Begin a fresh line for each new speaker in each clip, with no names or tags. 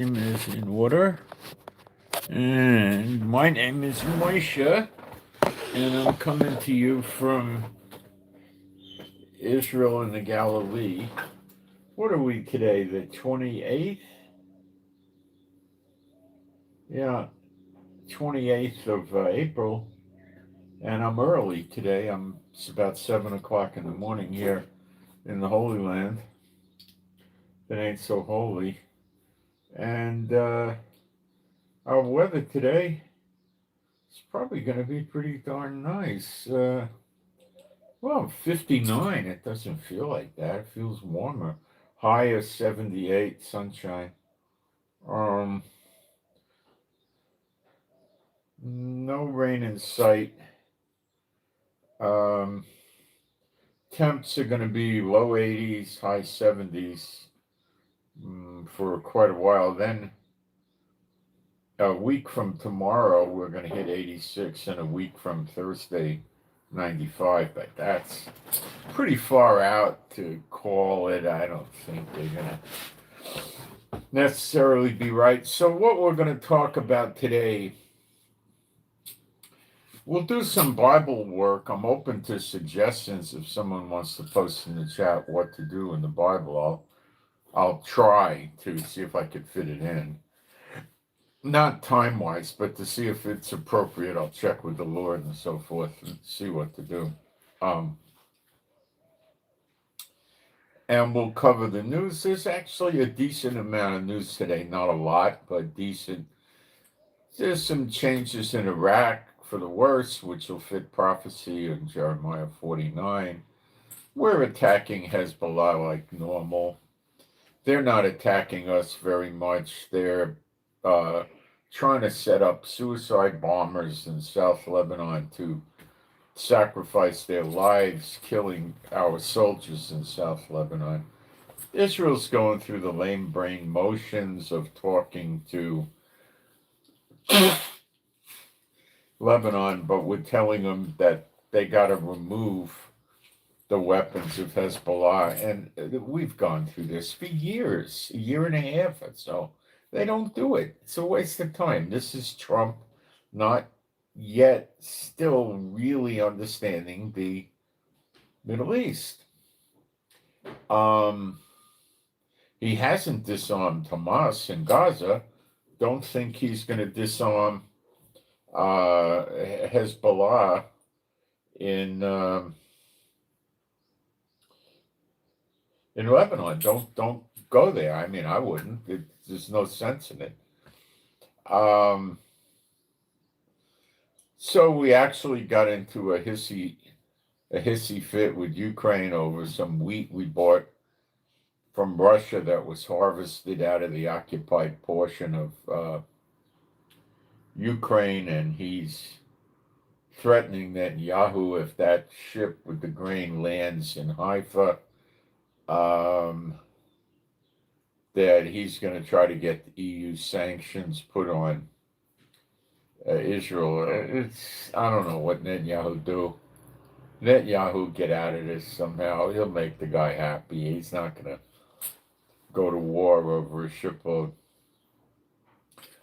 Name is in order, and my name is Moshe, and I'm coming to you from Israel in the Galilee. What are we today? The 28th? Yeah, 28th of April, and I'm early today. It's about 7 o'clock in the morning here in the Holy Land. It ain't so holy, and our weather today is probably going to be pretty darn nice. Well, 59, it doesn't feel like that. It feels warmer. High of 78, sunshine. Um, no rain in sight. Um, Temps are going to be low 80s, high 70s for quite a while. Then a week from tomorrow, we're going to hit 86, and a week from Thursday, 95. But that's pretty far out to call it. I don't think they're going to necessarily be right. So what we're going to talk about today, we'll do some Bible work. I'm open to suggestions if someone wants to post in the chat what to do in the Bible. I'll try to see if I could fit it in. Not time-wise, but to see if it's appropriate. I'll check with the Lord and so forth and see what to do. And we'll cover the news. There's actually a decent amount of news today. Not a lot, but decent. There's some changes in Iraq for the worse, which will fit prophecy in Jeremiah 49. We're attacking Hezbollah like normal. They're not attacking us very much. They're trying to set up suicide bombers in South Lebanon to sacrifice their lives, killing our soldiers in South Lebanon. Israel's going through the lame brain motions of talking to Lebanon, but we're telling them that they got to remove the weapons of Hezbollah. And we've gone through this for years, a year and a half or so. They don't do it. It's a waste of time. This is Trump not yet still really understanding the Middle East. He hasn't disarmed Hamas in Gaza. Don't think he's going to disarm Hezbollah in Lebanon. Don't go there. I mean, I wouldn't. There's no sense in it. So we actually got into a hissy fit with Ukraine over some wheat we bought from Russia that was harvested out of the occupied portion of Ukraine, and he's threatening Netanyahu if that ship with the grain lands in Haifa, that he's going to try to get the EU sanctions put on Israel. I don't know what Netanyahu do. Netanyahu get out of this somehow. He'll make the guy happy. He's not going to go to war over a shipload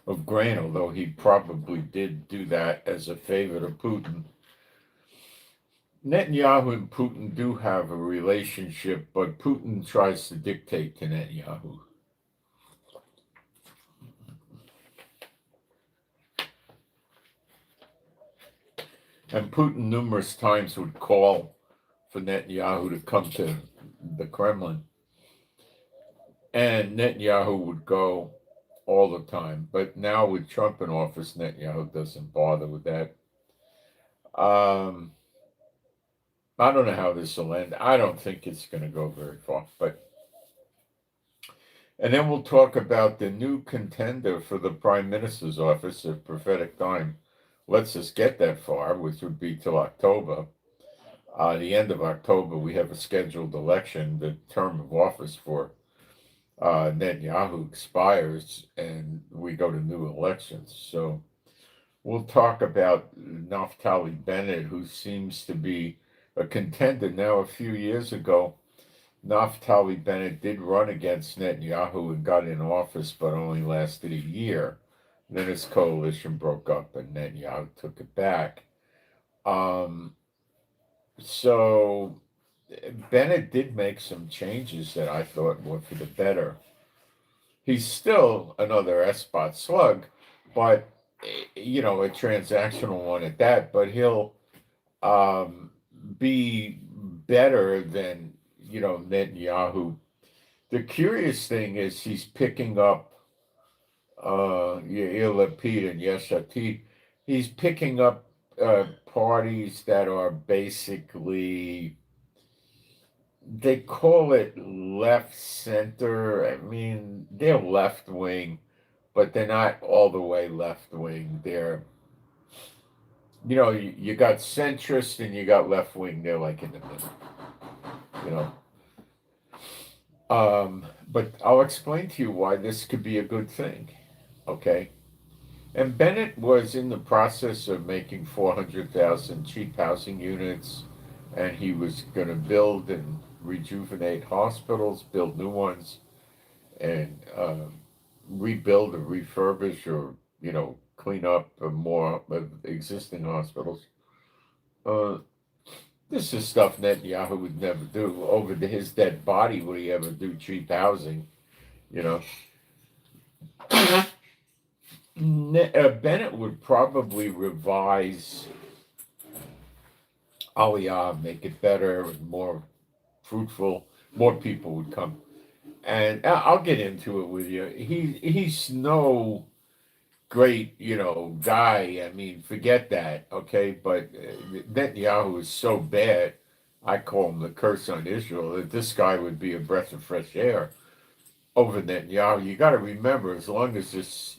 of grain, although he probably did do that as a favor to Putin. Netanyahu and Putin do have a relationship, but Putin tries to dictate to Netanyahu. And Putin numerous times would call for Netanyahu to come to the Kremlin. And Netanyahu would go all the time. But now with Trump in office, Netanyahu doesn't bother with that. I don't know how this will end. I don't think it's going to go very far. And then we'll talk about the new contender for the Prime Minister's office if prophetic time lets us get that far, which would be till October. The end of October, we have a scheduled election. The term of office for Netanyahu expires, and we go to new elections. So we'll talk about Naftali Bennett, who seems to be a contender now. A few years ago, Naftali Bennett did run against Netanyahu and got in office, but only lasted a year. Then his coalition broke up and Netanyahu took it back. Um, so Bennett did make some changes that I thought were for the better. He's still another S-spot slug, but a transactional one at that. But he'll um, be better than Netanyahu. The curious thing is he's picking up Yair Lapid and Yesh Atid. He's picking up parties that are basically, they call it left center. I mean, they're left wing, but they're not all the way left wing. They're, you got centrist and you got left wing. They're like in the middle, you know. But I'll explain to you why this could be a good thing. Okay. And Bennett was in the process of making 400,000 cheap housing units, and he was going to build and rejuvenate hospitals, build new ones, and rebuild or refurbish or, clean up more of existing hospitals. This is stuff Netanyahu would never do. Over his dead body would he ever do cheap housing, you know? Bennett would probably revise Aliyah, make it better and more fruitful. More people would come, and I'll get into it with you. He's no great, guy. I mean, forget that, okay? But Netanyahu is so bad. I call him the curse on Israel. That this guy would be a breath of fresh air over Netanyahu. You got to remember, as long as this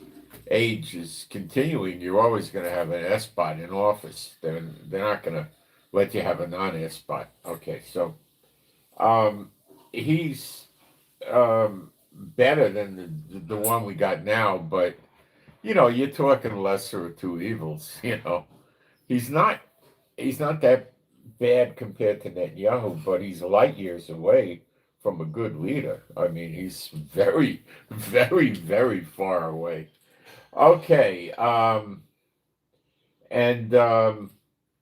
age is continuing, you're always going to have an S-spot in office. They're not going to let you have a non-S-spot. Okay, so he's better than the one we got now, but you're talking lesser of two evils. He's not that bad compared to Netanyahu, but he's light years away from a good leader. I mean, he's very, very, very far away. Okay, and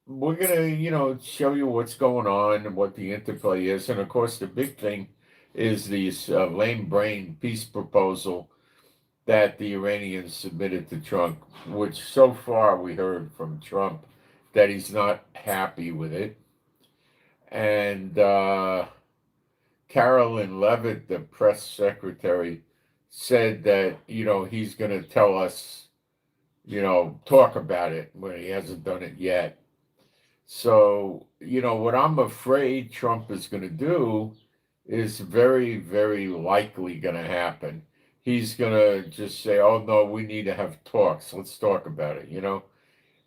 we're gonna, show you what's going on and what the interplay is, and of course, the big thing is this lame brain peace proposal that the Iranians submitted to Trump, which so far we heard from Trump that he's not happy with it, and Carolyn Levitt, the press secretary, said that he's going to tell us, talk about it when he hasn't done it yet. So what I'm afraid Trump is going to do is very, very likely going to happen. He's going to just say, "Oh no, we need to have talks. Let's talk about it."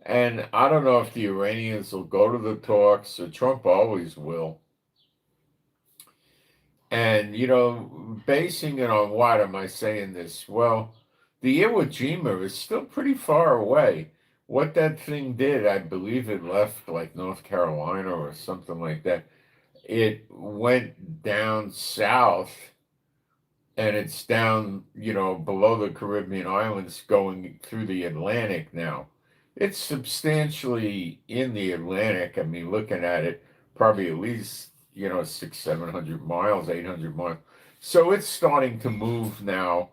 And I don't know if the Iranians will go to the talks. So Trump always will. And, basing it on what am I saying this? Well, the Iwo Jima is still pretty far away. What that thing did, I believe it left like North Carolina or something like that. It went down south and it's down, below the Caribbean islands going through the Atlantic now. It's substantially in the Atlantic. I mean, looking at it, probably at least 600-700 miles, 800 miles. So it's starting to move now.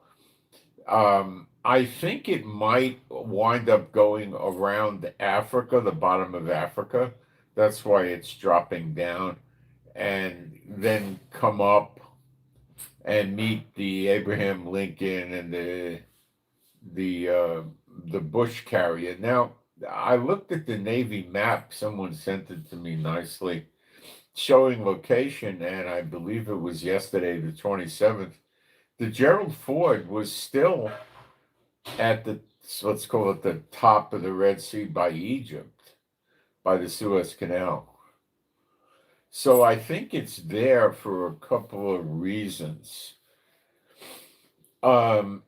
I think it might wind up going around Africa, the bottom of Africa. That's why it's dropping down, and then come up and meet the Abraham Lincoln and the Bush carrier. Now, I looked at the Navy map. Someone sent it to me nicely, showing location, and I believe it was yesterday, the 27th. The Gerald Ford was still at the, let's call it the top of the Red Sea by Egypt, by the Suez Canal. So I think it's there for a couple of reasons.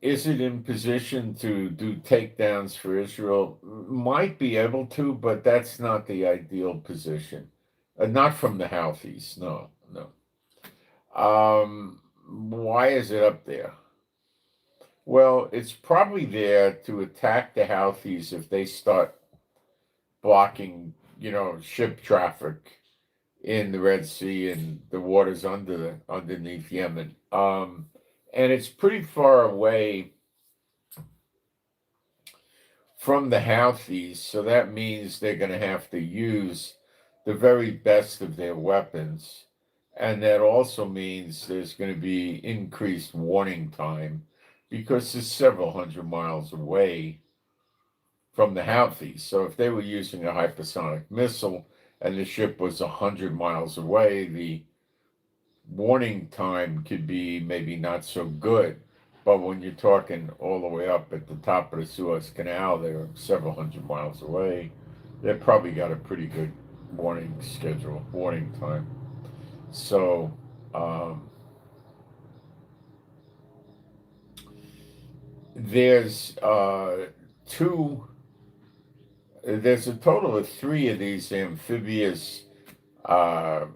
Is it in position to do takedowns for Israel? Might be able to, but that's not the ideal position. Not from the Houthis, no. Why is it up there? Well, it's probably there to attack the Houthis if they start blocking, ship traffic in the Red Sea and the waters underneath Yemen. And it's pretty far away from the Houthis, so that means they're going to have to use the very best of their weapons. And that also means there's going to be increased warning time because it's several hundred miles away from the Houthis. So if they were using a hypersonic missile and the ship was 100 miles away, the warning time could be maybe not so good. But when you're talking all the way up at the top of the Suez Canal, they're several hundred miles away. They've probably got a pretty good warning schedule, warning time. So, there's there's a total of 3 of these amphibious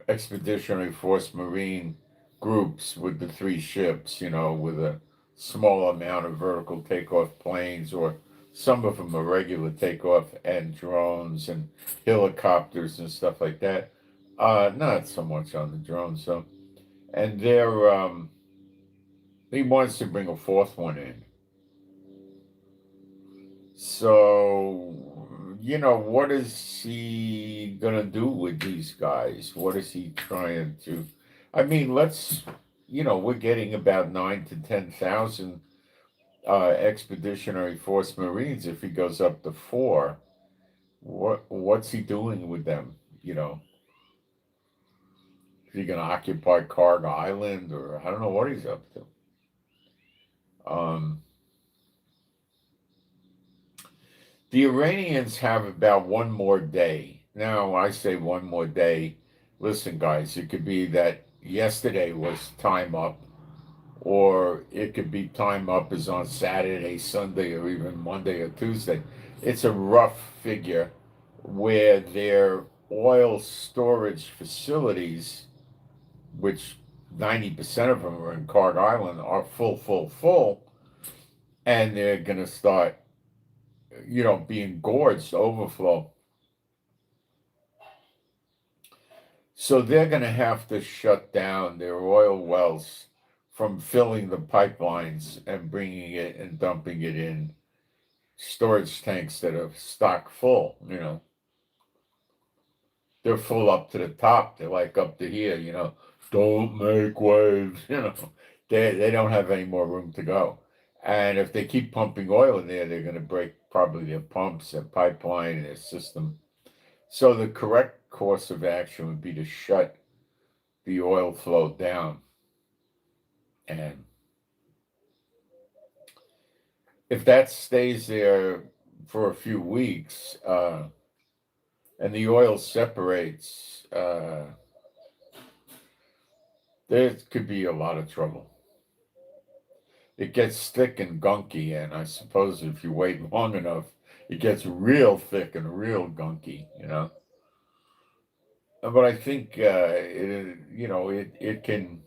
expeditionary force marine groups with the 3 ships, with a small amount of vertical takeoff planes, or some of them are regular takeoff, and drones and helicopters and stuff like that. Not so much on the drones, so. And he wants to bring a 4th one in. So, what is he gonna do with these guys? What is he trying to? I mean, we're getting about 9 to 10,000 expeditionary force marines. If he goes up to 4, what's he doing with them? Is he gonna occupy Karg Island, or I don't know what he's up to? The Iranians have about one more day. Now, I say one more day. Listen, guys, it could be that yesterday was time up, or it could be time up is on Saturday, Sunday, or even Monday or Tuesday. It's a rough figure where their oil storage facilities, which 90% of them are in Karg Island, are full, and they're going to start being gorged, overflow. So they're going to have to shut down their oil wells from filling the pipelines and bringing it and dumping it in storage tanks that are stock full. They're full up to the top. They're like up to here. Don't make waves. They don't have any more room to go. And if they keep pumping oil in there, they're going to break probably their pumps, their pipeline, their system. So the correct course of action would be to shut the oil flow down. And if that stays there for a few weeks, and the oil separates, there could be a lot of trouble. It gets thick and gunky, and I suppose if you wait long enough, it gets real thick and real gunky. But I think it can.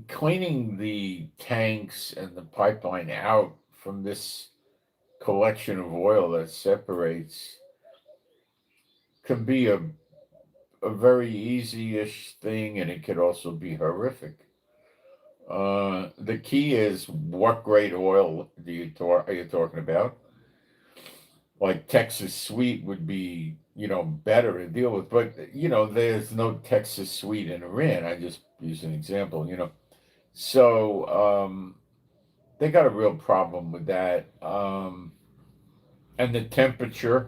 Cleaning the tanks and the pipeline out from this collection of oil that separates can be a very easy-ish thing, and it could also be horrific. The key is, what grade oil are you talking about? Like Texas Sweet would be, better to deal with, but there's no Texas Sweet in Iran. I just use an example, So they got a real problem with that. And the temperature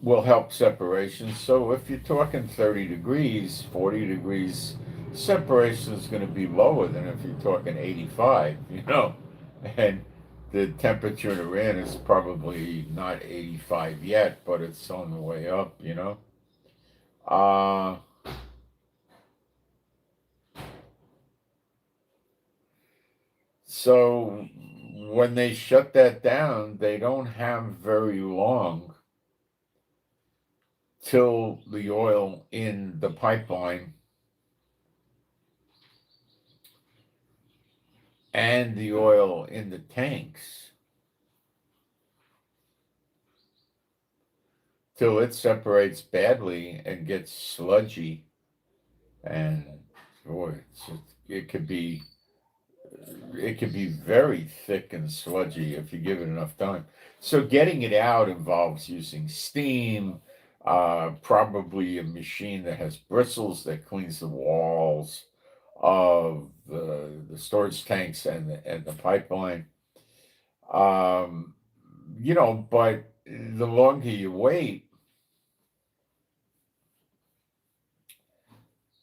will help separation. So if you're talking 30 degrees, 40 degrees, separation is going to be lower than if you're talking 85, And the temperature in Iran is probably not 85 yet, but it's on the way up, So when they shut that down, they don't have very long till the oil in the pipeline and the oil in the tanks, till it separates badly and gets sludgy, and boy, it could be very thick and sludgy if you give it enough time. So getting it out involves using steam, probably a machine that has bristles that cleans the walls of the storage tanks and the pipeline. Um, but the longer you wait,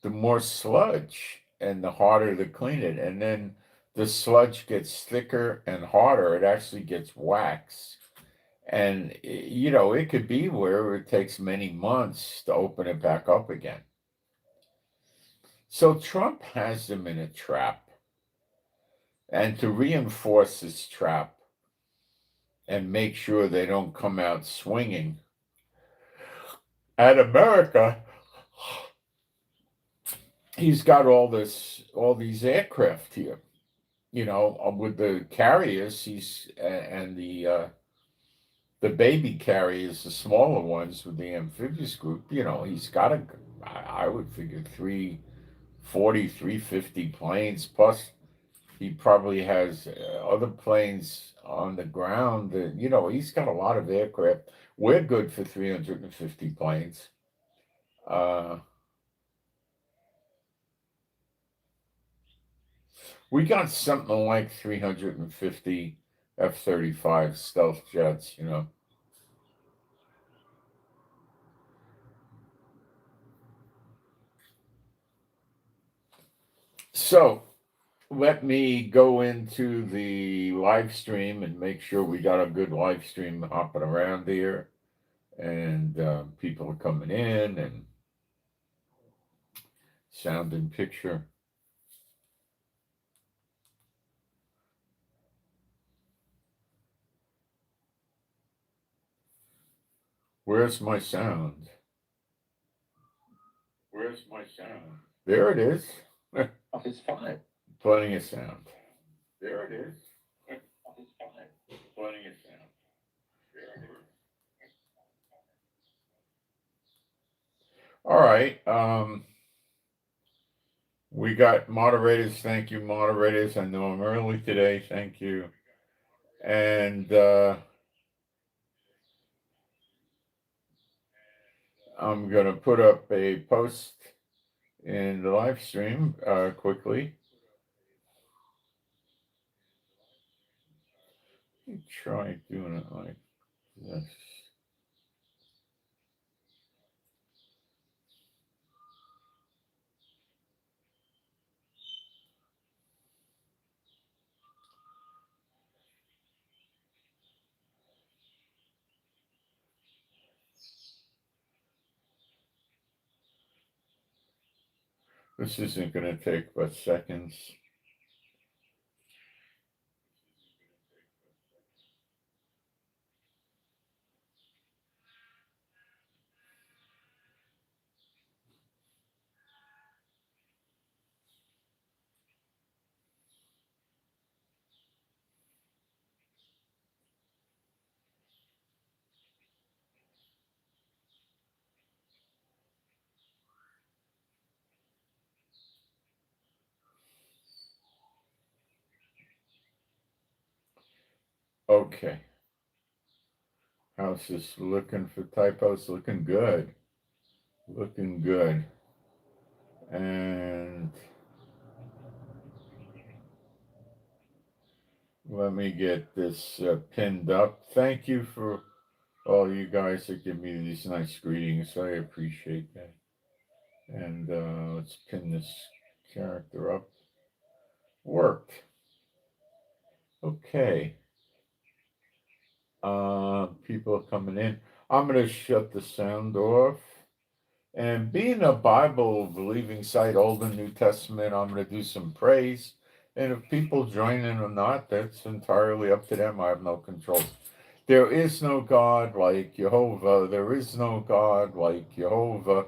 the more sludge and the harder to clean it. And then the sludge gets thicker and harder. It actually gets wax. And, it could be where it takes many months to open it back up again. So Trump has them in a trap. And to reinforce this trap and make sure they don't come out swinging at America, he's got all these aircraft here, with the carriers. And the baby carriers, the smaller ones with the amphibious group. He's got I would figure 350 planes, plus he probably has other planes on the ground. He's got a lot of aircraft. We're good for 350 planes. We got something like 350 F-35 stealth jets, So let me go into the live stream and make sure we got a good live stream hopping around here. And people are coming in, and sound and picture. Where's my sound? Where's my sound? There it is. It's fine. Plenty of sound. There it is. It's fine. Plenty of sound. There it is. All right. We got moderators. Thank you, moderators. I know I'm early today. Thank you. And I'm going to put up a post in the live stream quickly. Let me try doing it like this. This isn't going to take but seconds. Okay. How's this looking for typos? Looking good. Looking good. And let me get this pinned up. Thank you for all you guys that give me these nice greetings. I appreciate that. And let's pin this character up. Worked. Okay. People are coming in. I'm going to shut the sound off. And being a Bible believing site, Old and New Testament, I'm going to do some praise. And if people join in or not, that's entirely up to them. I have no control. There is no God like Jehovah. There is no God like Jehovah.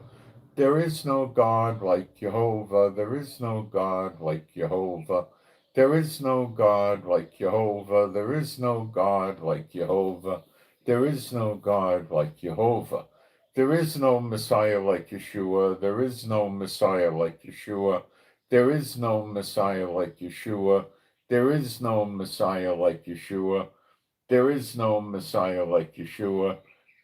There is no God like Jehovah. There is no God like Jehovah. There is no God like Jehovah. There is no God like Jehovah. There is no God like Jehovah. There is no Messiah like Yeshua. There is no Messiah like Yeshua. There is no Messiah like Yeshua. There is no Messiah like Yeshua. There is no Messiah like Yeshua.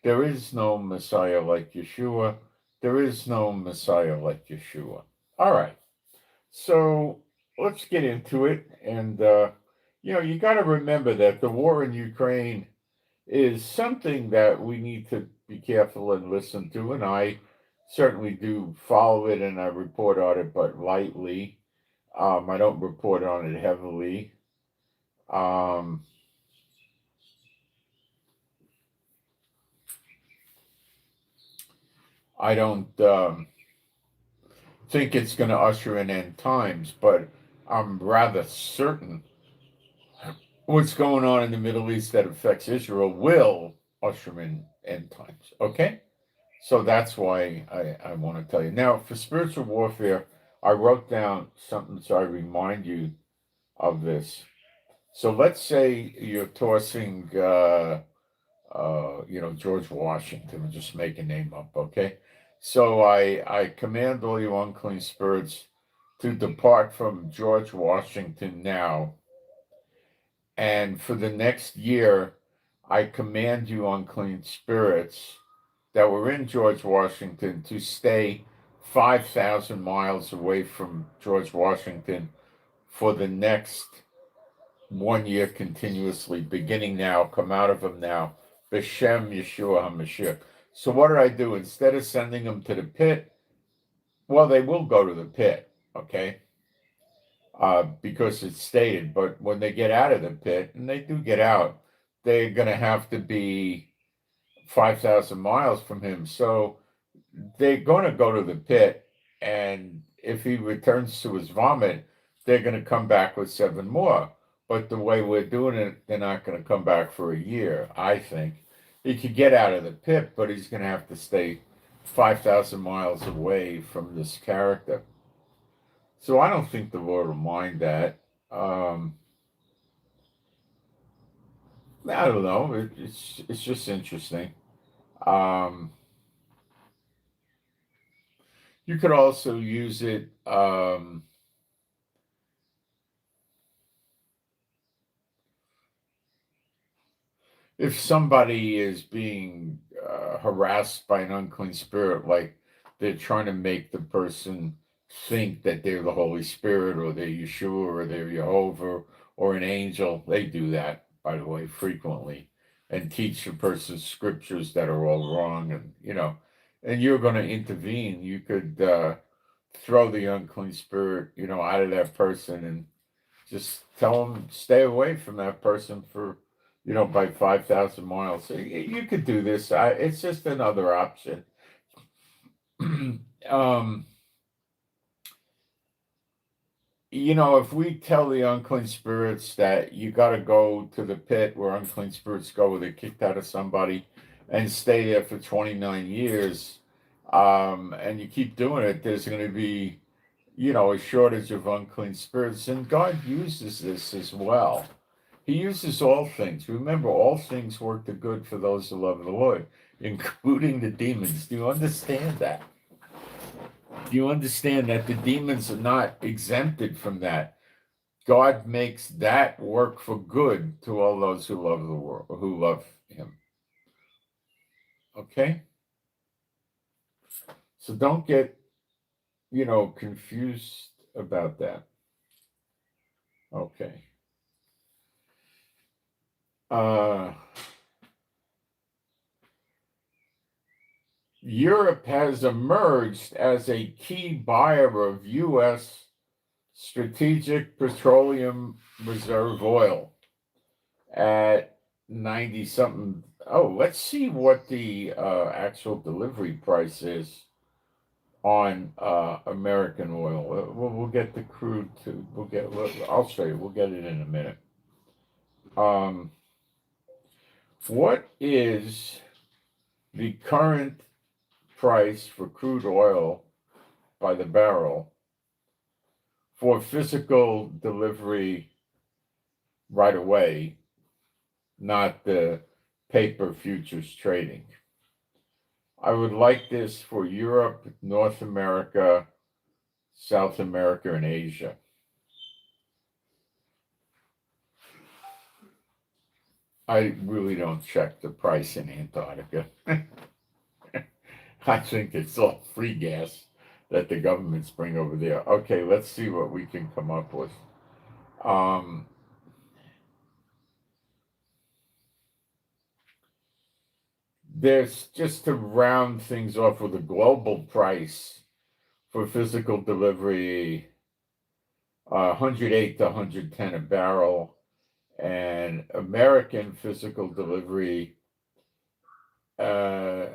There is no Messiah like Yeshua. There is no Messiah like Yeshua. All right. So let's get into it. And, you got to remember that the war in Ukraine is something that we need to be careful and listen to. And I certainly do follow it and I report on it, but lightly. I don't report on it heavily. I don't think it's going to usher in end times, but I'm rather certain what's going on in the Middle East that affects Israel will usher in end times. Okay? So that's why I want to tell you. Now, for spiritual warfare, I wrote down something so I remind you of this. So let's say you're tossing, George Washington, just make a name up, okay? So I command all you unclean spirits to depart from George Washington now. And for the next year, I command you unclean spirits that were in George Washington to stay 5,000 miles away from George Washington for the next 1 year continuously, beginning now. Come out of them now. B'Shem Yeshua HaMashiach. So what did I do? Instead of sending them to the pit, well, they will go to the pit, okay? Because it's stated. But when they get out of the pit, and they do get out, they're going to have to be 5,000 miles from him. So they're going to go to the pit, and if he returns to his vomit, they're going to come back with 7 more. But the way we're doing it, they're not going to come back for a year, I think. He could get out of the pit, but he's going to have to stay 5,000 miles away from this character. So I don't think the Lord will mind that. I don't know. It's just interesting. You could also use it. If somebody is being harassed by an unclean spirit, like they're trying to make the person think that they're the Holy Spirit or they're Yeshua or they're Jehovah or an angel, they do that, by the way, frequently, and teach the person scriptures that are all wrong. And you're going to intervene. You could throw the unclean spirit, out of that person and just tell them stay away from that person for by 5,000 miles. So you could do this. It's just another option. If we tell the unclean spirits that you got to go to the pit where unclean spirits go, where they're kicked out of somebody, and stay there for 29 years, and you keep doing it, there's going to be, a shortage of unclean spirits. And God uses this as well. He uses all things. Remember, all things work to good for those who love the Lord, including the demons. Do you understand that? Do you understand that the demons are not exempted from that? God makes that work for good to all those who love the world, who love Him. Okay? So don't get, confused about that. Okay. Europe has emerged as a key buyer of U.S. strategic petroleum reserve oil at 90 something. Oh, let's see what the actual delivery price is on American oil. We'll get the crude too. I'll show you. We'll get it in a minute. What is the current price for crude oil by the barrel for physical delivery right away, not the paper futures trading? I would like this for Europe, North America, South America, and Asia. I really don't check the price in Antarctica. I think it's all free gas that the governments bring over there. Okay, let's see what we can come up with. There's, just to round things off with a global price for physical delivery, 108 to 110 a barrel, and American physical delivery, no,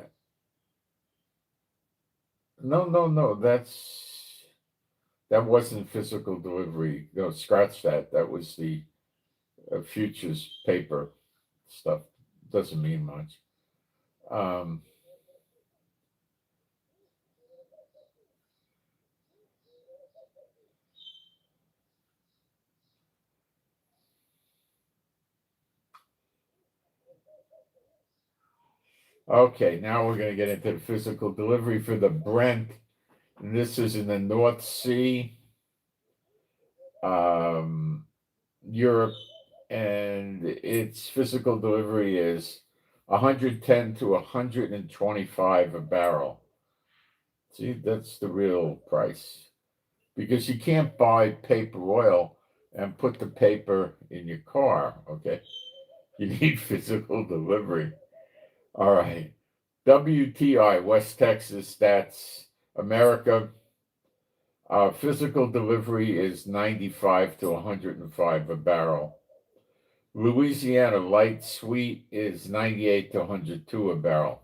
that wasn't physical delivery. No, scratch that. That was the futures paper stuff. Doesn't mean much. Okay, now we're going to get into the physical delivery for the Brent. And this is in the North Sea, Europe, and its physical delivery is 110 to 125 a barrel. See, that's the real price, because you can't buy paper oil and put the paper in your car, okay? You need physical delivery. All right. WTI, West Texas, that's America. Physical delivery is 95 to 105 a barrel. Louisiana light sweet is 98 to 102 a barrel.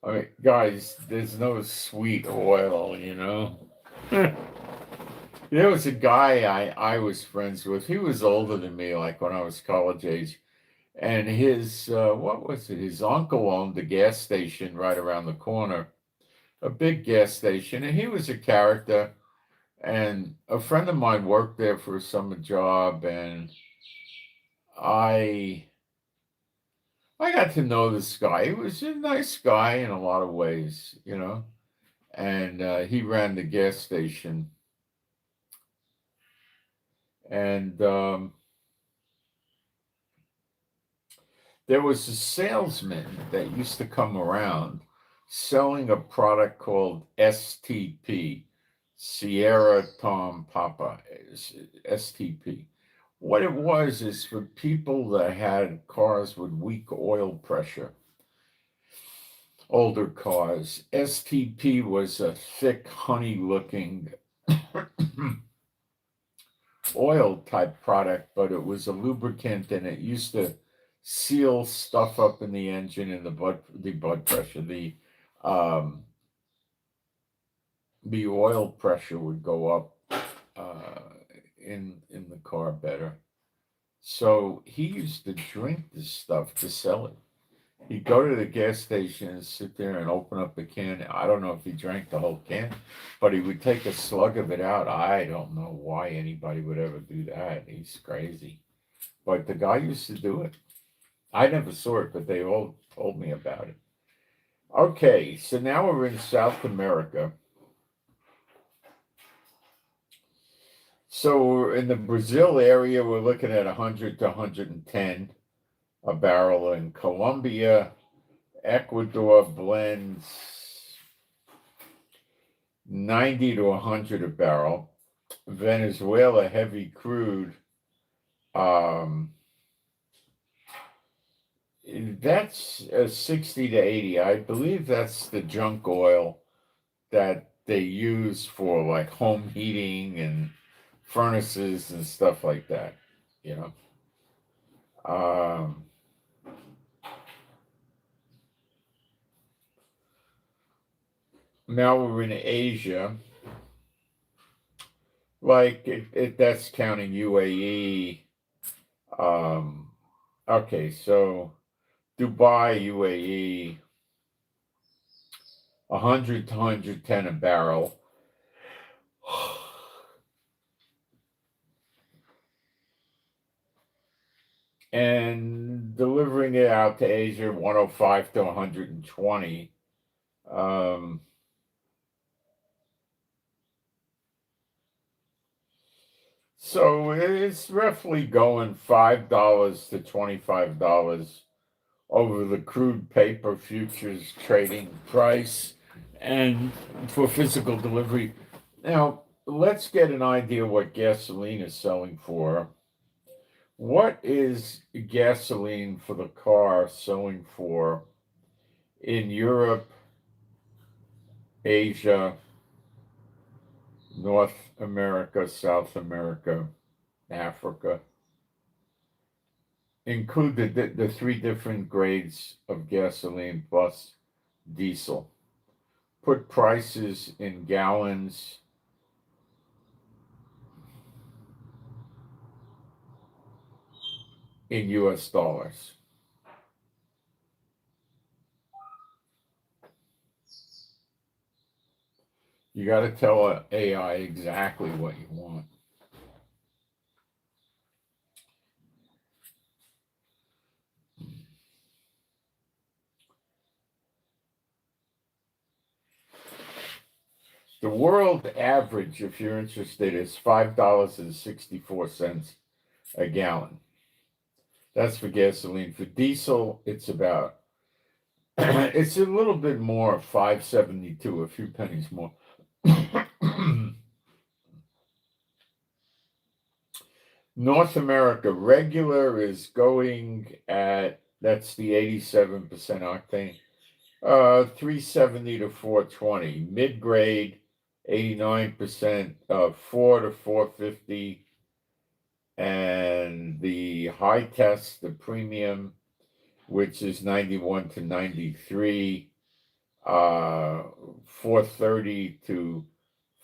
I mean, guys, there's no sweet oil, you know. There was a guy I was friends with. He was older than me, like when I was college age. And his, what was it? His uncle owned a gas station right around the corner, a big gas station. And he was a character. And a friend of mine worked there for a summer job. And I got to know this guy. He was a nice guy in a lot of ways, you know. And he ran the gas station. And there was a salesman that used to come around selling a product called STP, Sierra Tom Papa, STP. What it was is for people that had cars with weak oil pressure, older cars. STP was a thick, honey-looking oil type product, but it was a lubricant, and it used to seal stuff up in the engine, and the blood pressure, the oil pressure would go up in the car better. So he used to drink this stuff to sell it. He'd go to the gas station and sit there and open up a can. I don't know if he drank the whole can, but he would take a slug of it out. I don't know why anybody would ever do that. He's crazy. But the guy used to do it. I never saw it, but they all told me about it. Okay, so now we're in South America. So in the Brazil area, we're looking at 100 to 110 a barrel. In Colombia, Ecuador blends 90 to 100 a barrel. Venezuela heavy crude, that's 60 to 80. I believe that's the junk oil that they use for like home heating and furnaces and stuff like that, you know. Now we're in Asia, like that's counting UAE, Okay, so Dubai, UAE, 100 to 110 a barrel. And delivering it out to Asia, 105 to 120. So it's roughly going $5 to $25 over the crude paper futures trading price and for physical delivery. Now, let's get an idea what gasoline is selling for. What is gasoline for the car selling for in Europe, Asia, North America, South America, Africa? Include the three different grades of gasoline plus diesel. Put prices in gallons in US dollars. You got to tell AI exactly what you want. The world average, if you're interested, is $5.64 a gallon. That's for gasoline. For diesel, it's about it's a little bit more, 5.72, a few pennies more. North America regular is going at, that's the 87% octane, 370 to 420. Mid grade, 89%, 4 to 450. And the high test, the premium, which is 91 to 93, 430 to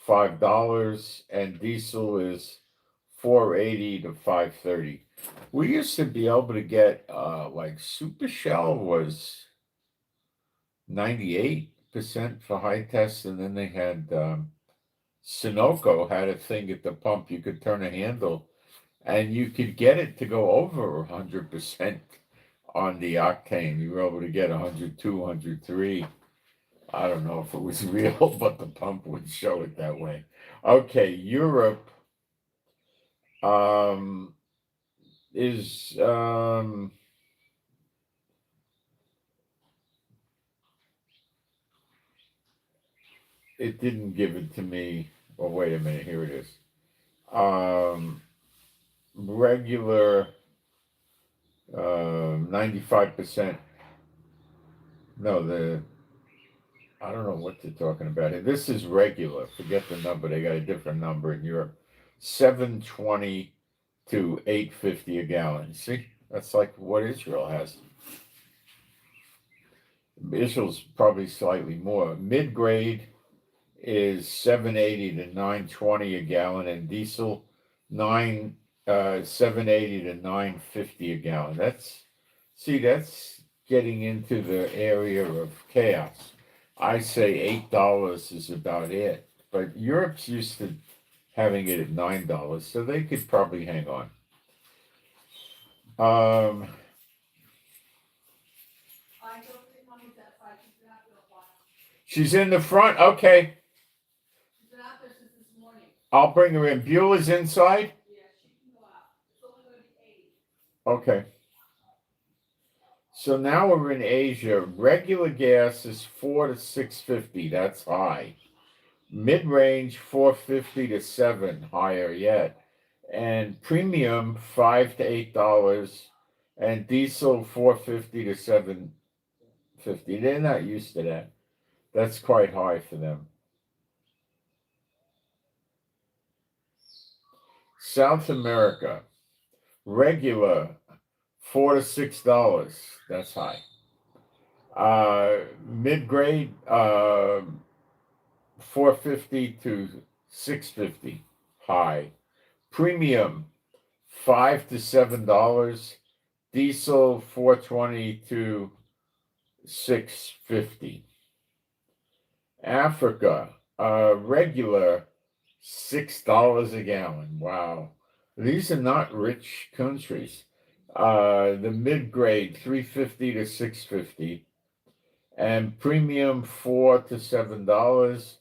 $5, and diesel is 480 to 530. We used to be able to get like Super Shell was 98% for high test, and then they had Sunoco had a thing at the pump. You could turn a handle and you could get it to go over 100% on the octane. You were able to get 102, 103. I don't know if it was real, but the pump would show it that way. Okay, Europe is it didn't give it to me. Oh, wait a minute, here it is. Regular 95%. No, I don't know what they're talking about here. This is regular. Forget the number. They got a different number in Europe. 720 to 850 a gallon. See, that's like what Israel has. Israel's probably slightly more. Mid grade is 780 to 920 a gallon, and diesel 780 to 950 a gallon. That's getting into the area of chaos. I say $8 is about it, but Europe's used to having it at $9, so they could probably hang on. She's in the front. Okay. I'll bring her in. Beulah's inside? Okay. So now we're in Asia. Regular gas is 4 to 650. That's high. Mid range 450 to 7, higher yet. And premium $5 to $8. And diesel 450 to 750. They're not used to that. That's quite high for them. South America, regular $4 to $6. That's high. Mid grade 450 to 650, high. Premium $5 to $7, Diesel 420 to 650. Africa, regular $6 a gallon. Wow. These are not rich countries. The mid-grade 350 to 650, and premium $4 to $7.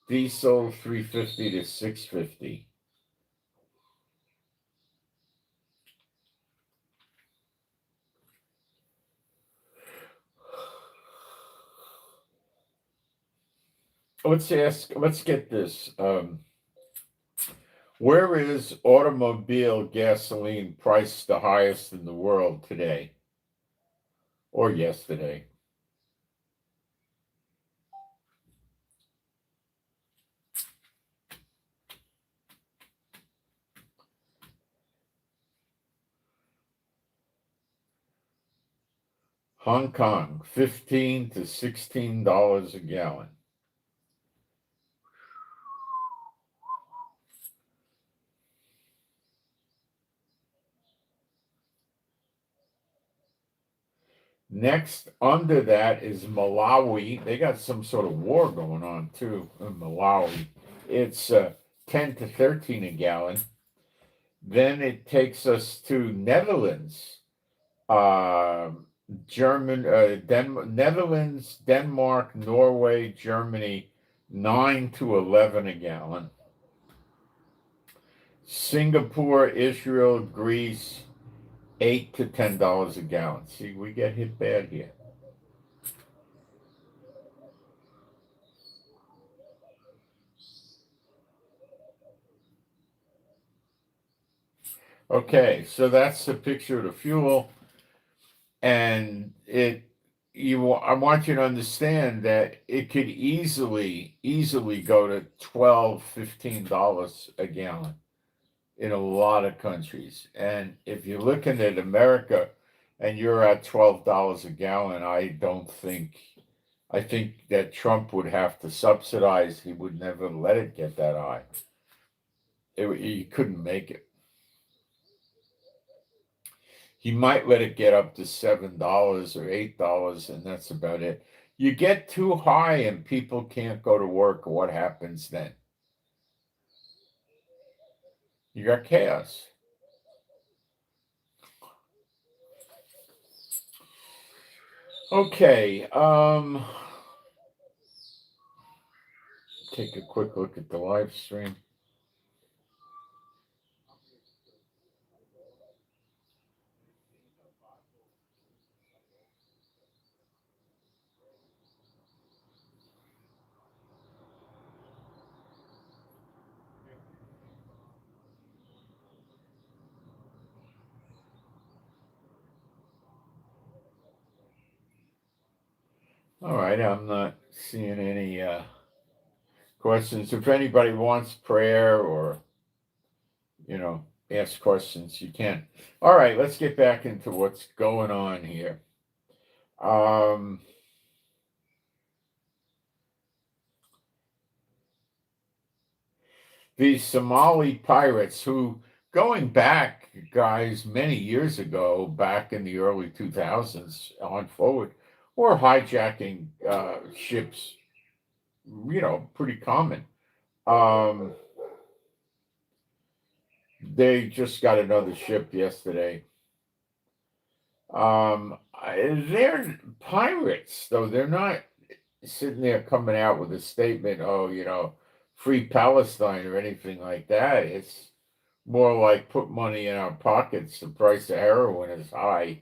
Diesel 350 to 650. Let's get this. Where is automobile gasoline priced the highest in the world today or yesterday? Hong Kong, $15 to $16 a gallon. Next, under that is Malawi. They got some sort of war going on too in Malawi. It's 10 to 13 a gallon. Then it takes us to Netherlands, Netherlands, Denmark, Norway, Germany, 9 to 11 a gallon. Singapore, Israel, Greece, $8 to $10 a gallon. See, we get hit bad here. Okay, so that's the picture of the fuel, and I want you to understand that it could easily go to $12, $15 a gallon in a lot of countries. And if you're looking at America and you're at $12 a gallon, I think that Trump would have to subsidize. He would never let it get that high. He couldn't make it. He might let it get up to $7 or $8, and that's about it. You get too high and people can't go to work. What happens then? You got chaos. Okay. Take a quick look at the live stream. All right, I'm not seeing any questions. If anybody wants prayer or, ask questions, you can. All right, let's get back into what's going on here. These Somali pirates who, going back, guys, many years ago, back in the early 2000s on forward, were hijacking ships, pretty common. They just got another ship yesterday. They're pirates, though. They're not sitting there coming out with a statement, free Palestine or anything like that. It's more like put money in our pockets. The price of heroin is high,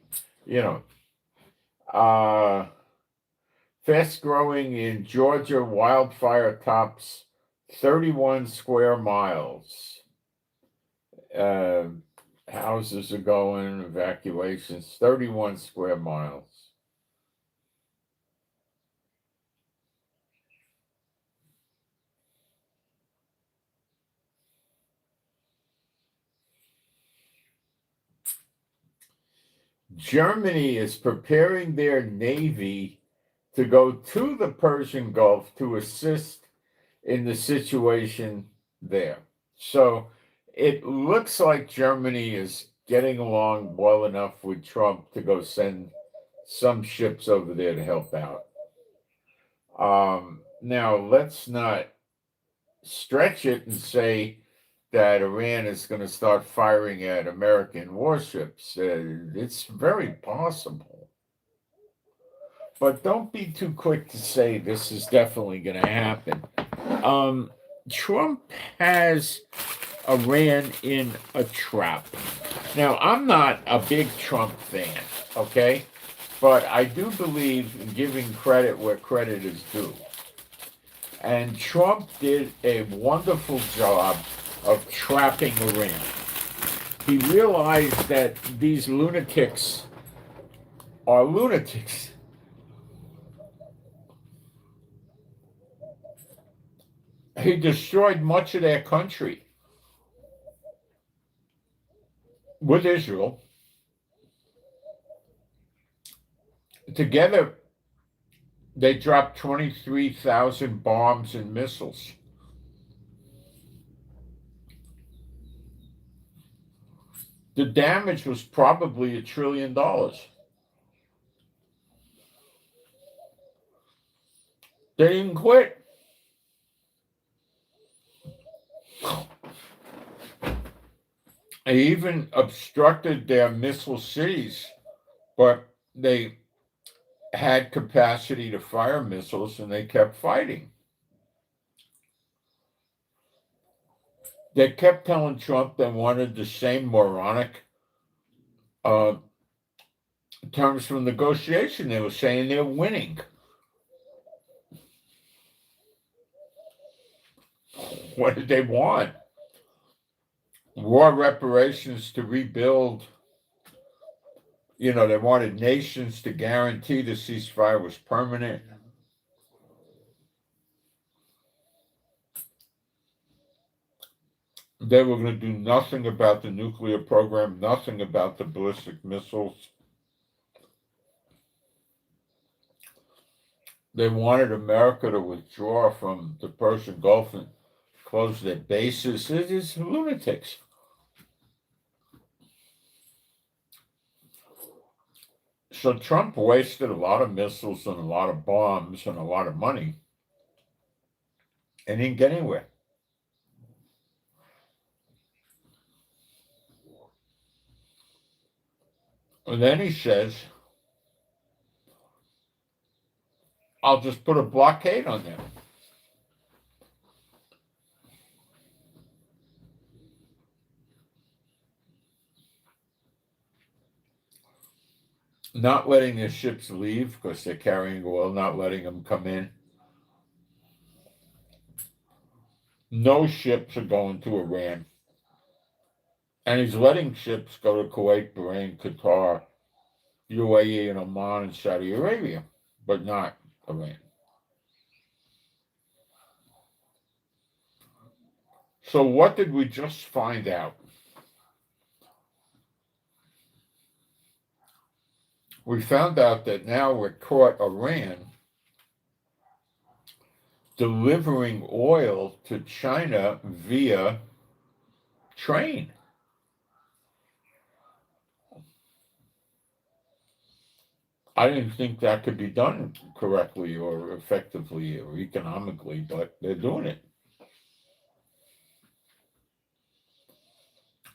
Fast growing in Georgia, wildfire tops 31 square miles. Houses are going, evacuations, 31 square miles. Germany is preparing their navy to go to the Persian Gulf to assist in the situation there. So it looks like Germany is getting along well enough with Trump to go send some ships over there to help out. Now, let's not stretch it and say that Iran is going to start firing at American warships. It's very possible. But don't be too quick to say this is definitely going to happen. Trump has Iran in a trap. Now, I'm not a big Trump fan, okay? But I do believe in giving credit where credit is due. And Trump did a wonderful job of trapping Iran. He realized that these lunatics are lunatics. He destroyed much of their country with Israel. Together, they dropped 23,000 bombs and missiles. The damage was probably $1 trillion. They didn't quit. They even obstructed their missile cities, but they had capacity to fire missiles and they kept fighting. They kept telling Trump they wanted the same moronic terms from negotiation. They were saying they're winning. What did they want? War reparations to rebuild. You know, they wanted nations to guarantee the ceasefire was permanent. They were going to do nothing about the nuclear program, nothing about the ballistic missiles. They wanted America to withdraw from the Persian Gulf and close their bases. It is lunatics. So Trump wasted a lot of missiles and a lot of bombs and a lot of money and didn't get anywhere. And then he says, I'll just put a blockade on them. Not letting their ships leave because they're carrying oil, not letting them come in. No ships are going to Iran. And he's letting ships go to Kuwait, Bahrain, Qatar, UAE, and Oman, and Saudi Arabia, but not Iran. So what did we just find out? We found out that now we're caught Iran delivering oil to China via train. I didn't think that could be done correctly or effectively or economically, but they're doing it.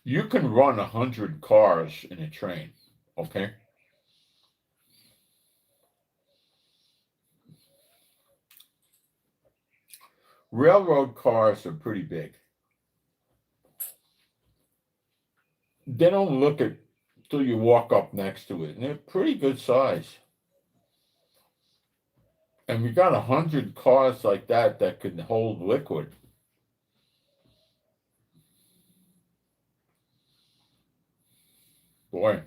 You can run 100 cars in a train, okay? Railroad cars are pretty big. They don't look at till you walk up next to it, and they're pretty good size. And we got 100 cars like that can hold liquid. Boy,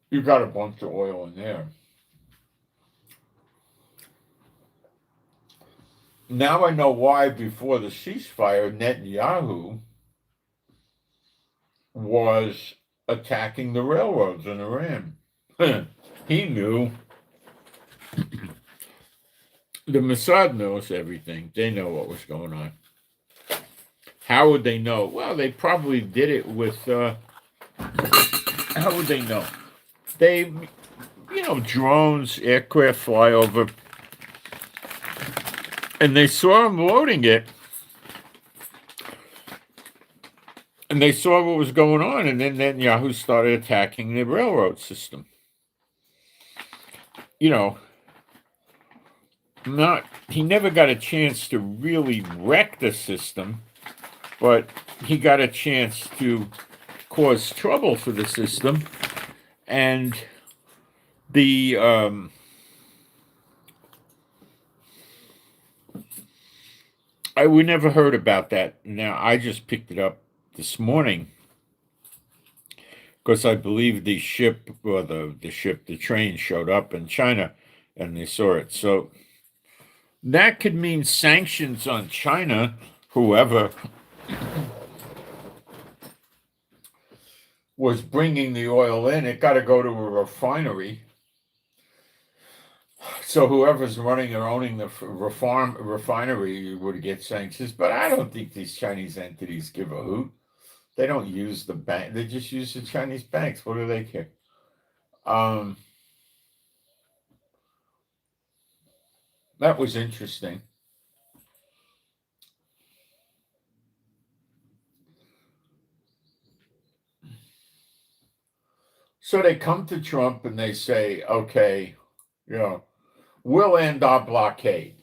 you got a bunch of oil in there. Now I know why before the ceasefire, Netanyahu was attacking the railroads in Iran. He knew. The Mossad knows everything. They know what was going on. How would they know? Well, they probably did it with, how would they know? They, drones, aircraft fly over, and they saw them loading it, and they saw what was going on, and then Netanyahu started attacking the railroad system. He never got a chance to really wreck the system, but he got a chance to cause trouble for the system, and we never heard about that. Now, I just picked it up this morning because I believe the train showed up in China and they saw it. So that could mean sanctions on China, whoever was bringing the oil in. It got to go to a refinery. So whoever's running or owning the refinery would get sanctions. But I don't think these Chinese entities give a hoot. They don't use the bank. They just use the Chinese banks. What do they care? That was interesting. So they come to Trump and they say, okay, we'll end our blockade.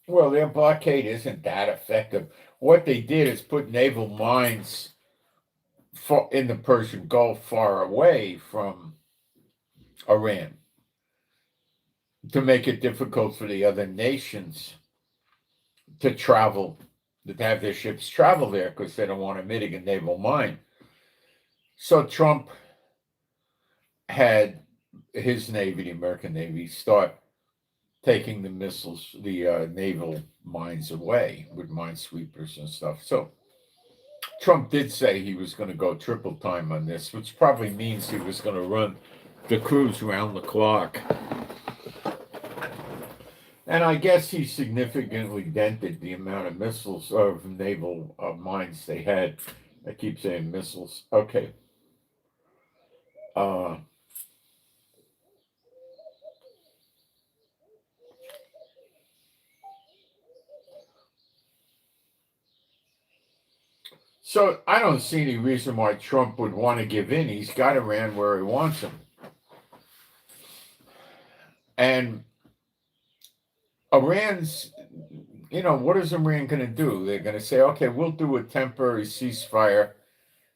Well, their blockade isn't that effective. What they did is put naval mines in the Persian Gulf far away from Iran to make it difficult for the other nations to travel, to have their ships travel there because they don't want to mitigate a naval mine. So Trump had his Navy, the American Navy, start taking the missiles, the naval mines away with minesweepers and stuff. So Trump did say he was going to go triple time on this, which probably means he was going to run the crews round the clock. And I guess he significantly dented the amount of missiles of naval mines they had. I keep saying missiles. Okay. So I don't see any reason why Trump would want to give in. He's got Iran where he wants him. And Iran's, what is Iran going to do? They're going to say, okay, we'll do a temporary ceasefire.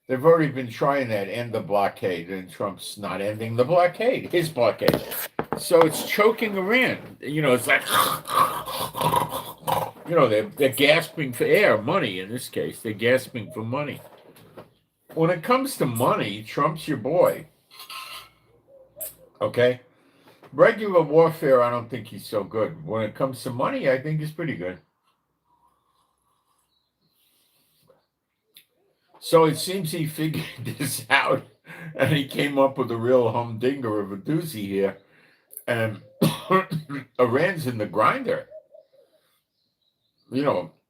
They've already been trying that, end the blockade, and Trump's not ending the blockade, his blockade. So it's choking Iran. It's like, they're gasping for air, money in this case. They're gasping for money. When it comes to money, Trump's your boy. Okay? Regular warfare, I don't think he's so good. When it comes to money, I think he's pretty good. So it seems he figured this out, and he came up with a real humdinger of a doozy here. And Iran's in the grinder.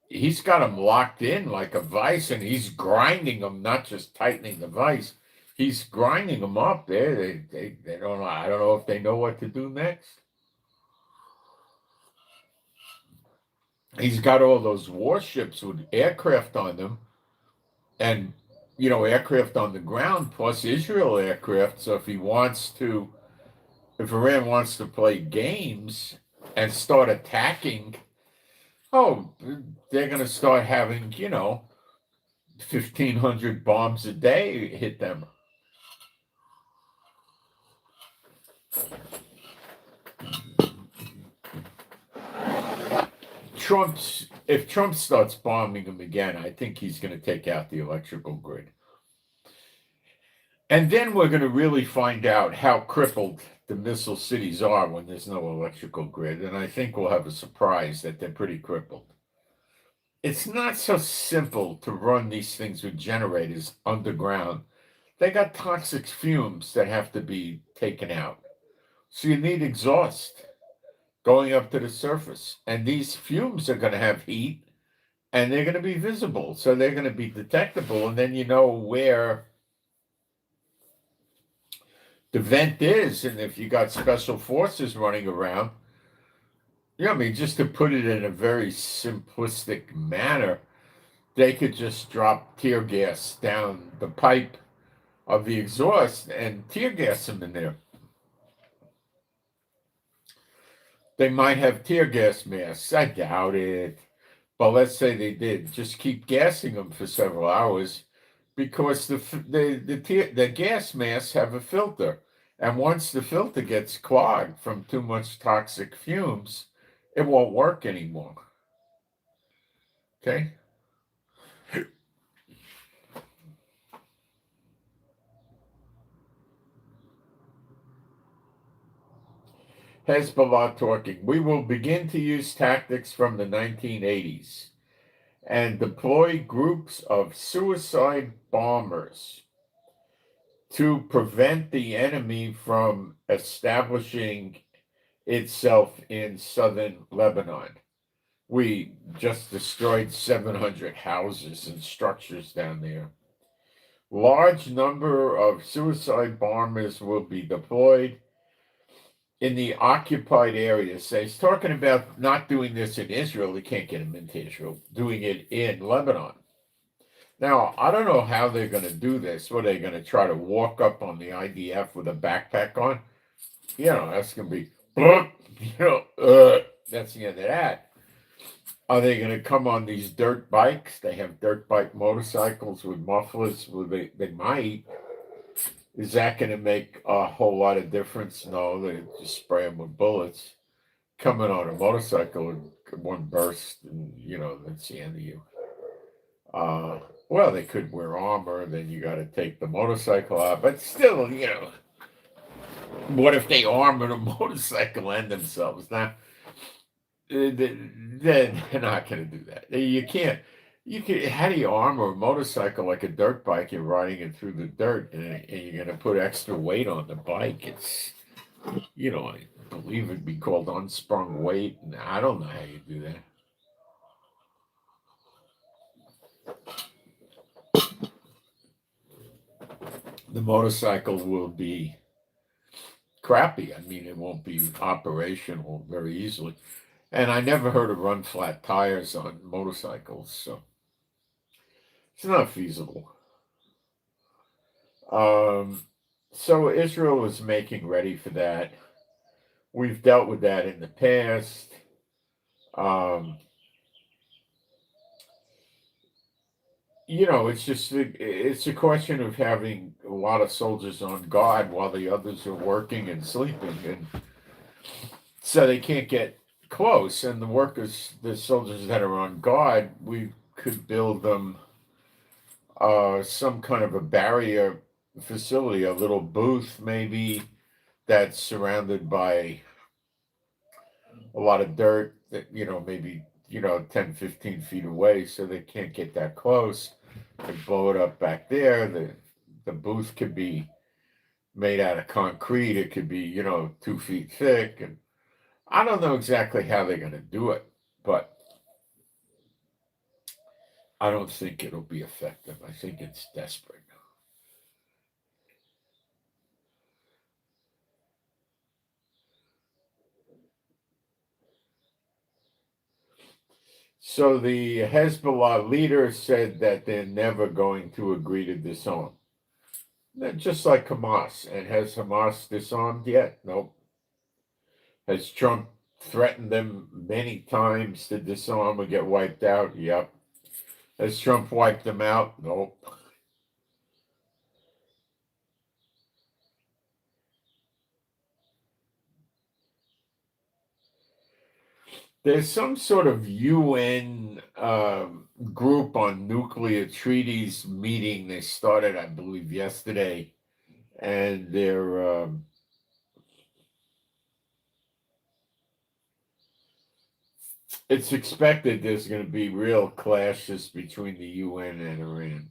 He's got them locked in like a vice, and he's grinding them, not just tightening the vice. He's grinding them up there. They don't know. I don't know if they know what to do next. He's got all those warships with aircraft on them, and aircraft on the ground plus Israel aircraft. So if Iran wants to play games and start attacking, they're going to start having 1,500 bombs a day hit them. If Trump starts bombing them again, I think he's going to take out the electrical grid. And then we're going to really find out how crippled the missile cities are when there's no electrical grid. And I think we'll have a surprise that they're pretty crippled. It's not so simple to run these things with generators underground. They got toxic fumes that have to be taken out. So you need exhaust going up to the surface. And these fumes are going to have heat and they're going to be visible, so they're going to be detectable, and then you know where the vent is, and if you got special forces running around, I mean, just to put it in a very simplistic manner, they could just drop tear gas down the pipe of the exhaust and tear gas them in there. They might have tear gas masks. I doubt it. But let's say they did. Just keep gassing them for several hours because the gas masks have a filter. And once the filter gets clogged from too much toxic fumes, it won't work anymore. Okay? Hezbollah talking. We will begin to use tactics from the 1980s and deploy groups of suicide bombers to prevent the enemy from establishing itself in southern Lebanon. We just destroyed 700 houses and structures down there. Large number of suicide bombers will be deployed in the occupied areas. So he's talking about not doing this in Israel. They can't get them into Israel. Doing it in Lebanon. Now, I don't know how they're going to do this. What, are they going to try to walk up on the IDF with a backpack on? That's going to be, that's the end of that. Are they going to come on these dirt bikes? They have dirt bike motorcycles with mufflers. Well, they might. Is that going to make a whole lot of difference? No, they just spray them with bullets. Coming on a motorcycle and one burst, and that's the end of you. Well, they could wear armor, and then you got to take the motorcycle out. But still, what if they armor the motorcycle and themselves? Now, they're not going to do that. You can't. How do you armor a motorcycle like a dirt bike? You're riding it through the dirt, and you're going to put extra weight on the bike. It's, I believe it'd be called unsprung weight, and I don't know how you do that. The motorcycle will be crappy. I mean, it won't be operational very easily. And I never heard of run flat tires on motorcycles, so it's not feasible. So Israel is making ready for that. We've dealt with that in the past. It's a question of having a lot of soldiers on guard while the others are working and sleeping, and so they can't get close. And the soldiers that are on guard, we could build them some kind of a barrier facility, a little booth maybe that's surrounded by a lot of dirt that, maybe, 10, 15 feet away, so they can't get that close. They blow it up back there. The booth could be made out of concrete. It could be, 2 feet thick. And I don't know exactly how they're going to do it, but I don't think it'll be effective. I think it's desperate. So the Hezbollah leader said that they're never going to agree to disarm. They're just like Hamas. And has Hamas disarmed yet? Nope. Has Trump threatened them many times to disarm or get wiped out? Yep. Has Trump wiped them out? Nope. There's some sort of UN group on nuclear treaties meeting. They started, I believe, yesterday, and it's expected there's going to be real clashes between the UN and Iran.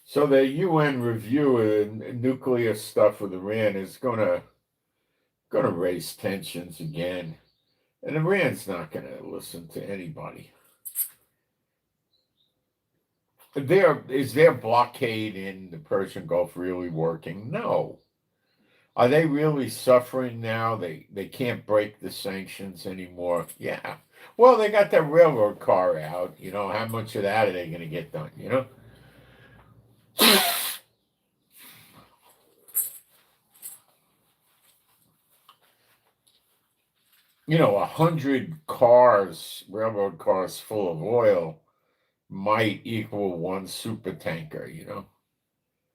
So the UN review of nuclear stuff with Iran is gonna raise tensions again, and Iran's not gonna listen to anybody. Is their blockade in the Persian Gulf really working? No. Are they really suffering now? They can't break the sanctions anymore. Yeah. Well, they got that railroad car out. How much of that are they going to get done? You know, 100 railroad cars full of oil might equal one super tanker.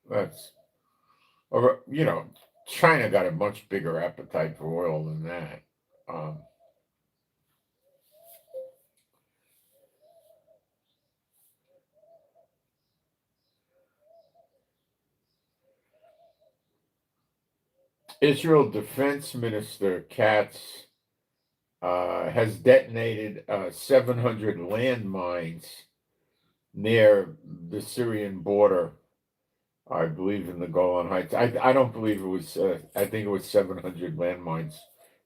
That's or China got a much bigger appetite for oil than that. Um, Israel Defense Minister Katz has detonated 700 landmines near the Syrian border, I believe in the Golan Heights. I don't believe it was, I think it was 700 landmines,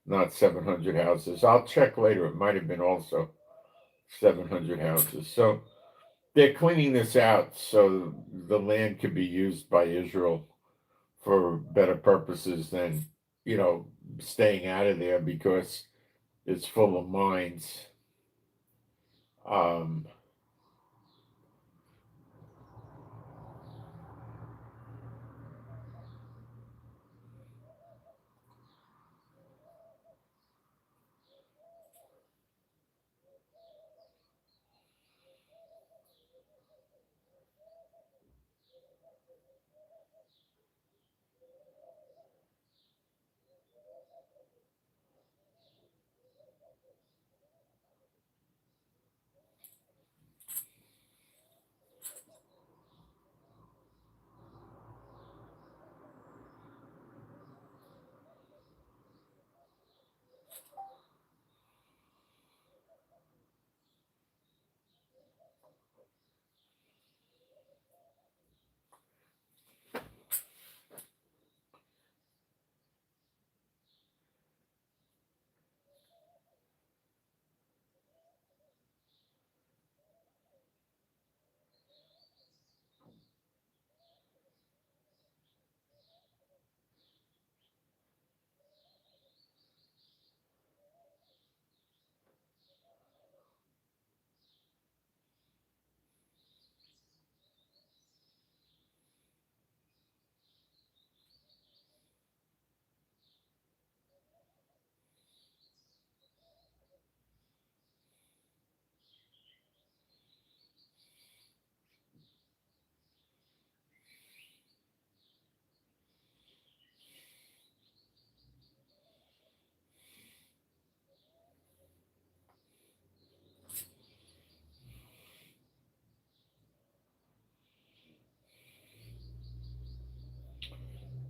not 700 houses. I'll check later. It might have been also 700 houses. So they're cleaning this out so the land could be used by Israel for better purposes than, staying out of there because it's full of mines. Um,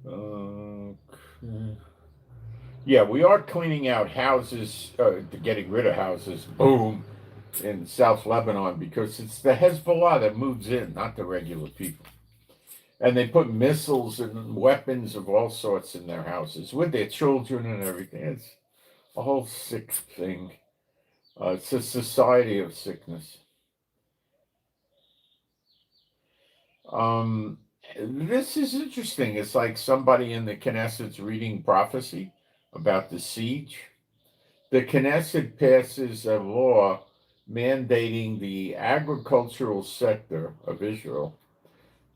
okay. Yeah, we are cleaning out houses, getting rid of houses, boom, in South Lebanon because it's the Hezbollah that moves in, not the regular people. And they put missiles and weapons of all sorts in their houses with their children and everything. It's a whole sick thing. It's a society of sickness. Um, this is interesting. It's like somebody in the Knesset's reading prophecy about the siege. The Knesset passes a law mandating the agricultural sector of Israel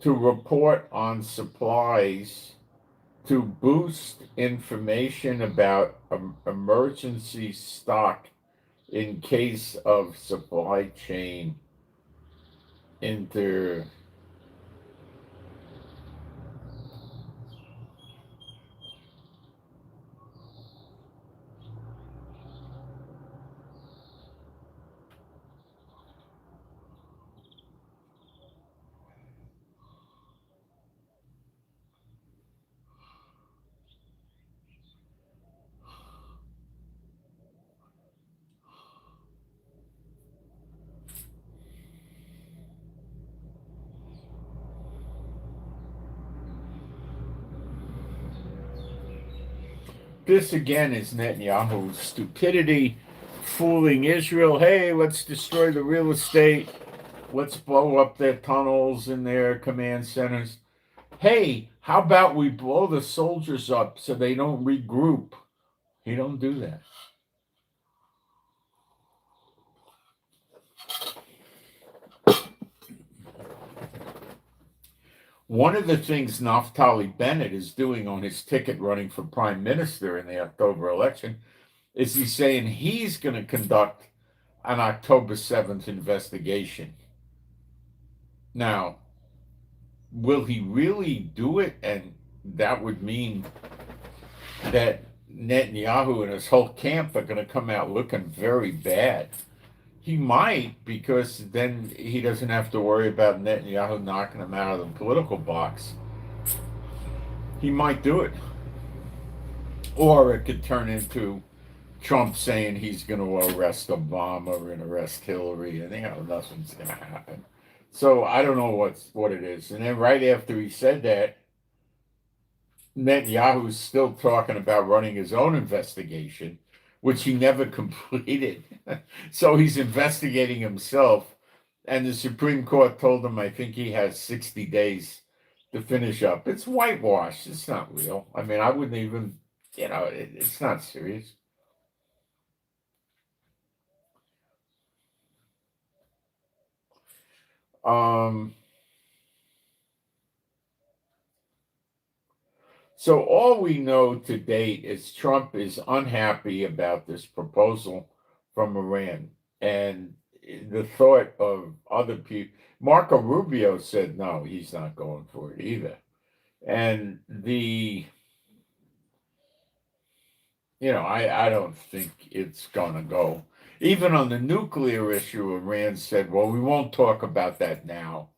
to report on supplies to boost information about emergency stock in case of supply chain inter. this again is Netanyahu's stupidity, fooling Israel. Hey, let's destroy the real estate. Let's blow up their tunnels and their command centers. Hey, how about we blow the soldiers up so they don't regroup? He don't do that. One of the things Naftali Bennett is doing on his ticket running for prime minister in the October election is he's saying he's going to conduct an October 7th investigation. Now, will he really do it? And that would mean that Netanyahu and his whole camp are going to come out looking very bad. He might, because then he doesn't have to worry about Netanyahu knocking him out of the political box. He might do it. Or it could turn into Trump saying he's going to arrest Obama and arrest Hillary, and nothing's going to happen. So I don't know what it is. And then right after he said that, Netanyahu's still talking about running his own investigation, which he never completed. So he's investigating himself, and the Supreme Court told him, I think he has 60 days to finish up. It's whitewash. It's not real. I mean, I wouldn't even, it's not serious. So all we know to date is Trump is unhappy about this proposal from Iran. And the thought of other people, Marco Rubio said, no, he's not going for it either. And I don't think it's going to go. Even on the nuclear issue, Iran said, well, we won't talk about that now.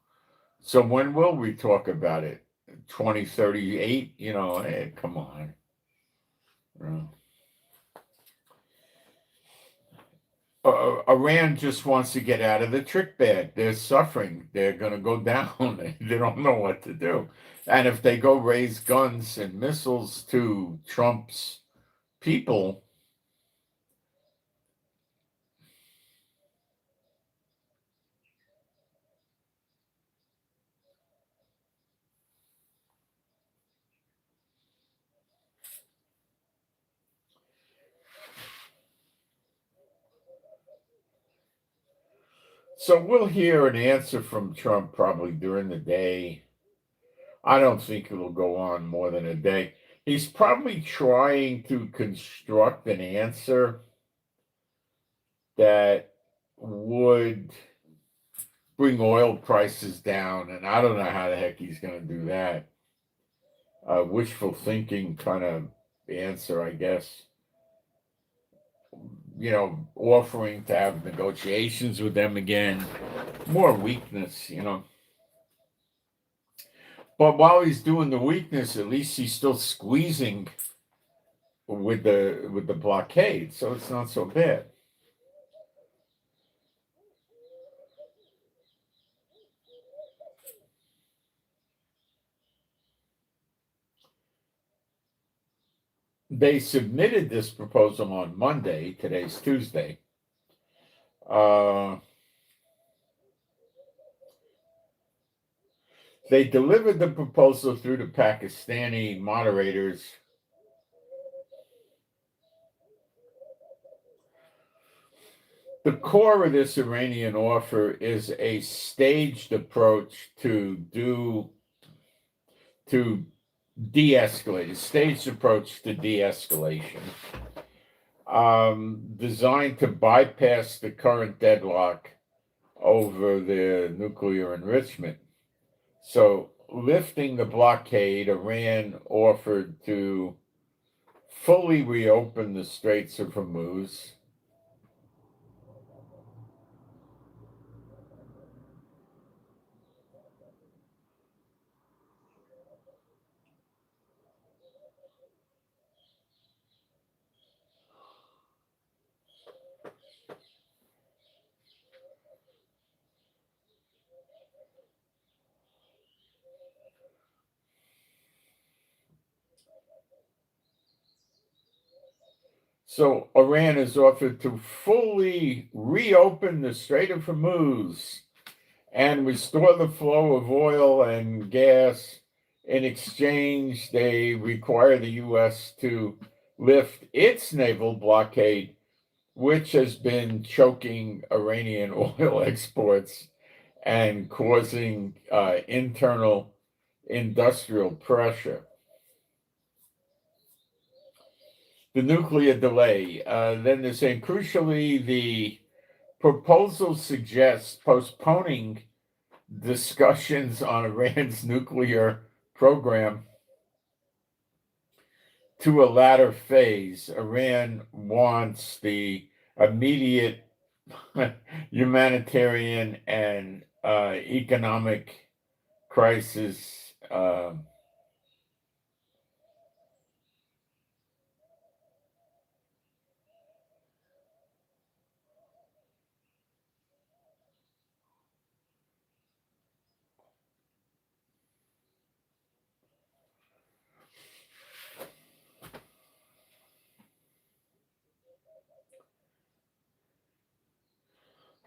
So when will we talk about it? 2038? Hey, come on. Iran just wants to get out of the trick bag. They're suffering. They're going to go down. They don't know what to do. And if they go raise guns and missiles to Trump's people, so we'll hear an answer from Trump probably during the day. I don't think it'll go on more than a day. He's probably trying to construct an answer that would bring oil prices down, and I don't know how the heck he's going to do that. Wishful thinking kind of answer, I guess. Offering to have negotiations with them again. More weakness, But while he's doing the weakness, at least he's still squeezing with the blockade, so it's not so bad. They submitted this proposal on Monday. Today's Tuesday. They delivered the proposal through the Pakistani moderators. The core of this Iranian offer is a staged approach to de-escalate, a staged approach to de-escalation, designed to bypass the current deadlock over the nuclear enrichment. So, lifting the blockade, Iran offered to fully reopen the Straits of Hormuz. So Iran has offered to fully reopen the Strait of Hormuz and restore the flow of oil and gas. In exchange, they require the U.S. to lift its naval blockade, which has been choking Iranian oil exports and causing internal industrial pressure. The nuclear delay. Then they're saying, crucially, the proposal suggests postponing discussions on Iran's nuclear program to a latter phase. Iran wants the immediate humanitarian and economic crisis.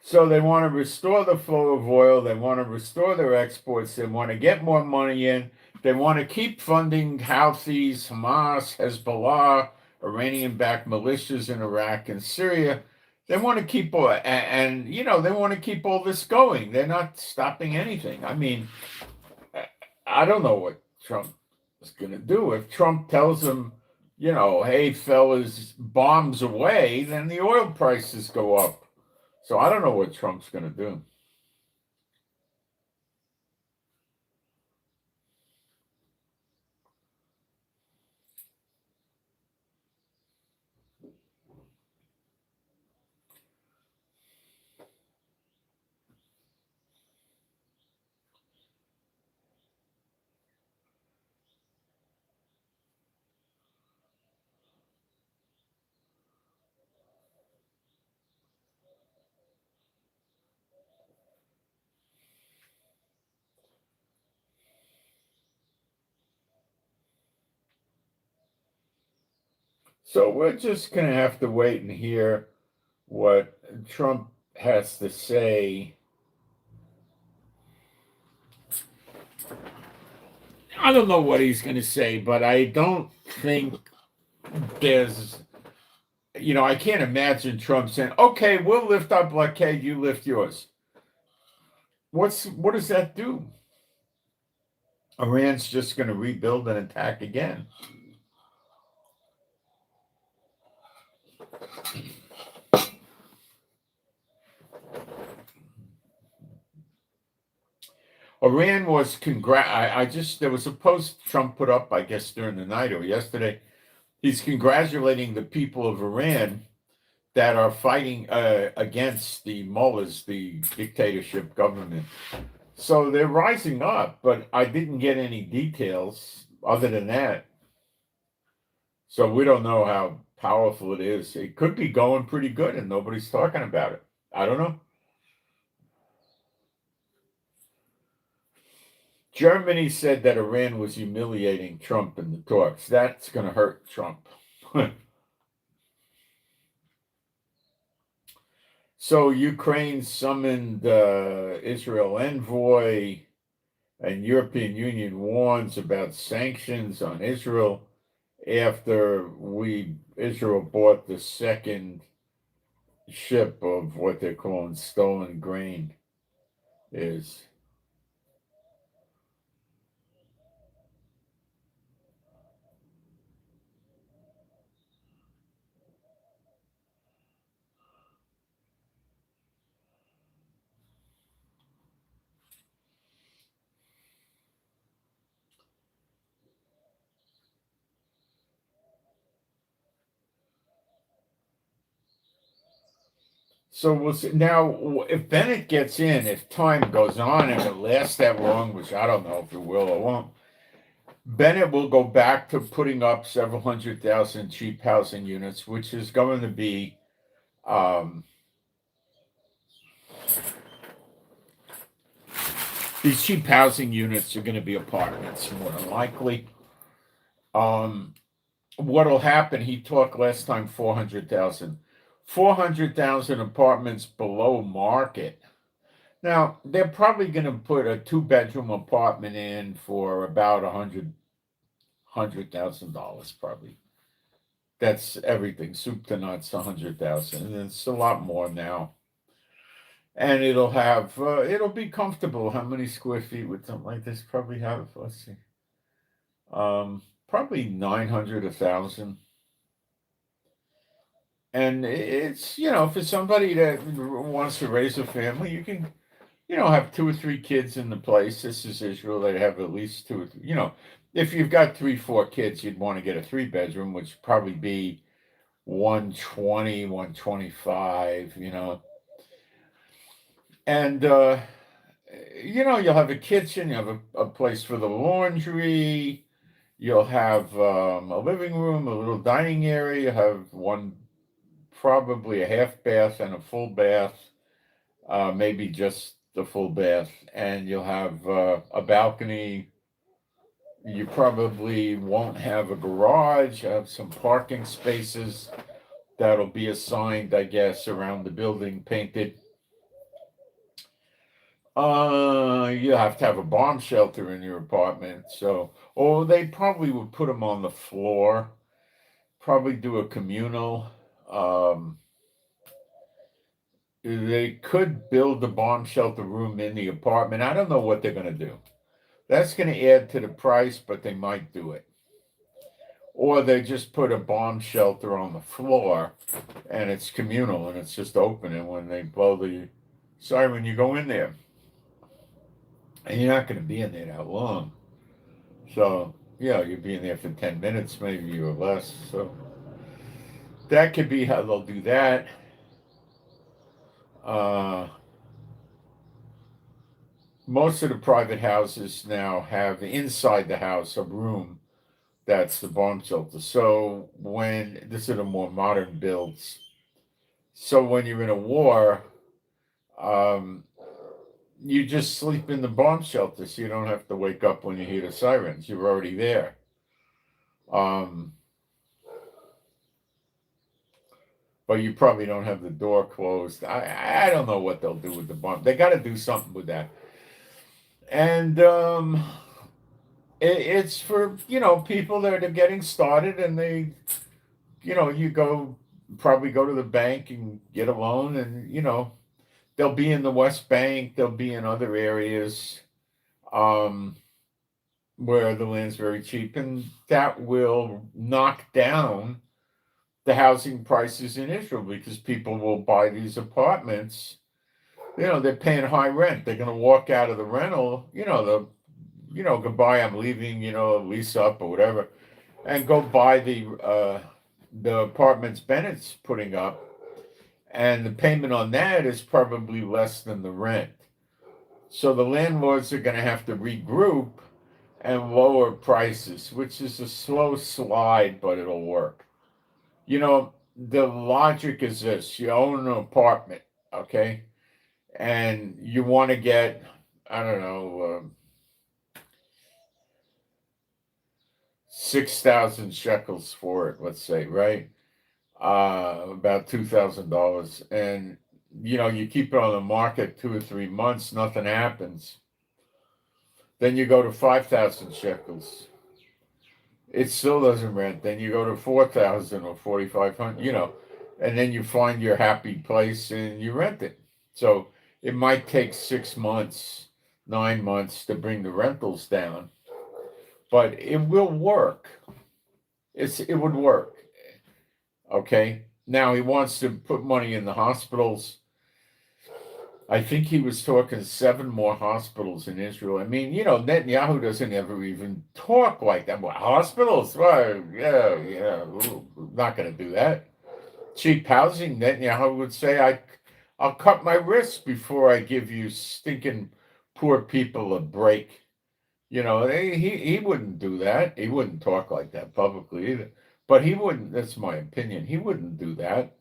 So they want to restore the flow of oil. They want to restore their exports. They want to get more money in. They want to keep funding Houthis, Hamas, Hezbollah, Iranian-backed militias in Iraq and Syria. They want to keep all, and they want to keep all this going. They're not stopping anything. I mean, I don't know what Trump is going to do. If Trump tells them, hey, fellas, bombs away, then the oil prices go up. So I don't know what Trump's going to do. So we're just going to have to wait and hear what Trump has to say. I don't know what he's going to say, but I don't think there's, I can't imagine Trump saying, okay, we'll lift our blockade, you lift yours. What does that do? Iran's just going to rebuild and attack again. Iran was there was a post Trump put up, I guess, during the night or yesterday. He's congratulating the people of Iran that are fighting against the mullahs, the dictatorship government. So they're rising up, but I didn't get any details other than that. So we don't know how powerful it is. It could be going pretty good and nobody's talking about it. I don't know. Germany said that Iran was humiliating Trump in the talks. That's going to hurt Trump. So Ukraine summoned Israel envoy, and European Union warns about sanctions on Israel after Israel bought the second ship of what they're calling stolen grain is. So we'll see. Now, if Bennett gets in, if time goes on and it lasts that long, which I don't know if it will or won't, Bennett will go back to putting up several 100,000 cheap housing units, which is going to be these cheap housing units are going to be apartments more than likely. what'll happen, he talked last time 400,000. 400,000 apartments below market. Now, they're probably going to put a two-bedroom apartment in for about $100,000 probably. That's everything, soup to nuts, 100,000. And it's a lot more now. And it'll be comfortable. How many square feet would something like this probably have? Let's see. Probably 900, 1,000. And it's, for somebody that wants to raise a family, you can, have two or three kids in the place. This is Israel. They have at least two or three, if you've got 3, 4 kids, you'd want to get a 3-bedroom, which would probably be 120, 125, And, you'll have a kitchen, you have a place for the laundry, you'll have a living room, a little dining area, you have probably a half bath and a full bath, maybe just the full bath, and you'll have a balcony. You probably won't have a garage, you have some parking spaces that'll be assigned, I guess, around the building, painted. You have to have a bomb shelter in your apartment. Or they probably would put them on the floor. Probably do a communal. They could build a bomb shelter room in the apartment. I don't know what they're going to do. That's going to add to the price, but they might do it. Or they just put a bomb shelter on the floor, and it's communal, and it's just open. And when they blow the siren, you go in there. And you're not going to be in there that long. So, you'll be in there for 10 minutes, maybe, or less. So, that could be how they'll do that. Most of the private houses now have inside the house a room that's the bomb shelter. So, this are the more modern builds. So, when you're in a war, you just sleep in the bomb shelter, so you don't have to wake up when you hear the sirens. You're already there. But you probably don't have the door closed. I don't know what they'll do with the bomb. They got to do something with that. And it's for people that are getting started, and they, you probably go to the bank and get a loan, and they'll be in the West Bank, they'll be in other areas where the land's very cheap, and that will knock down the housing prices in Israel, because people will buy these apartments. They're paying high rent. They're going to walk out of the rental, goodbye, I'm leaving, lease up or whatever, and go buy the apartments Bennett's putting up. And the payment on that is probably less than the rent. So the landlords are going to have to regroup and lower prices, which is a slow slide, but it'll work. The logic is this: you own an apartment, okay, and you want to get, I don't know, 6,000 shekels for it, let's say, right? About $2,000, and you keep it on the market 2 or 3 months, nothing happens. Then you go to 5,000 shekels. It still doesn't rent. Then you go to 4,000 or 4,500, and then you find your happy place and you rent it. So it might take 6 months, 9 months to bring the rentals down, but it will work. It would work. Okay. Now he wants to put money in the hospitals. I think he was talking 7 more hospitals in Israel. I mean, Netanyahu doesn't ever even talk like that. Well, hospitals? Well, yeah, not going to do that. Cheap housing, Netanyahu would say, I'll cut my wrists before I give you stinking poor people a break. He wouldn't do that. He wouldn't talk like that publicly either. But he wouldn't, that's my opinion, he wouldn't do that.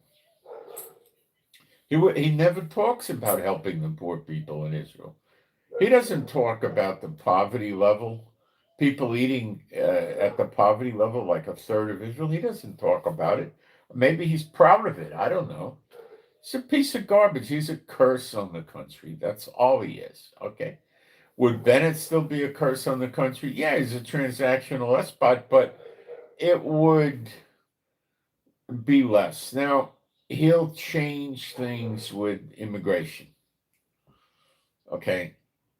He never talks about helping the poor people in Israel. He doesn't talk about the poverty level people eating at the poverty level, like a third of Israel. He doesn't talk about it. Maybe he's proud of it. I don't know. He's a piece of garbage. He's a curse on the country. That's all he is. Okay. Would Bennett still be a curse on the country? Yeah, he's a transactional despot, but it would be less. Now, he'll change things with immigration. Okay.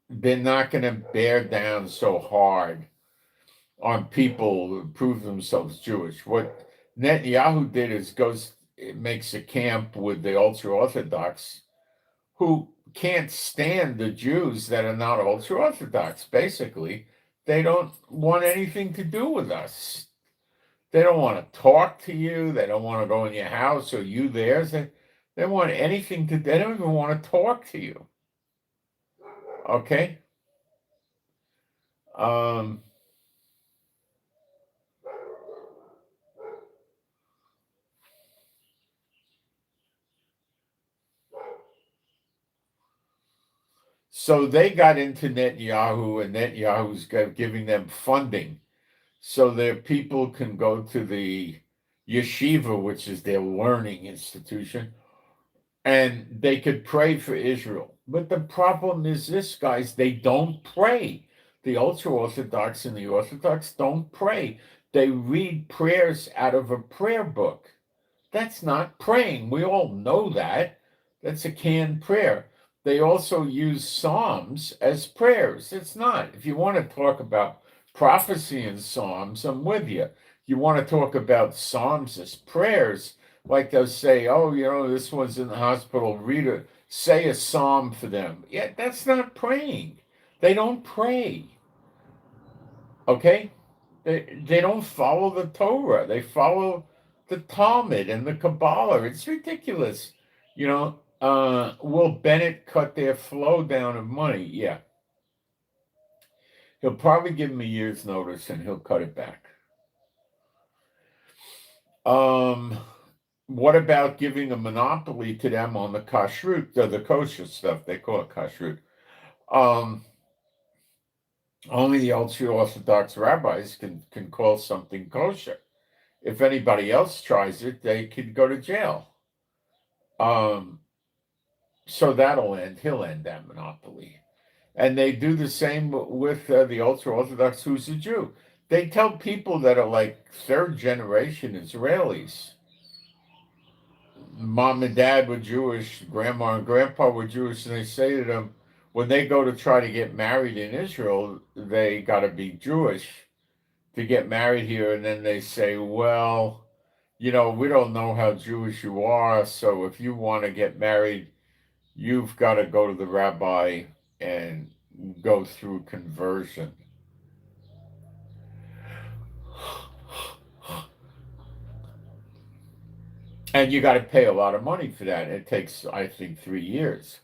They're not going to bear down so hard on people who prove themselves Jewish. What Netanyahu did is makes a camp with the ultra Orthodox who can't stand the Jews that are not ultra Orthodox. Basically, they don't want anything to do with us. They don't want to talk to you. They don't want to go in your house or you theirs. They want anything to. They don't even want to talk to you. Okay. So they got into Netanyahu, and Netanyahu's giving them funding so their people can go to the yeshiva, which is their learning institution, and they could pray for Israel. But the problem is this, guys, they don't pray. The ultra-Orthodox and the Orthodox don't pray. They read prayers out of a prayer book. That's not praying. We all know that. That's a canned prayer. They also use Psalms as prayers. It's not. If you want to talk about prophecy in Psalms, I'm with you. You want to talk about Psalms as prayers, like they'll say, oh, this one's in the hospital, say a psalm for them. Yeah, that's not praying. They don't pray. Okay? They don't follow the Torah. They follow the Talmud and the Kabbalah. It's ridiculous. Will Bennett cut their flow down of money? Yeah. He'll probably give them a year's notice and he'll cut it back. What about giving a monopoly to them on the kashrut, the kosher stuff? They call it kashrut. Only the ultra-Orthodox rabbis can call something kosher. If anybody else tries it, they could go to jail. So that'll end. He'll end that monopoly. And they do the same with the ultra-Orthodox who's a Jew. They tell people that are like third-generation Israelis. Mom and dad were Jewish, grandma and grandpa were Jewish, and they say to them, when they go to try to get married in Israel, they got to be Jewish to get married here. And then they say, well, we don't know how Jewish you are, so if you want to get married, you've got to go to the rabbi and go through conversion. And you got to pay a lot of money for that. It takes, I think, 3 years.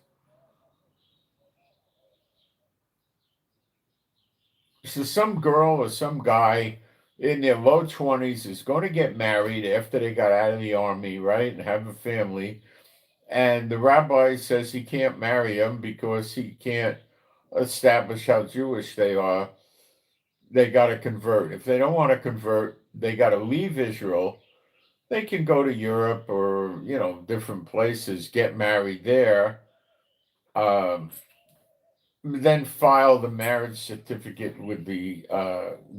So some girl or some guy in their low 20s is going to get married after they got out of the army, right, and have a family. And the rabbi says he can't marry him because he can't establish how Jewish they are. They got to convert. If they don't want to convert, they got to leave Israel. They can go to Europe or, different places, get married there, then file the marriage certificate with the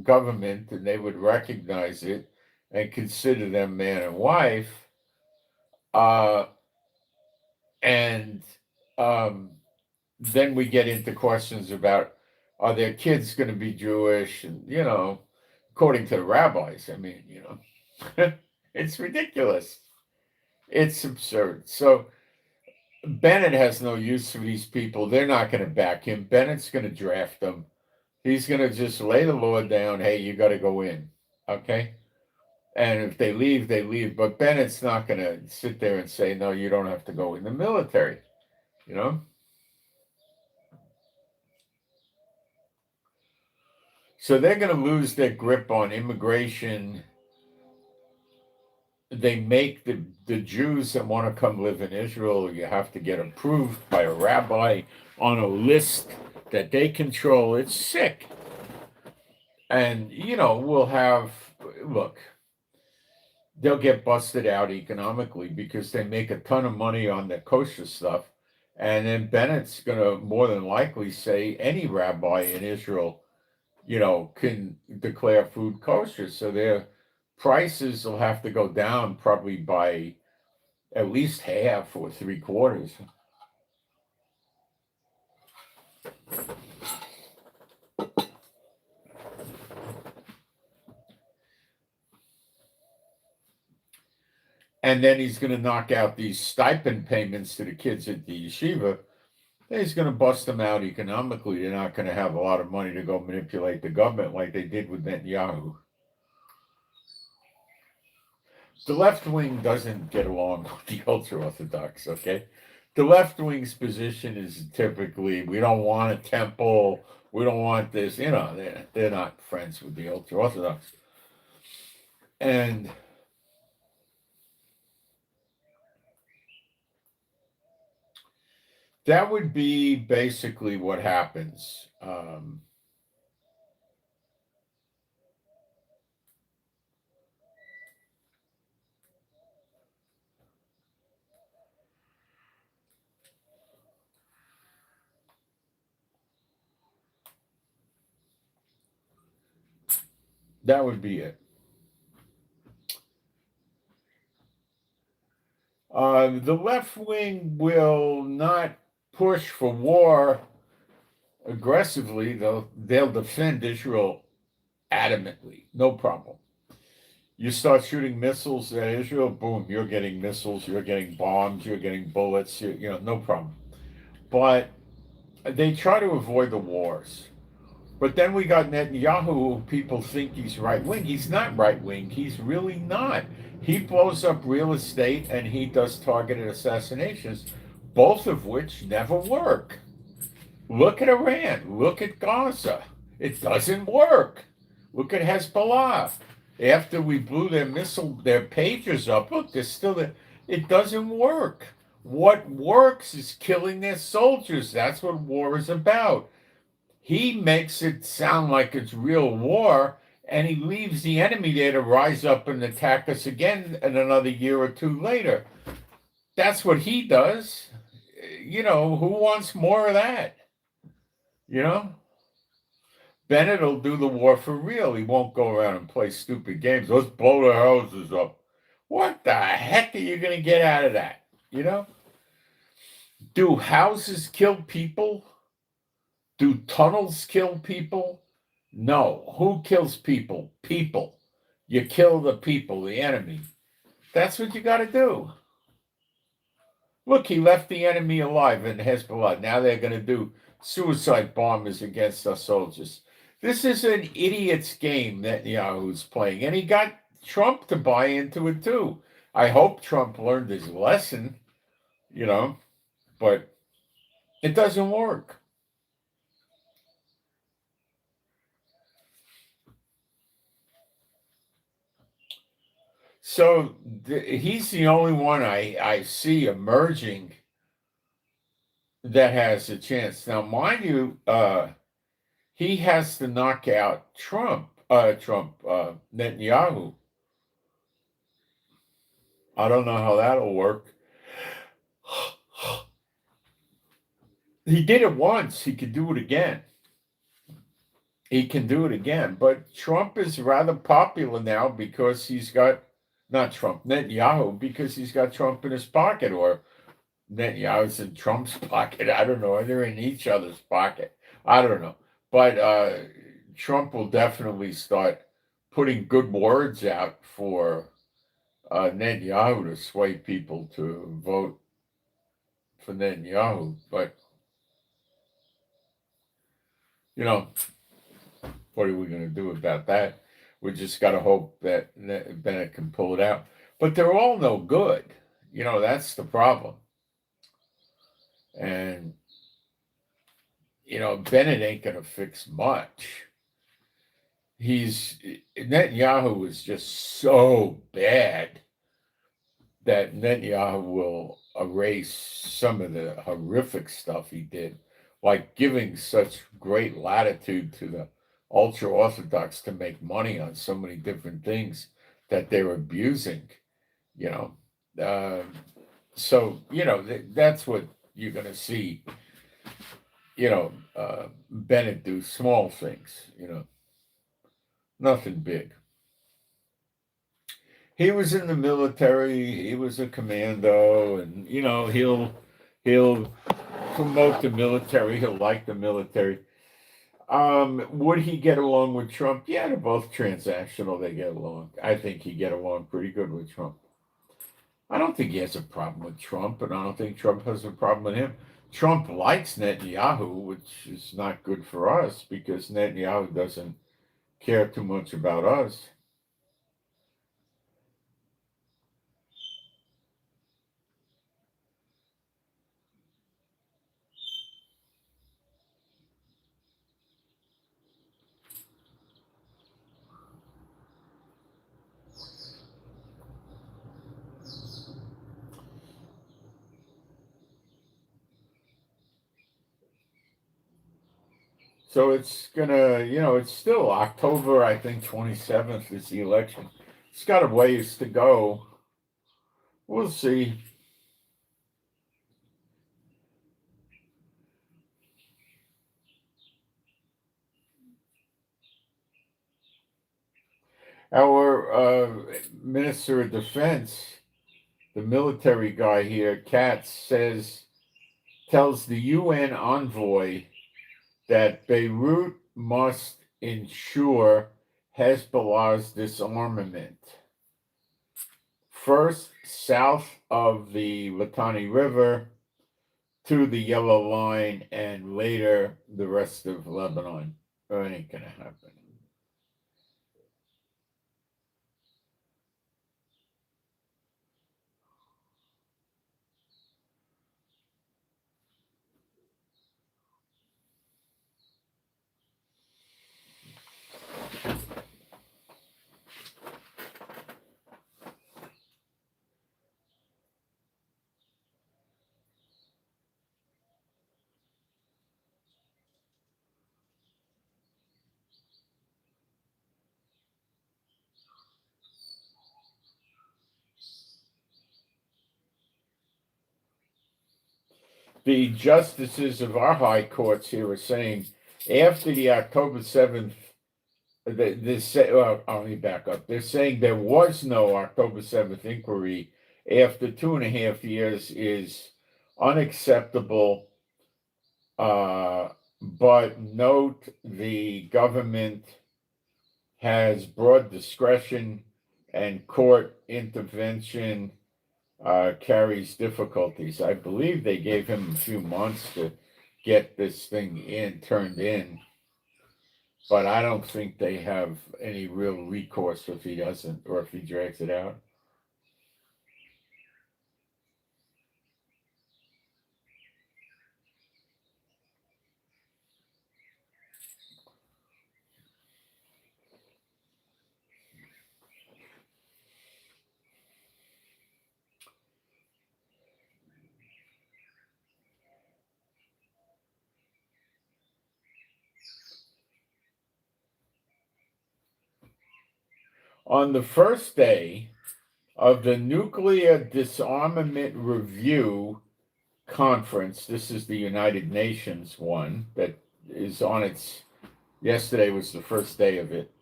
government, and they would recognize it and consider them man and wife. And then we get into questions about, are their kids going to be Jewish? And, according to the rabbis, it's ridiculous. It's absurd. So Bennett has no use for these people. They're not going to back him. Bennett's going to draft them. He's going to just lay the law down. Hey, you got to go in. Okay? And if they leave, they leave. But Bennett's not going to sit there and say, no, you don't have to go in the military. So they're going to lose their grip on immigration. They make the Jews that want to come live in Israel, you have to get approved by a rabbi on a list that they control. It's sick. And, we'll have, look, they'll get busted out economically because they make a ton of money on the kosher stuff. And then Bennett's going to more than likely say any rabbi in Israel, can declare food kosher. So their prices will have to go down probably by at least half or three quarters. And then he's going to knock out these stipend payments to the kids at the yeshiva. He's going to bust them out economically. They're not going to have a lot of money to go manipulate the government like they did with Netanyahu. The left wing doesn't get along with the ultra-Orthodox, okay? The left wing's position is typically, we don't want a temple, we don't want this, they're not friends with the ultra-Orthodox. And that would be basically what happens. That would be it. The left wing will not push for war aggressively. They'll defend Israel adamantly, no problem. You start shooting missiles at Israel, boom, you're getting missiles, you're getting bombs, you're getting bullets, no problem. But they try to avoid the wars. But then we got Netanyahu, people think he's right wing. He's not right wing. He's really not. He blows up real estate and he does targeted assassinations, both of which never work. Look at Iran. Look at Gaza. It doesn't work. Look at Hezbollah. After we blew their pagers up, look, they're still there. It doesn't work. What works is killing their soldiers. That's what war is about. He makes it sound like it's real war, and he leaves the enemy there to rise up and attack us again in another year or two later. That's what he does. Who wants more of that? Bennett will do the war for real. He won't go around and play stupid games. Let's blow their houses up. What the heck are you going to get out of that? Do houses kill people? Do tunnels kill people? No. Who kills people? People. You kill the people, the enemy. That's what you got to do. Look, he left the enemy alive in Hezbollah. Now they're going to do suicide bombers against our soldiers. This is an idiot's game Netanyahu's playing, and he got Trump to buy into it too. I hope Trump learned his lesson, but it doesn't work. So he's the only one I see emerging that has a chance. Now, mind you, he has to knock out Netanyahu. I don't know how that'll work. He did it once. He could do it again. But Trump is rather popular now because he's got, not Trump, Netanyahu, because he's got Trump in his pocket, or Netanyahu's in Trump's pocket. I don't know. They're in each other's pocket. I don't know. But Trump will definitely start putting good words out for Netanyahu to sway people to vote for Netanyahu. But, what are we going to do about that? We just got to hope that Bennett can pull it out. But they're all no good. That's the problem. And, Bennett ain't going to fix much. Netanyahu is just so bad that Netanyahu will erase some of the horrific stuff he did, like giving such great latitude to the ultra-Orthodox to make money on so many different things that they're abusing, you know. So, that's what you're going to see, Bennett do, small things, nothing big. He was in the military. He was a commando, and he'll promote the military. He'll like the military. Would he get along with Trump? Yeah, they're both transactional. They get along. I think he'd get along pretty good with Trump. I don't think he has a problem with Trump, and I don't think Trump has a problem with him. Trump likes Netanyahu, which is not good for us because Netanyahu doesn't care too much about us. So it's it's still October, I think 27th is the election. It's got a ways to go. We'll see. Our Minister of Defense, the military guy here, Katz, tells the UN envoy that Beirut must ensure Hezbollah's disarmament. First, south of the Litani River to the Yellow Line, and later the rest of Lebanon. It ain't gonna happen. The justices of our high courts here are saying after the October 7th, let me back up. They're saying there was no October 7th inquiry after 2.5 years is unacceptable. But note the government has broad discretion and court intervention carries difficulties. I believe they gave him a few months to get this thing turned in, but I don't think they have any real recourse if he doesn't, or if he drags it out. On the first day of the Nuclear Disarmament Review Conference, this is the United Nations one that is on yesterday was the first day of it.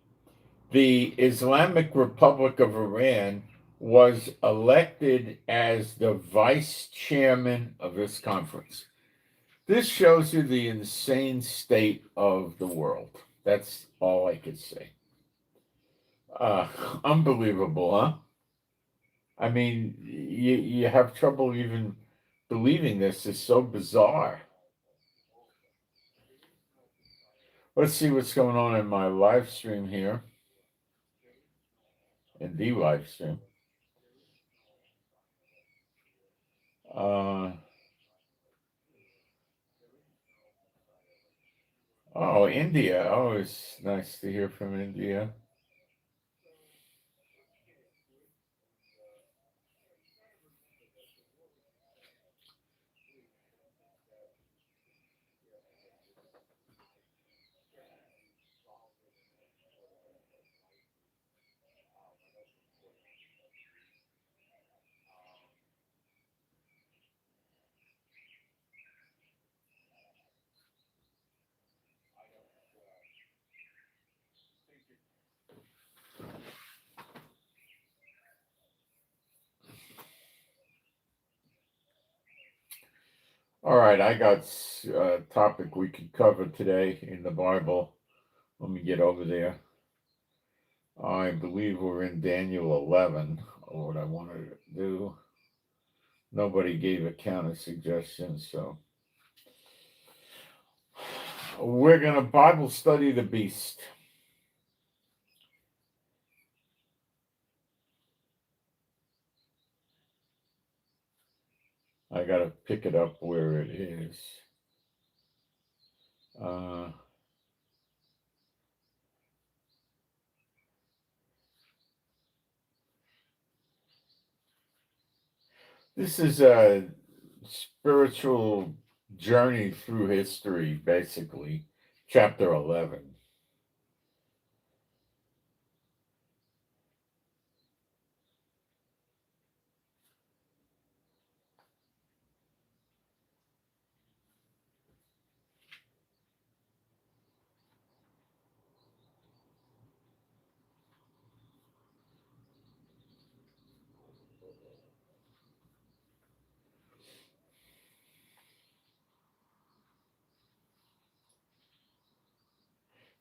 The Islamic Republic of Iran was elected as the vice chairman of this conference. This shows you the insane state of the world. That's all I could say. Unbelievable, huh? I mean, you have trouble even believing this. It's so bizarre. Let's see what's going on in my live stream here. In the live stream. India. Oh, it's nice to hear from India. All right, I got a topic we could cover today in the Bible. Let me get over there. I believe we're in Daniel 11, or what I wanted to do. Nobody gave a counter suggestion, so we're going to Bible study the beast. I got to pick it up where it is. This is a spiritual journey through history, basically. Chapter 11.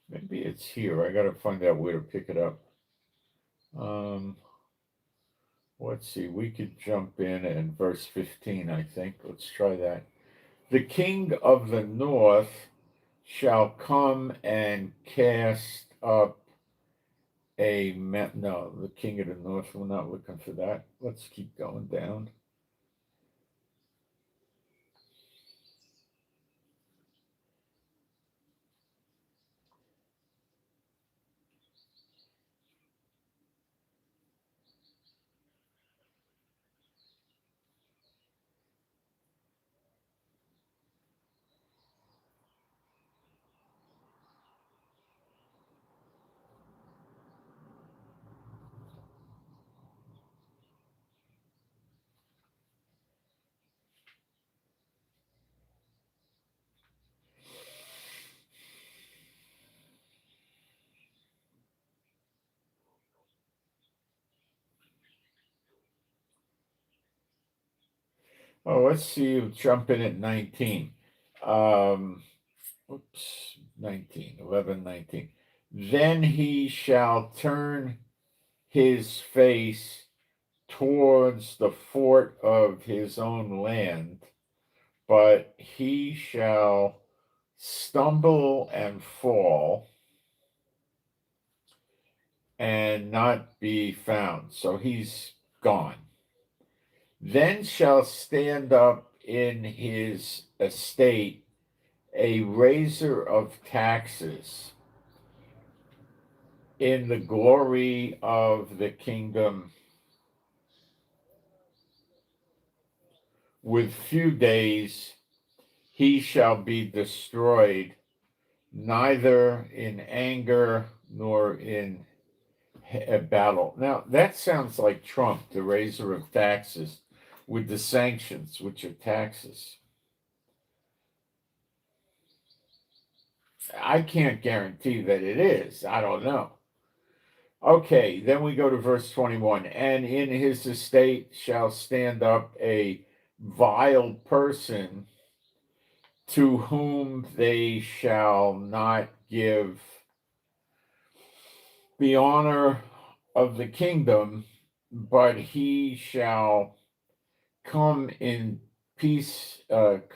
Maybe it's here. I got to find out where to pick it up. Let's see. We could jump in at verse 15, I think. Let's try that. The king of the north shall come and cast up no, the king of the north, we're not looking for that. Let's keep going down. Oh, let's see. Jump in at 19. Oops, 19, 11, 19. Then he shall turn his face towards the fort of his own land, but he shall stumble and fall and not be found. So he's gone. Then shall stand up in his estate a raiser of taxes in the glory of the kingdom with few days he shall be destroyed, neither in anger nor in a battle. Now, that sounds like Trump, the raiser of taxes, with the sanctions, which are taxes. I can't guarantee that it is. I don't know. Okay, then we go to verse 21. And in his estate shall stand up a vile person to whom they shall not give the honor of the kingdom, but he shall come in peaceably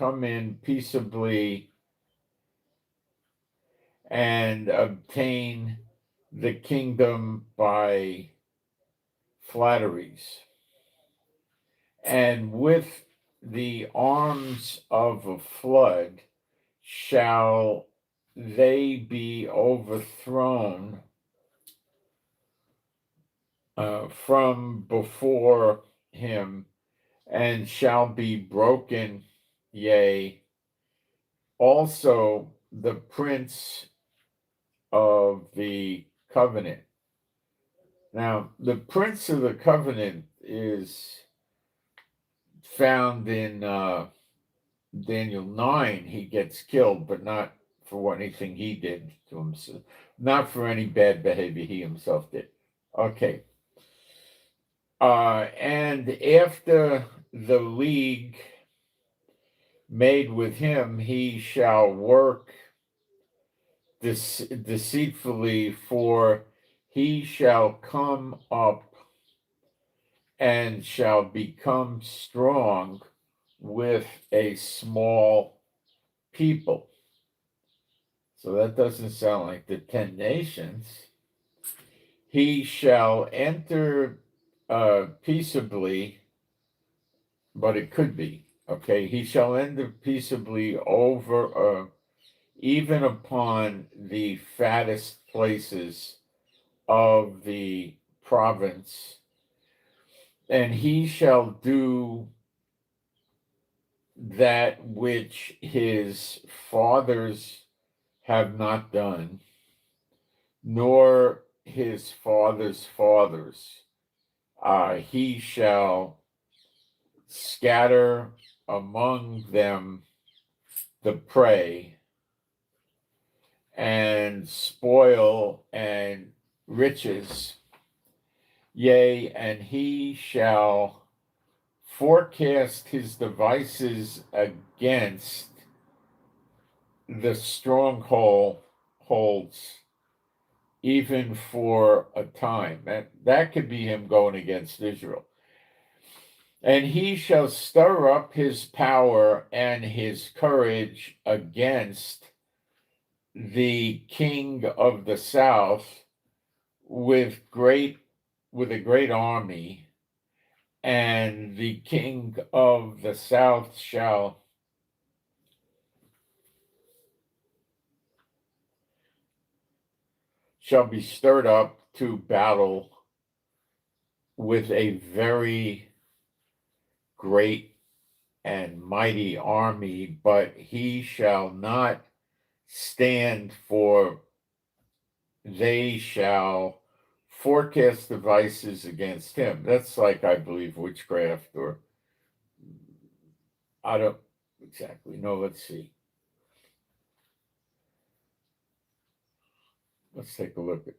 and obtain the kingdom by flatteries. And with the arms of a flood shall they be overthrown from before him, and shall be broken, yea, also the prince of the covenant. Now, the prince of the covenant is found in Daniel 9. He gets killed, but not for anything he did to himself, not for any bad behavior he himself did. Okay. And after the league, made with him, he shall work deceitfully, for he shall come up and shall become strong with a small people. So that doesn't sound like the 10 nations. He shall enter peaceably, but it could be, okay? He shall enter peaceably over, even upon the fattest places of the province, and he shall do that which his fathers have not done, nor his fathers' fathers. He shall scatter among them the prey, and spoil and riches. Yea, and he shall forecast his devices against the strongholds, even for a time. And that could be him going against Israel. And he shall stir up his power and his courage against the king of the south with a great army, and the king of the south shall be stirred up to battle with a very great and mighty army, but he shall not stand, for they shall forecast devices against him. That's like, I believe, witchcraft, or I don't exactly know. Let's see. Let's take a look at.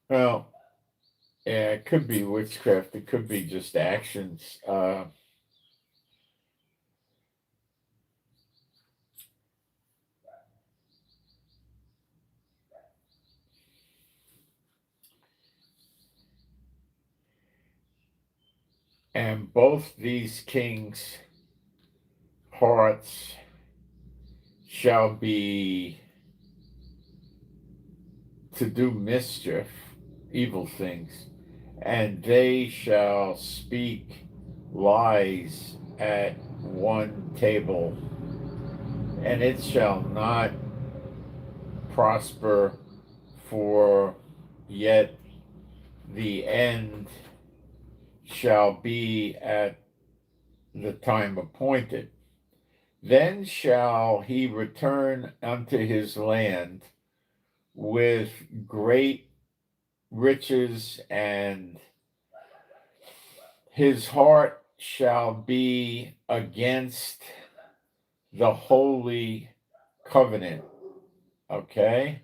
Well, yeah, it could be witchcraft. It could be just actions. And both these kings' hearts shall be to do mischief, evil things, and they shall speak lies at one table, and it shall not prosper, for yet the end shall be at the time appointed. Then shall he return unto his land with great riches, and his heart shall be against the holy covenant. Okay?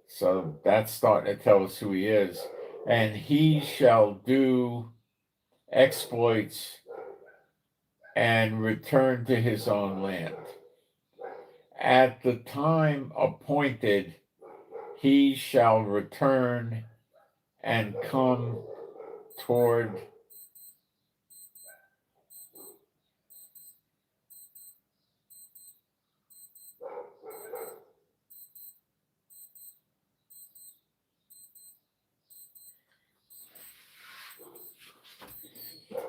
So that's starting to tell us who he is. And he shall do exploits and return to his own land. At the time appointed, he shall return and come toward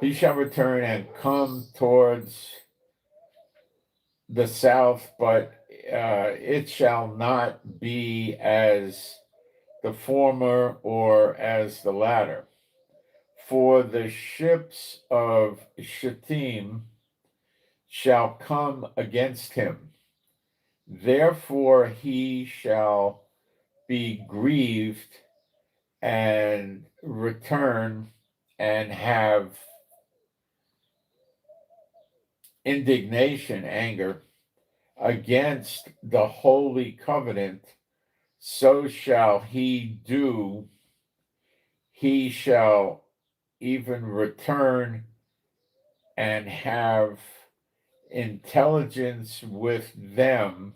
he shall return and come towards the south, but it shall not be as the former or as the latter. For the ships of Shittim shall come against him. Therefore he shall be grieved and return and have indignation, anger, against the holy covenant. So shall he do. He shall even return and have intelligence with them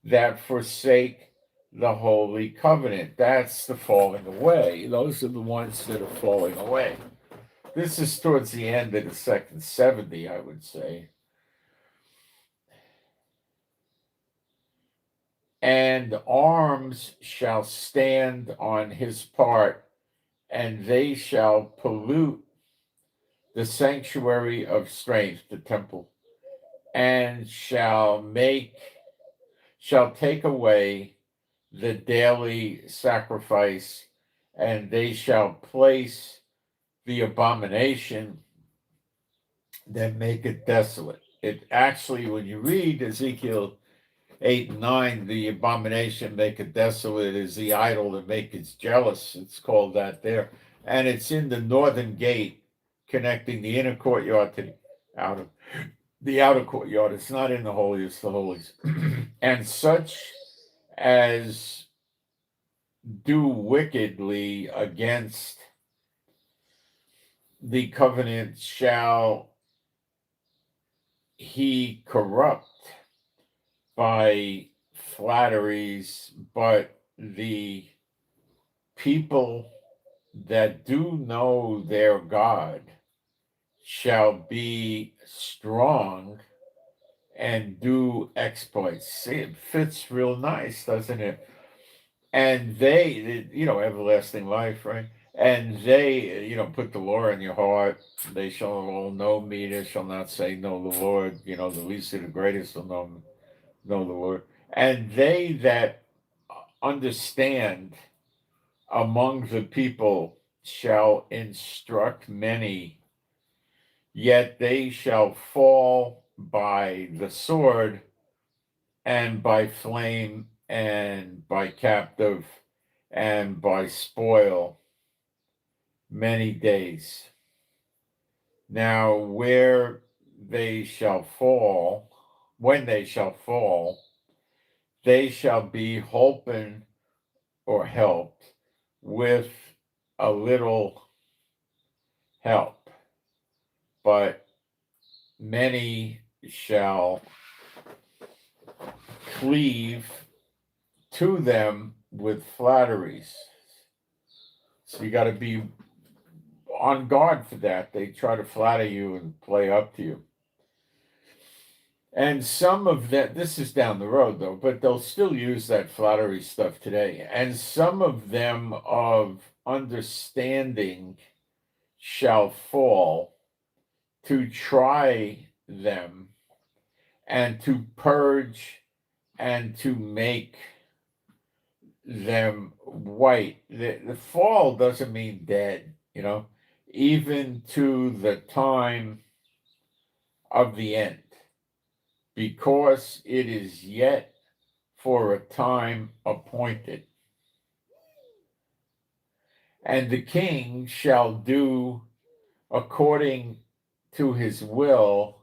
that forsake the holy covenant. That's the falling away. Those are the ones that are falling away. This is towards the end of the second 70, I would say. And arms shall stand on his part, and they shall pollute the sanctuary of strength, the temple, and shall take away the daily sacrifice, and they shall place the abomination that make it desolate. It actually, when you read Ezekiel 8 and 9, the abomination make it desolate is the idol that make it jealous. It's called that there. And it's in the northern gate connecting the inner courtyard to the outer courtyard. It's not in the holiest of holies. And such as do wickedly against the covenant shall he corrupt by flatteries, but the people that do know their God shall be strong and do exploits. See, it fits real nice, doesn't it? And they, everlasting life, right? And they, put the law in your heart. They shall all know me. They shall not say, know the Lord. The least of the greatest will know the Lord. And they that understand among the people shall instruct many, yet they shall fall by the sword and by flame and by captive and by spoil many days. Now, where they shall fall, when they shall fall, they shall be holpen or helped with a little help, but many shall cleave to them with flatteries. So you got to be on guard for that. They try to flatter you and play up to you. And some of that, this is down the road though, but they'll still use that flattery stuff today. And some of them of understanding shall fall to try them and to purge and to make them white. The fall doesn't mean dead, even to the time of the end, because it is yet for a time appointed. And the king shall do according to his will,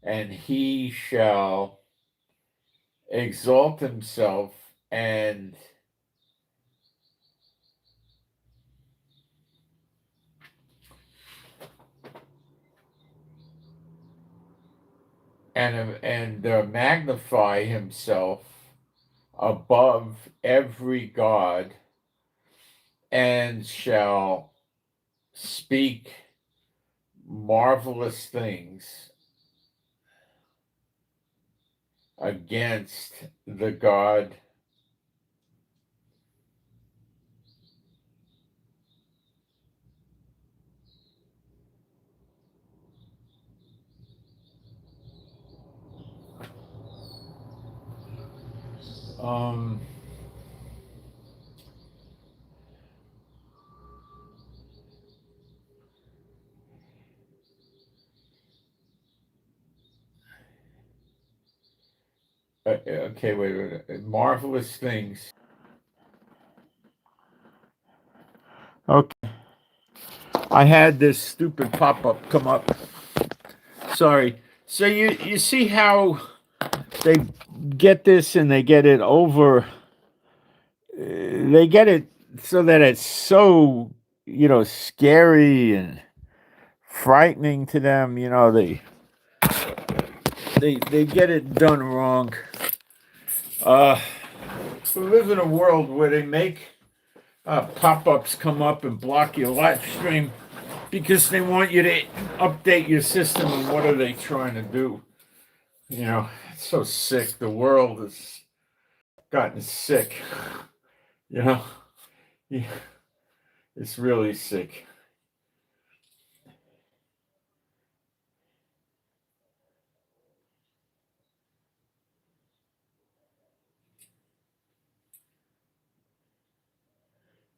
and he shall exalt himself and magnify himself above every god, and shall speak marvelous things against the God Okay, wait. Marvelous things. Okay. I had this stupid pop-up come up. Sorry. So you see how they get this and they get it over. They get it so that it's so scary and frightening to them. They get it done wrong. We live in a world where they make pop-ups come up and block your live stream because they want you to update your system. And what are they trying to do? It's so sick. The world has gotten sick. Yeah, it's really sick.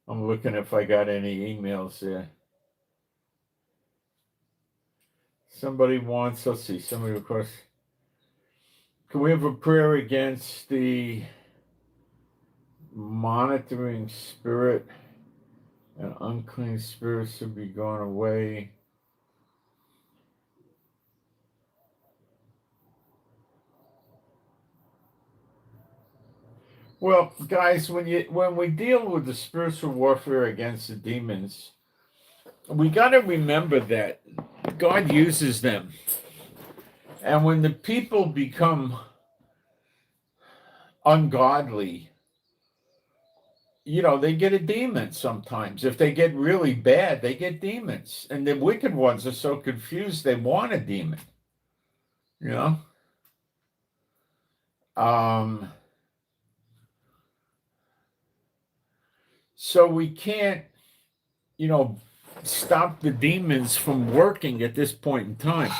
I'm looking if I got any emails there. Somebody wants, let's see, somebody requests, can we have a prayer against the monitoring spirit and unclean spirits to be gone away? Well, guys, when we deal with the spiritual warfare against the demons, we got to remember that God uses them. And when the people become ungodly, they get a demon sometimes. If they get really bad, they get demons. And the wicked ones are so confused, they want a demon. You know? So we can't, stop the demons from working at this point in time.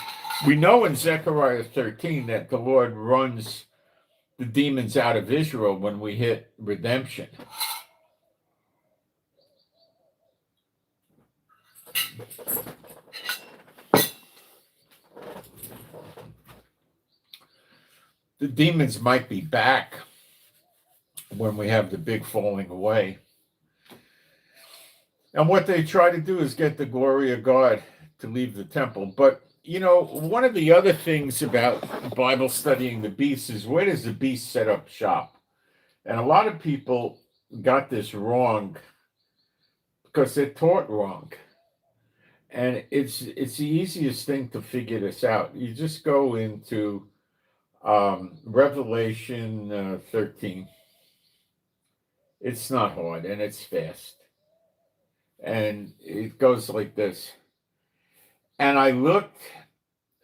We know in Zechariah 13 that the Lord runs the demons out of Israel when we hit redemption. The demons might be back when we have the big falling away. And what they try to do is get the glory of God to leave the temple. But, one of the other things about Bible studying the beast is, where does the beast set up shop? And a lot of people got this wrong because they're taught wrong. And it's the easiest thing to figure this out. You just go into Revelation 13. It's not hard and it's fast. And it goes like this. And I looked,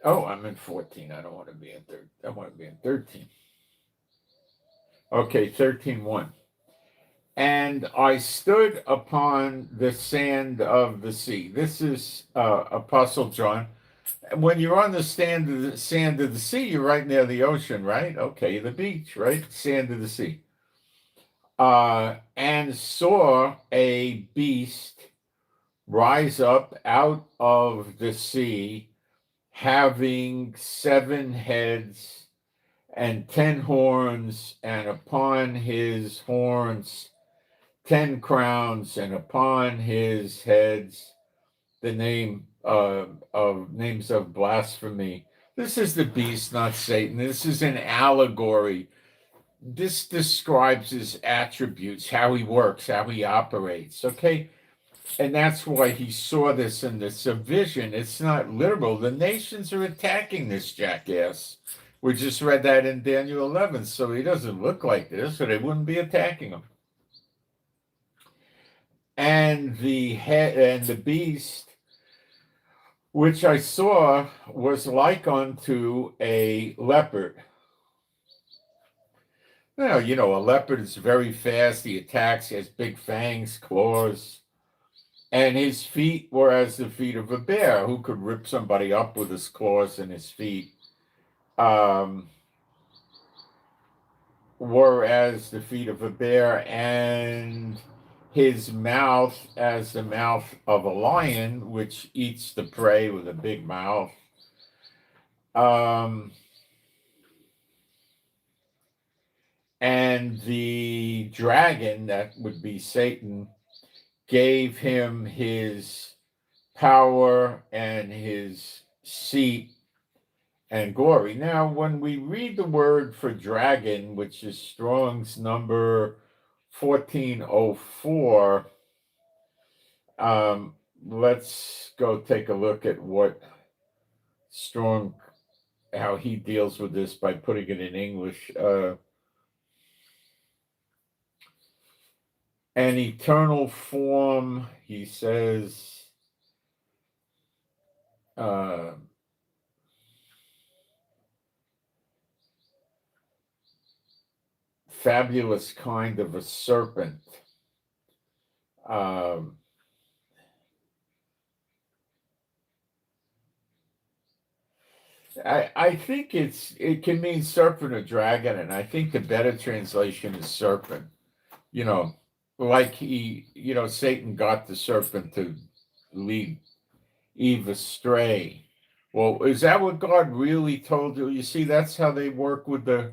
I'm in 14. I don't want to be in 13. I want to be in 13. Okay, 13:1. And I stood upon the sand of the sea. This is Apostle John. When you're on the sand of the sea, you're right near the ocean, right? Okay, the beach, right? Sand of the sea. And saw a beast rise up out of the sea, having 7 heads and 10 horns, and upon his horns 10 crowns, and upon his heads the names of blasphemy. This is the beast, not Satan. This is an allegory. This describes his attributes, how he works, how he operates. Okay. And that's why he saw this in this vision. It's not literal. The nations are attacking this jackass. We just read that in Daniel 11. So he doesn't look like this, so they wouldn't be attacking him. And the head and the beast, which I saw, was like unto a leopard. Now, a leopard is very fast. He attacks. He has big fangs, claws. And his feet were as the feet of a bear, who could rip somebody up with his claws and his feet. Were as the feet of a bear, and his mouth as the mouth of a lion, which eats the prey with a big mouth. And the dragon, that would be Satan, gave him his power and his seat and glory. Now, when we read the word for dragon, which is Strong's number 1404, let's go take a look at what Strong, how he deals with this by putting it in English. An eternal form, he says, fabulous kind of a serpent. I think it can mean serpent or dragon, and I think the better translation is serpent. You know, like Satan got the serpent to lead Eve astray. Well, is that what God really told you? You see, that's how they work with the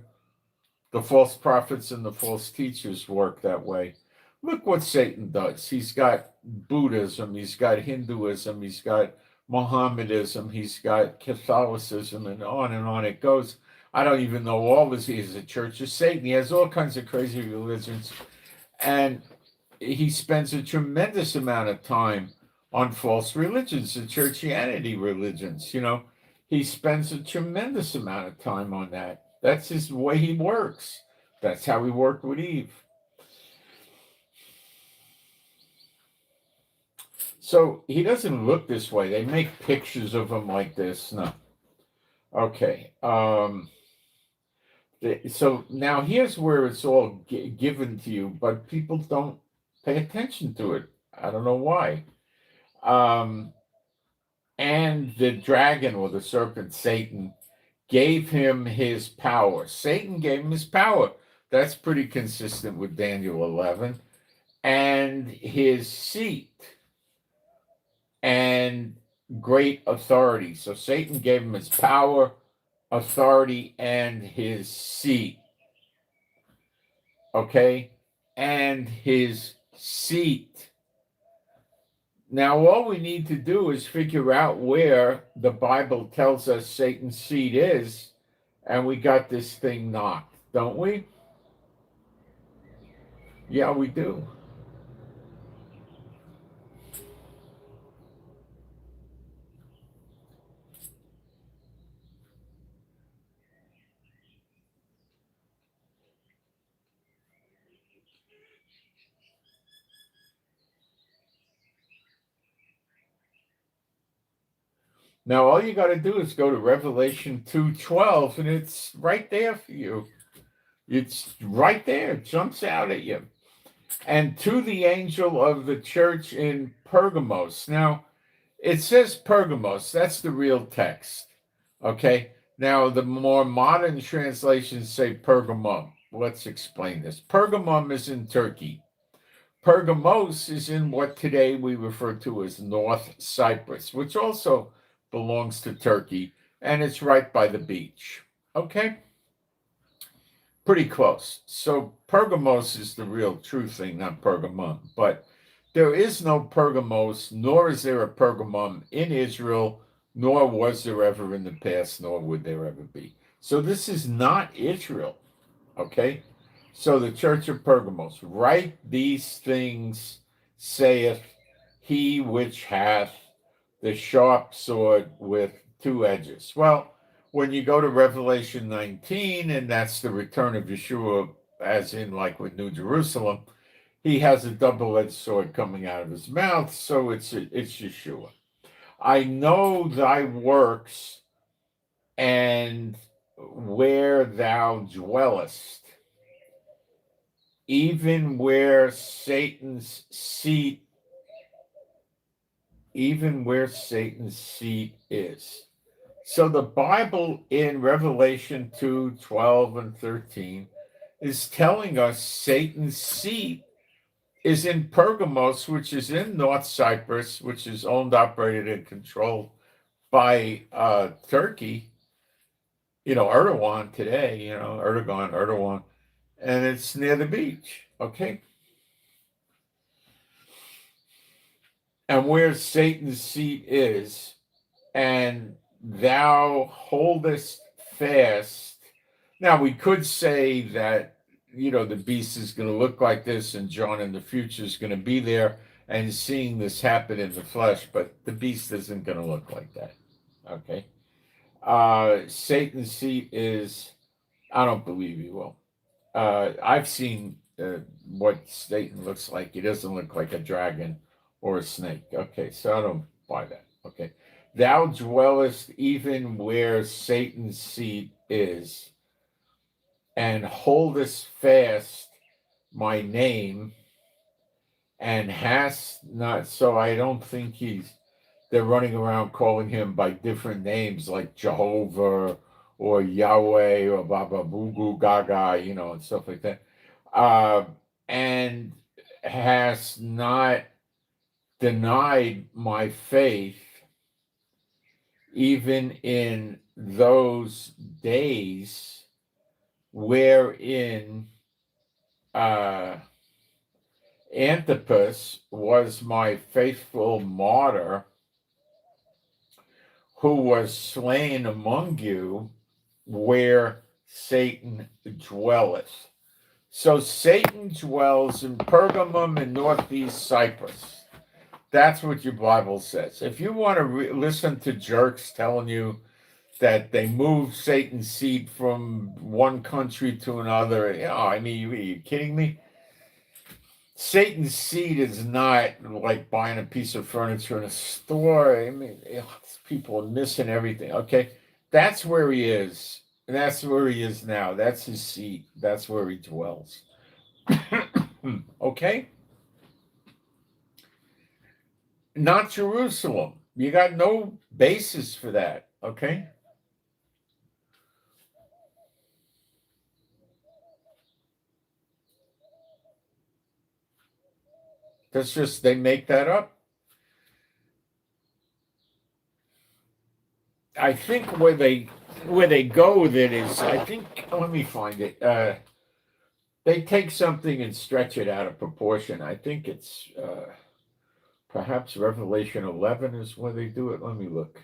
false prophets and the false teachers work that way. Look what Satan does. He's got Buddhism, he's got Hinduism, he's got Mohammedanism, he's got Catholicism, and on it goes. I don't even know all this. He has a church of Satan. He has all kinds of crazy religions. And he spends a tremendous amount of time on false religions, the churchianity religions. He spends a tremendous amount of time on that. That's his way he works. That's how he worked with Eve. So he doesn't look this way. They make pictures of him like this. No. Okay. So now here's where it's all given to you, but people don't pay attention to it. I don't know why. And the dragon or the serpent, Satan, gave him his power. Satan gave him his power. That's pretty consistent with Daniel 11. And his seat and great authority. So Satan gave him his power, authority, and his seat. Okay? And his seat. Now, all we need to do is figure out where the Bible tells us Satan's seat is, and we got this thing knocked, don't we? Yeah, we do. Now, all you got to do is go to Revelation 2:12, and it's right there for you. It's right there. It jumps out at you. And to the angel of the church in Pergamos. Now, it says Pergamos. That's the real text. Okay? Now, the more modern translations say Pergamum. Let's explain this. Pergamum is in Turkey. Pergamos is in what today we refer to as North Cyprus, which also belongs to Turkey, and it's right by the beach. Okay? Pretty close. So Pergamos is the real true thing, not Pergamum. But there is no Pergamos, nor is there a Pergamum in Israel, nor was there ever in the past, nor would there ever be. So this is not Israel. Okay? So the church of Pergamos, write these things, saith he which hath the sharp sword with two edges. Well, when you go to Revelation 19, and that's the return of Yeshua, as in like with New Jerusalem, he has a double-edged sword coming out of his mouth, so it's Yeshua. I know thy works and where thou dwellest, even where Satan's seat is. So the Bible in Revelation 2:12 and 13 is telling us Satan's seat is in Pergamos, which is in North Cyprus, which is owned, operated, and controlled by Turkey. Erdogan today, Erdogan. and it's near the beach, okay? And where Satan's seat is, and thou holdest fast. Now, we could say that, the beast is going to look like this, and John in the future is going to be there and seeing this happen in the flesh, but the beast isn't going to look like that, okay? Satan's seat is, I don't believe he will. I've seen what Satan looks like. He doesn't look like a dragon or a snake. Okay, so I don't buy that. Okay. Thou dwellest even where Satan's seat is, and holdest fast my name, and hast not. So I don't think they're running around calling him by different names like Jehovah or Yahweh or Baba Boo Gaga, and stuff like that. Uh, and has not denied my faith, even in those days wherein Antipas was my faithful martyr, who was slain among you, where Satan dwelleth. So Satan dwells in Pergamum and northeast Cyprus. That's what your Bible says. If you want to listen to jerks telling you that they move Satan's seat from one country to another, are you kidding me? Satan's seat is not like buying a piece of furniture in a store. People are missing everything. Okay, that's where he is. That's where he is now. That's his seat. That's where he dwells. Okay? Not Jerusalem. You got no basis for that. Okay? That's just, they make that up. I think where they go with it is, let me find it. They take something and stretch it out of proportion. I think it's perhaps Revelation 11 is where they do it. Let me look.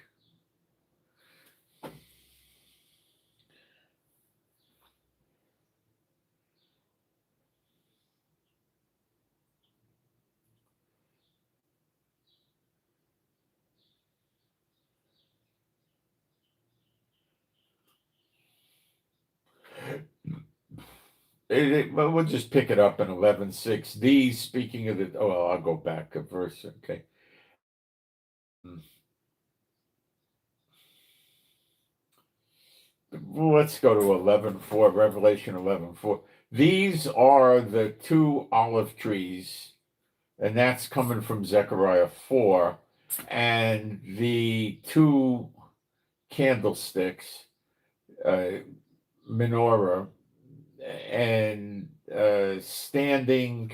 Well, we'll just pick it up in 11:6. These, speaking of the, I'll go back a verse. Okay. Let's go to 11:4, Revelation 11:4. These are the two olive trees, and that's coming from Zechariah 4, and the two candlesticks, menorah, and standing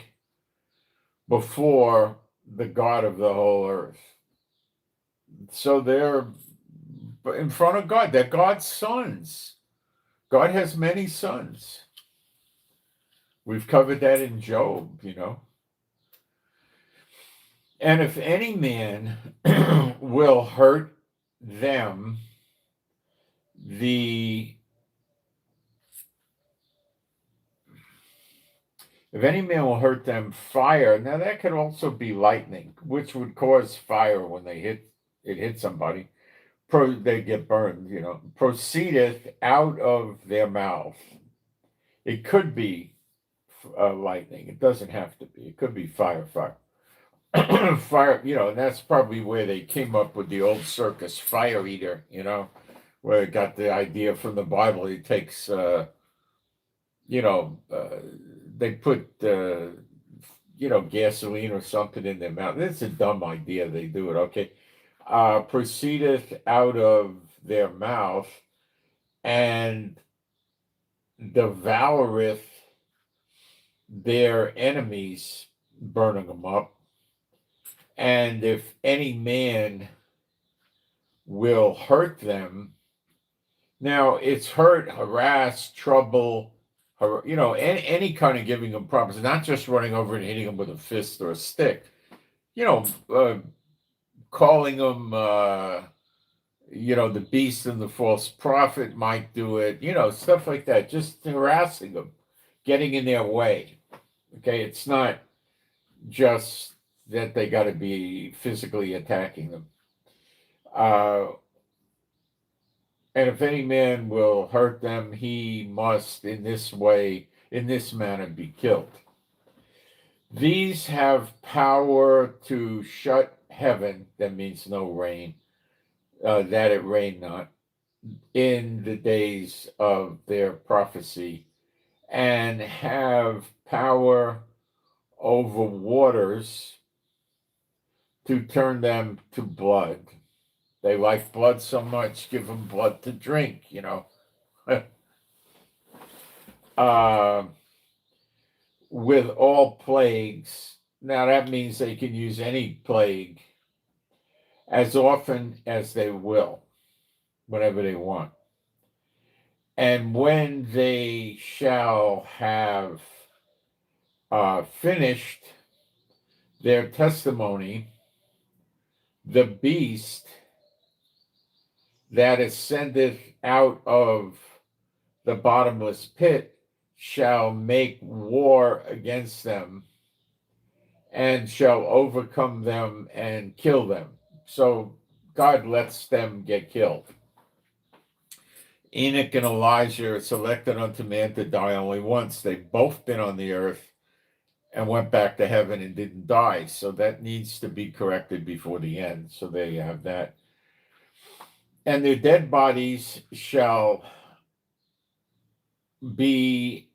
before the God of the whole earth. So they're in front of God. They're God's sons. God has many sons. We've covered that in Job, And if any man will hurt them, if any man will hurt them, fire. Now that could also be lightning, which would cause fire when it hit somebody. They get burned, proceedeth out of their mouth. It could be lightning. It doesn't have to be. It could be fire. Fire, and that's probably where they came up with the old circus fire eater, where it got the idea from the Bible. It takes, they put, gasoline or something in their mouth. It's a dumb idea. They do it. Okay. Proceedeth out of their mouth and devoureth their enemies, burning them up. And if any man will hurt them, now it's hurt, harass, trouble, any kind of giving them problems, not just running over and hitting them with a fist or a stick. Calling them, the beast and the false prophet might do it, stuff like that, just harassing them, getting in their way. Okay, it's not just that they got to be physically attacking them. And if any man will hurt them, he must in this manner be killed. These have power to shut heaven, that means no rain, that it rain not, in the days of their prophecy, and have power over waters to turn them to blood. They like blood so much, give them blood to drink, with all plagues. Now that means they can use any plague as often as they will, whenever they want. And when they shall have finished their testimony, the beast that ascendeth out of the bottomless pit shall make war against them and shall overcome them and kill them. So God lets them get killed. Enoch and Elijah are selected unto man to die only once. They've both been on the earth and went back to heaven and didn't die. So that needs to be corrected before the end. So there you have that. And their dead bodies shall be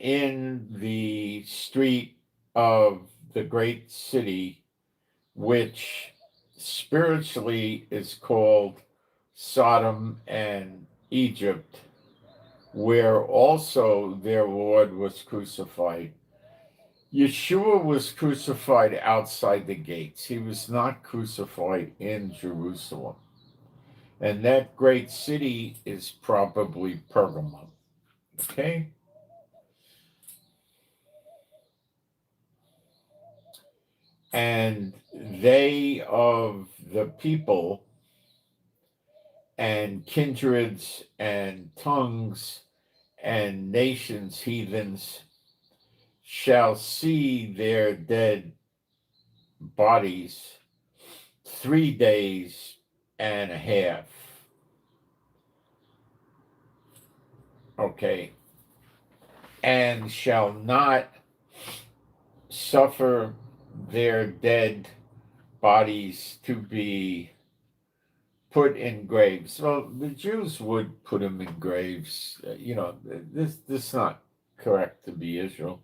in the street of the great city, which spiritually is called Sodom and Egypt, where also their Lord was crucified. Yeshua was crucified outside the gates. He was not crucified in Jerusalem. And that great city is probably Pergamum. Okay? And they of the people and kindreds and tongues and nations, heathens, shall see their dead bodies 3 days and a half. Okay. And shall not suffer their dead bodies to be put in graves. Well, the Jews would put them in graves. This is not correct to be Israel.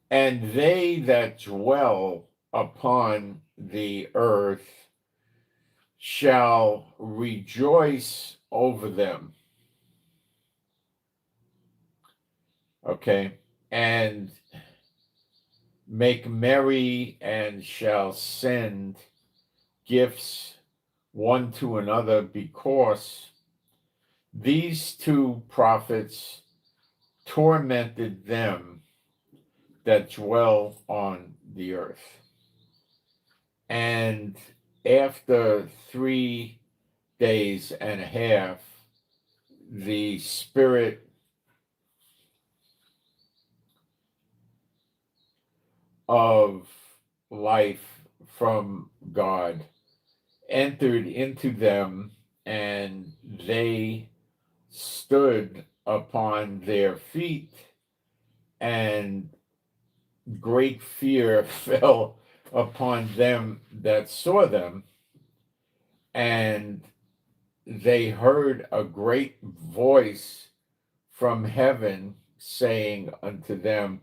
And they that dwell upon the earth shall rejoice over them. Okay, and make merry and shall send gifts one to another, because these two prophets tormented them that dwell on the earth. And after 3 days and a half, the Spirit of life from God entered into them, and they stood upon their feet, and great fear fell upon them that saw them, and they heard a great voice from heaven saying unto them,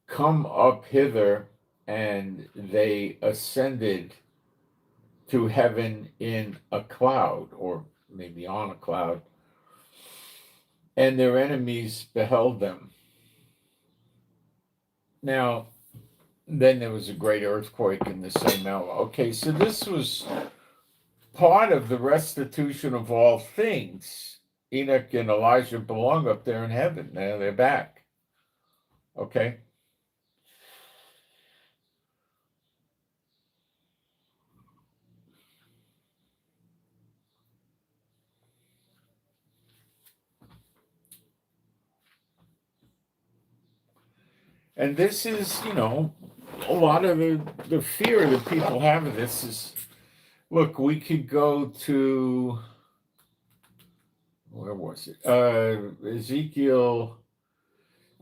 Come up hither. And they ascended to heaven in a cloud, or maybe on a cloud, and their enemies beheld them. Now, then there was a great earthquake in the same hour. Okay, so this was part of the restitution of all things Enoch and Elijah belong up there in heaven. They're back. Okay. And this is, a lot of the fear that people have of this is, look, we could go to, where was it? Ezekiel.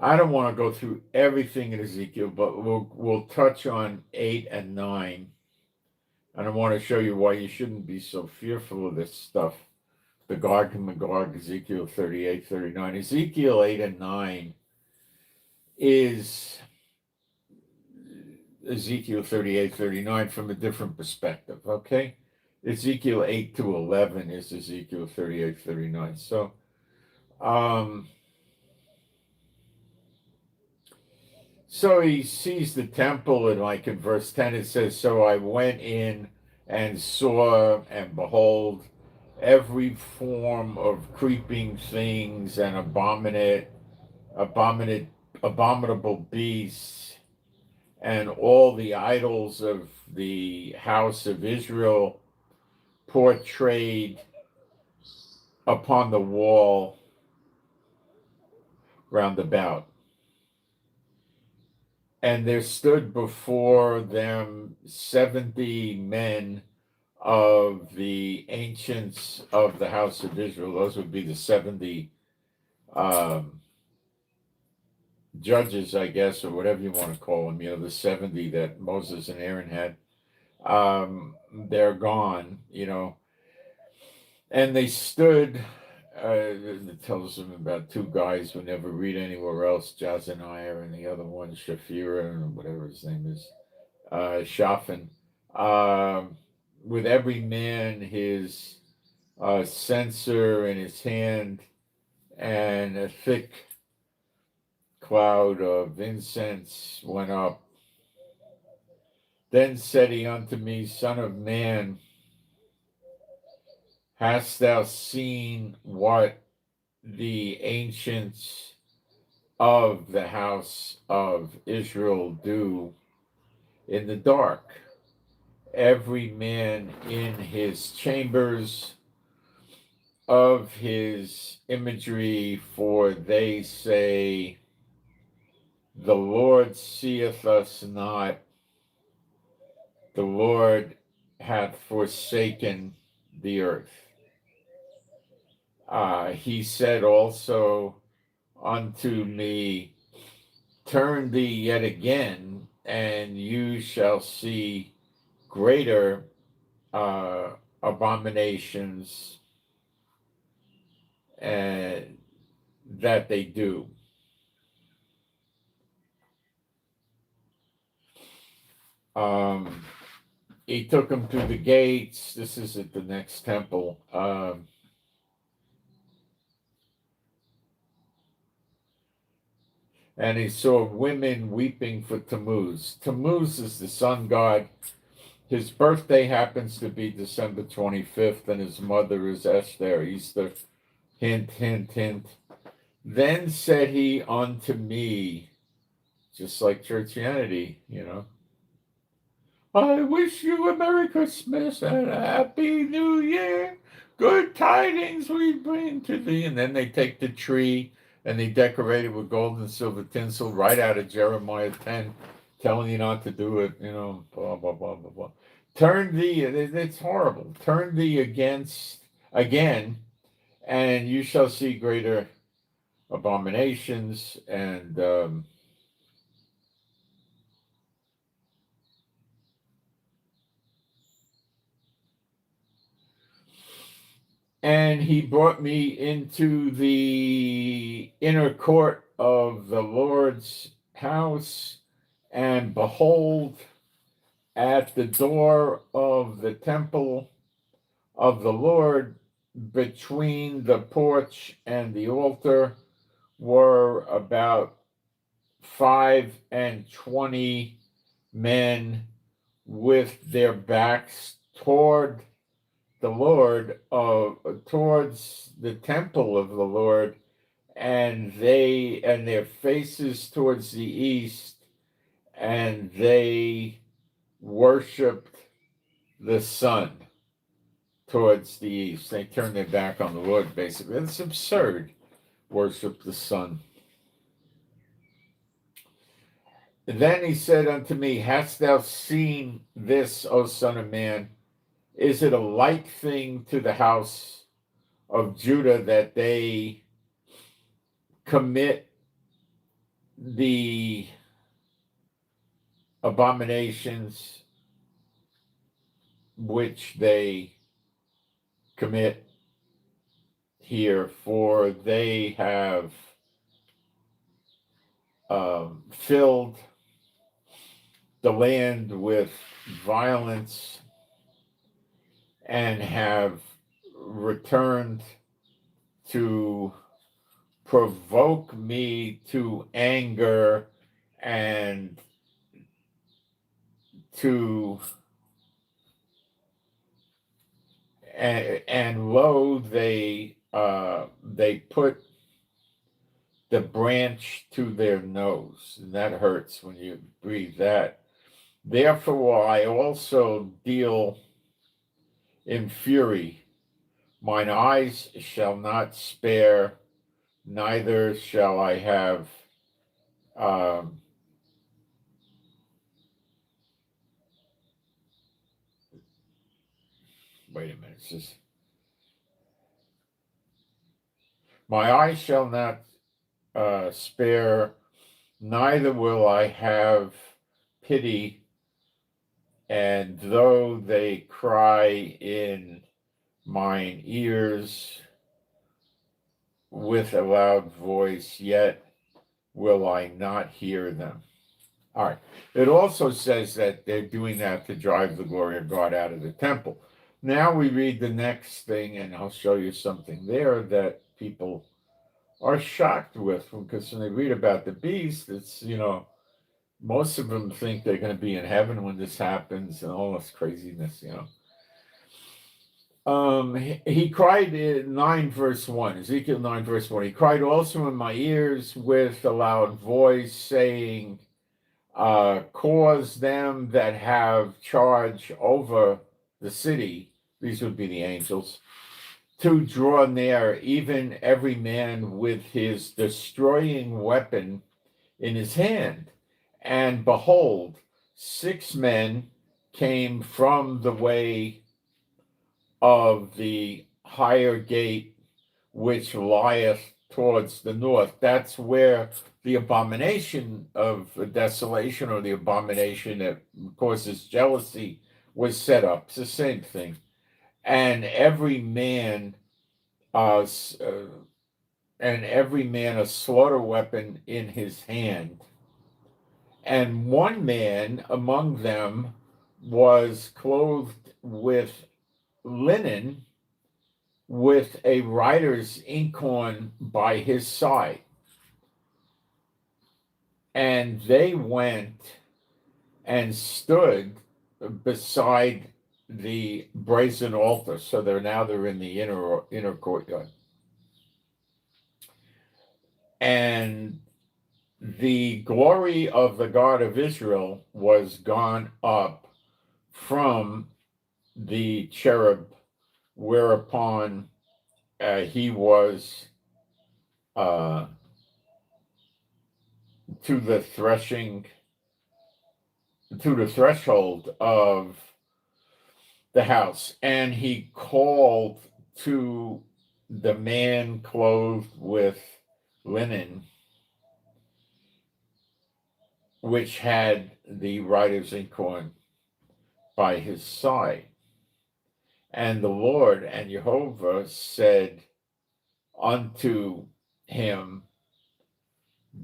I don't want to go through everything in Ezekiel, but we'll touch on 8 and 9. And I want to show you why you shouldn't be so fearful of this stuff. The Gog and Magog, Ezekiel 38, 39. Ezekiel 8 and 9 is Ezekiel 38, 39 from a different perspective, okay? Ezekiel 8 to 11 is Ezekiel 38, 39. So, so he sees the temple, and like in verse 10, it says, So I went in and saw, and behold, every form of creeping things and abominable beasts, and all the idols of the house of Israel portrayed upon the wall round about. And there stood before them 70 men of the ancients of the house of Israel. Those would be the 70 judges, I guess, or whatever you want to call them, the 70 that Moses and Aaron had. They're gone, and they stood. It tells them about two guys we never read anywhere else, Jazaniah, and the other one, Shafira, and whatever his name is, Shaphan, with every man his censer in his hand, and a thick cloud of incense went up. Then said he unto me, Son of man, hast thou seen what the ancients of the house of Israel do in the dark? Every man in his chambers of his imagery, for they say, The Lord seeth us not, the Lord hath forsaken the earth. He said also unto me, Turn thee yet again, and you shall see greater abominations that they do. He took him to the gates. This is at the next temple. And he saw women weeping for Tammuz. Tammuz is the sun god. His birthday happens to be December 25th, and his mother is Esther, Easter. Hint, hint, hint. Then said he unto me, just like churchianity, I wish you a Merry Christmas and a Happy New Year. Good tidings we bring to thee. And then they take the tree and they decorate it with gold and silver tinsel right out of Jeremiah 10, telling you not to do it, blah, blah, blah, blah, blah. Turn thee, it's horrible. Turn thee again, and you shall see greater abominations. And he brought me into the inner court of the Lord's house, and behold, at the door of the temple of the Lord, between the porch and the altar, were about 25 men with their backs toward the Lord towards the temple of the Lord, and their faces towards the east, and they worshiped the sun towards the east. They turned their back on the Lord, basically. It's absurd. Worship the sun. And then he said unto me, Hast thou seen this, O son of man? Is it a light thing to the house of Judah that they commit the abominations which they commit here? For they have filled the land with violence and have returned to provoke me to anger and lo, they put the branch to their nose, and that hurts when you breathe that. Therefore will I also deal in fury. Mine eyes shall not spare, neither shall I have wait a minute. It's just, my eyes shall not spare, neither will I have pity. And though they cry in mine ears with a loud voice, yet will I not hear them. All right. It also says that they're doing that to drive the glory of God out of the temple. Now we read the next thing, and I'll show you something there that people are shocked with, because when they read about the beast, it's, most of them think they're going to be in heaven when this happens and all this craziness, He cried in 9 verse 1, Ezekiel 9 verse 1. He cried also in my ears with a loud voice, saying, cause them that have charge over the city, these would be the angels, to draw near, even every man with his destroying weapon in his hand. And behold, 6 men came from the way of the higher gate, which lieth towards the north. That's where the abomination of desolation, or the abomination that causes jealousy, was set up. It's the same thing. And every man a slaughter weapon in his hand. And one man among them was clothed with linen, with a writer's inkhorn by his side. And they went and stood beside the brazen altar. So they're in the inner courtyard. And the glory of the God of Israel was gone up from the cherub, whereupon he was to the threshold of the house. And he called to the man clothed with linen, which had the writer's inkhorn by his side. And the Lord and Jehovah said unto him,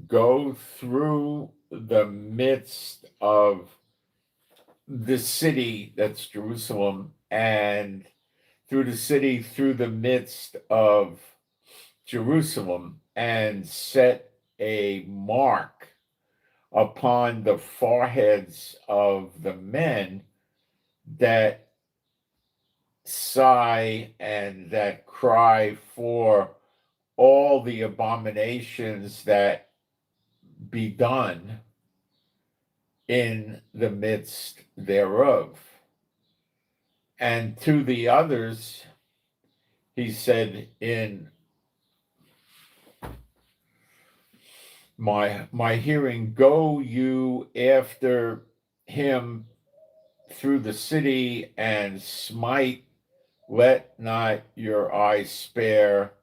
go through the midst of the city, that's Jerusalem, and through the midst of Jerusalem, and set a mark upon the foreheads of the men that sigh and that cry for all the abominations that be done in the midst thereof. And to the others, he said, in my hearing, go you after him through the city and smite, let not your eyes spare,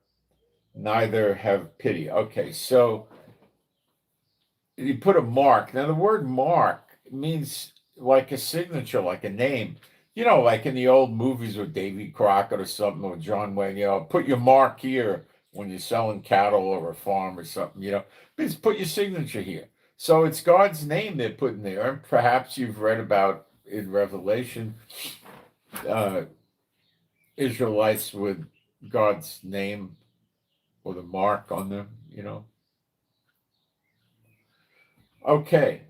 neither have pity. Okay, so you put a mark. Now, the word mark means like a signature, like a name. You know, like in the old movies with Davy Crockett or something, or John Wayne, put your mark here when you're selling cattle or a farm or something, means put your signature here. So it's God's name they're putting there. And perhaps you've read about in Revelation, Israelites with God's name or the mark on them. Okay.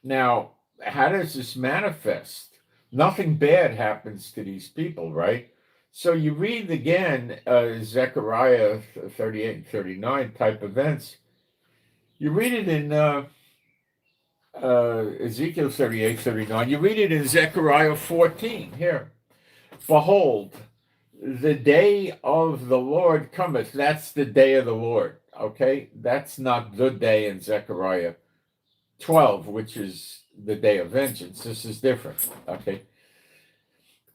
Now, how does this manifest? Nothing bad happens to these people, right? So you read again Zechariah 38 and 39 type events. You read it in Ezekiel 38, 39. You read it in Zechariah 14. Here, behold, the day of the Lord cometh. That's the day of the Lord. Okay, that's not the day in Zechariah 12, which is the day of vengeance. This is different. Okay.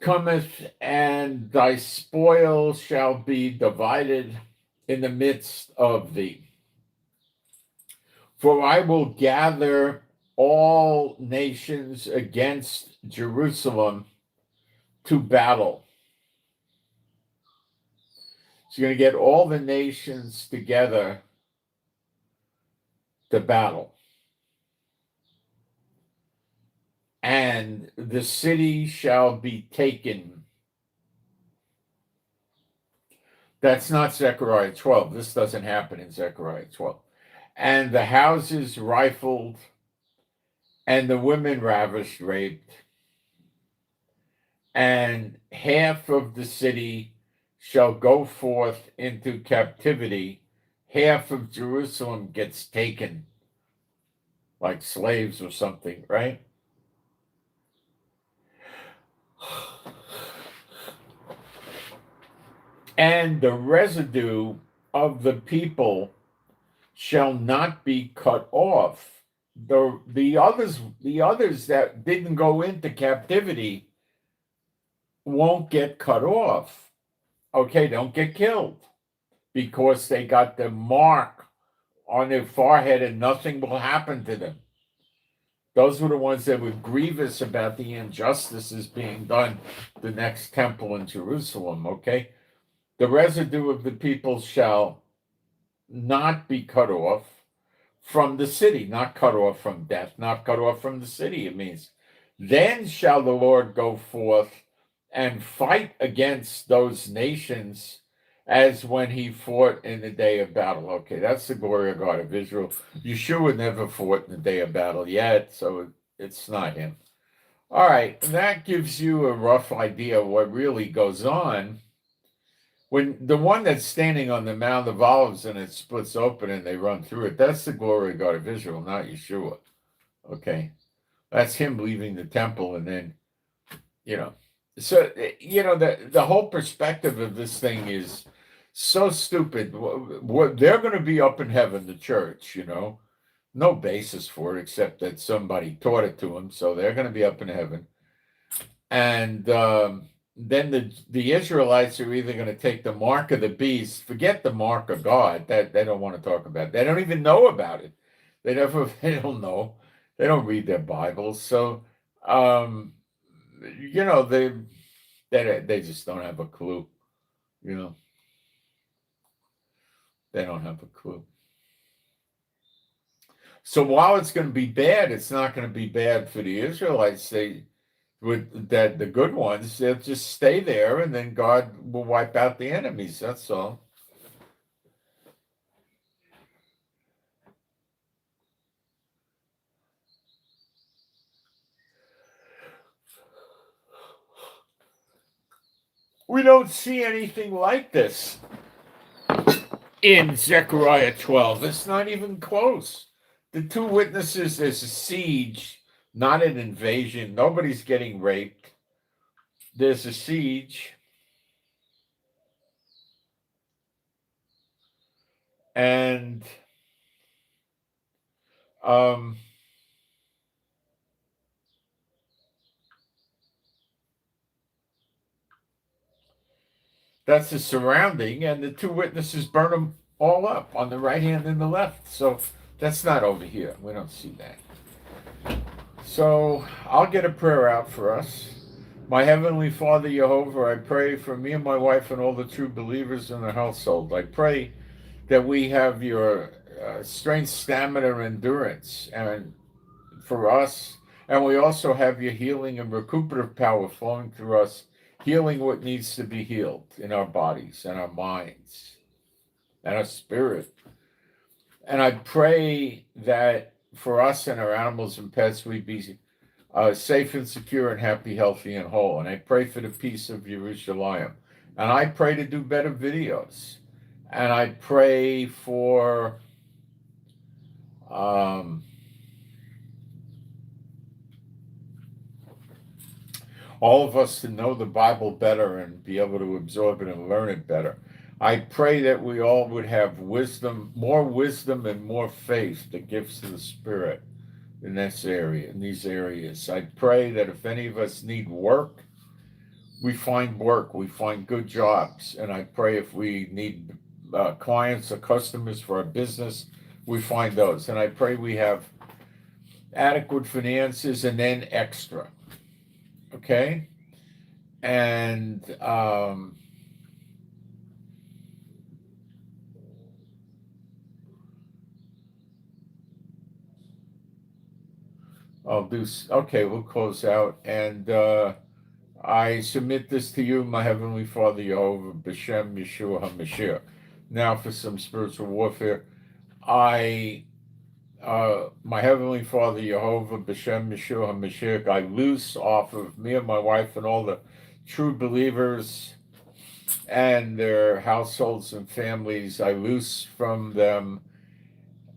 Cometh, and thy spoil shall be divided in the midst of thee. For I will gather all nations against Jerusalem to battle. So you're going to get all the nations together to battle. And the city shall be taken. That's not Zechariah 12. This doesn't happen in Zechariah 12. And the houses rifled, and the women ravished, raped, and half of the city shall go forth into captivity. Half of Jerusalem gets taken like slaves or something, right? And the residue of the people shall not be cut off. The others that didn't go into captivity won't get cut off. Okay, don't get killed because they got the mark on their forehead and nothing will happen to them. Those were the ones that were grievous about the injustices being done the next temple in Jerusalem, okay? The residue of the people shall not be cut off from the city, not cut off from death, not cut off from the city, it means. Then shall the Lord go forth and fight against those nations as when he fought in the day of battle. Okay, that's the glory of God of Israel. Yeshua never fought in the day of battle yet, so it's not him. All right, that gives you a rough idea of what really goes on. When the one that's standing on the Mount of Olives and it splits open and they run through it, that's the glory of God of Israel, not Yeshua. Okay, that's him leaving the temple and then, So, the whole perspective of this thing is so stupid. They're going to be up in heaven, the church, no basis for it except that somebody taught it to them. So they're going to be up in heaven. And then the Israelites are either going to take the mark of the beast, forget the mark of God, that they don't want to talk about. They don't even know about it. They don't know. They don't read their Bibles. So, they just don't have a clue. They don't have a clue. So while it's going to be bad, it's not going to be bad for the Israelites. The good ones, they'll just stay there, and then God will wipe out the enemies. That's all. We don't see anything like this in Zechariah 12. It's not even close. The two witnesses, there's a siege, not an invasion. Nobody's getting raped. There's a siege. And that's the surrounding, and the two witnesses burn them all up on the right hand and the left. So that's not over here. We don't see that. So I'll get a prayer out for us. My Heavenly Father, Jehovah, I pray for me and my wife and all the true believers in the household. I pray that we have your strength, stamina, and endurance, and for us, and we also have your healing and recuperative power flowing through us, healing what needs to be healed in our bodies and our minds and our spirit. And I pray that for us and our animals and pets, we be safe and secure and happy, healthy and whole. And I pray for the peace of Jerusalem. And I pray to do better videos. And I pray for all of us to know the Bible better and be able to absorb it and learn it better. I pray that we all would have wisdom and more faith, the gifts of the Spirit in this area, in these areas. I pray that if any of us need work, we find work, we find good jobs. And I pray if we need clients or customers for our business, we find those. And I pray we have adequate finances and then extra. Okay? And we'll close out. And I submit this to you, my Heavenly Father, Jehovah, B'Shem Yeshua HaMashiach. Now for some spiritual warfare. My Heavenly Father, Jehovah, B'Shem Yeshua HaMashiach, I loose off of me and my wife and all the true believers and their households and families, I loose from them,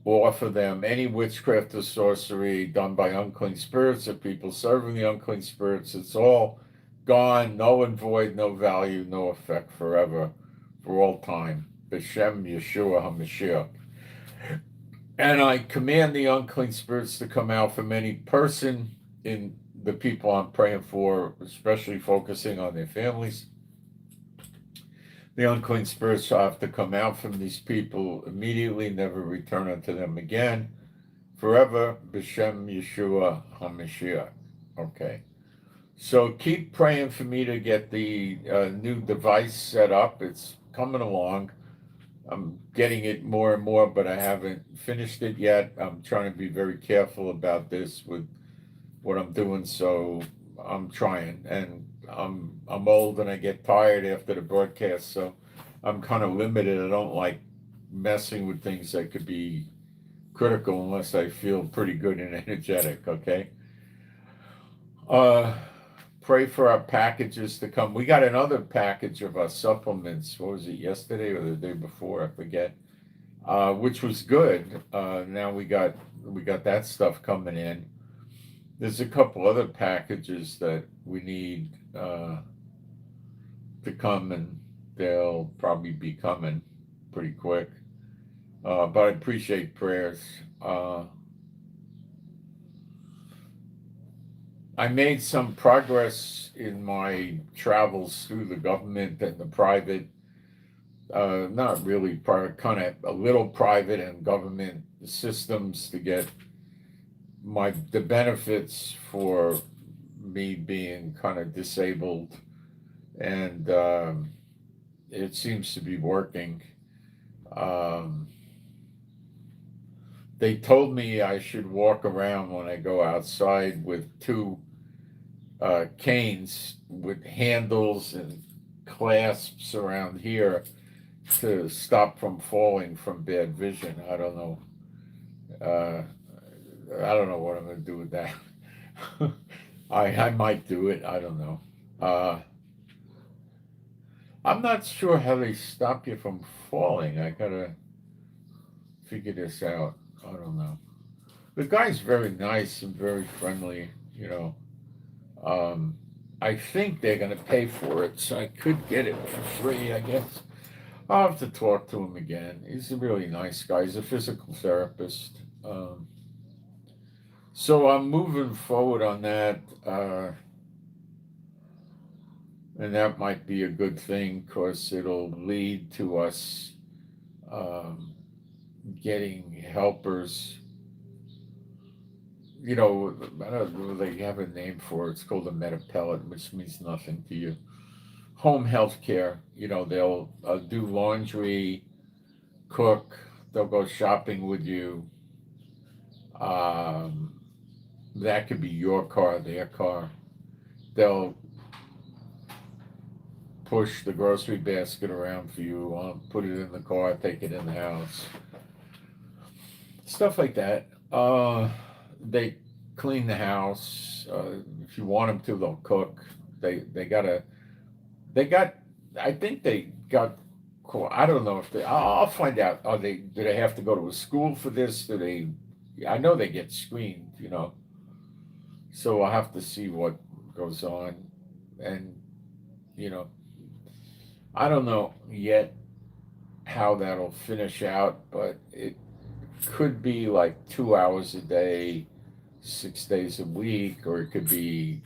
off of them, any witchcraft or sorcery done by unclean spirits or people serving the unclean spirits. It's all gone, null and void, no value, no effect forever, for all time. B'Shem Yeshua HaMashiach. And I command the unclean spirits to come out from any person in the people I'm praying for, especially focusing on their families. The unclean spirits shall have to come out from these people immediately, never return unto them again, forever. B'Shem Yeshua HaMashiach. Okay. So keep praying for me to get the new device set up. It's coming along. I'm getting it more and more, but I haven't finished it yet. I'm trying to be very careful about this with what I'm doing, so I'm trying. And I'm old and I get tired after the broadcast, so I'm kind of limited. I don't like messing with things that could be critical unless I feel pretty good and energetic, okay? Pray for our packages to come. We got another package of our supplements. What was it, yesterday or the day before? I forget. Which was good. Now we got that stuff coming in. There's a couple other packages that we need to come, and they'll probably be coming pretty quick. But I appreciate prayers. I made some progress in my travels through the government and the private, not really private, kind of a little private and government systems to get the benefits for me being kind of disabled, and it seems to be working. They told me I should walk around when I go outside with two canes with handles and clasps around here to stop from falling from bad vision. I don't know. I don't know what I'm going to do with that. I might do it. I don't know. I'm not sure how they stop you from falling. I gotta figure this out. I don't know. The guy's very nice and very friendly, you know. Um, I think they're gonna pay for it, so I could get it for free, I guess. I'll have to talk to him again. He's a really nice guy. He's a physical therapist. So I'm moving forward on that, and that might be a good thing because it'll lead to us um, getting helpers. You know, I don't know, they have a name for it. It's called a metapellet, which means nothing to you. Home health care. You know, they'll do laundry, cook, they'll go shopping with you. Um, that could be your car, their car. They'll push the grocery basket around for you, put it in the car, take it in the house, stuff like that. They clean the house. If you want them to, they'll cook. They got. I think they got. I don't know if they. I'll find out. Are they? Do they have to go to a school for this? Do they? I know they get screened. You know. So I'll have to see what goes on, and you know, I don't know yet how that'll finish out, but it could be like 2 hours a day, 6 days a week, or it could be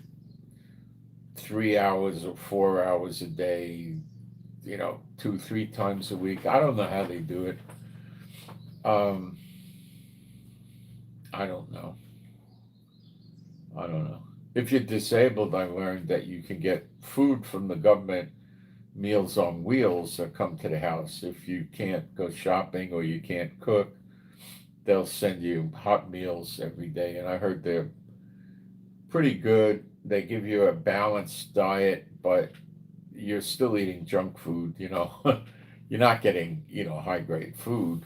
3 hours or 4 hours a day, you know, 2, 3 times a week. I don't know how they do it. Um, I don't know. I don't know. If you're disabled, I learned that you can get food from the government, Meals on Wheels, that come to the house. If you can't go shopping or you can't cook, they'll send you hot meals every day. And I heard they're pretty good. They give you a balanced diet, but you're still eating junk food, you know. You're not getting, you know, high grade food.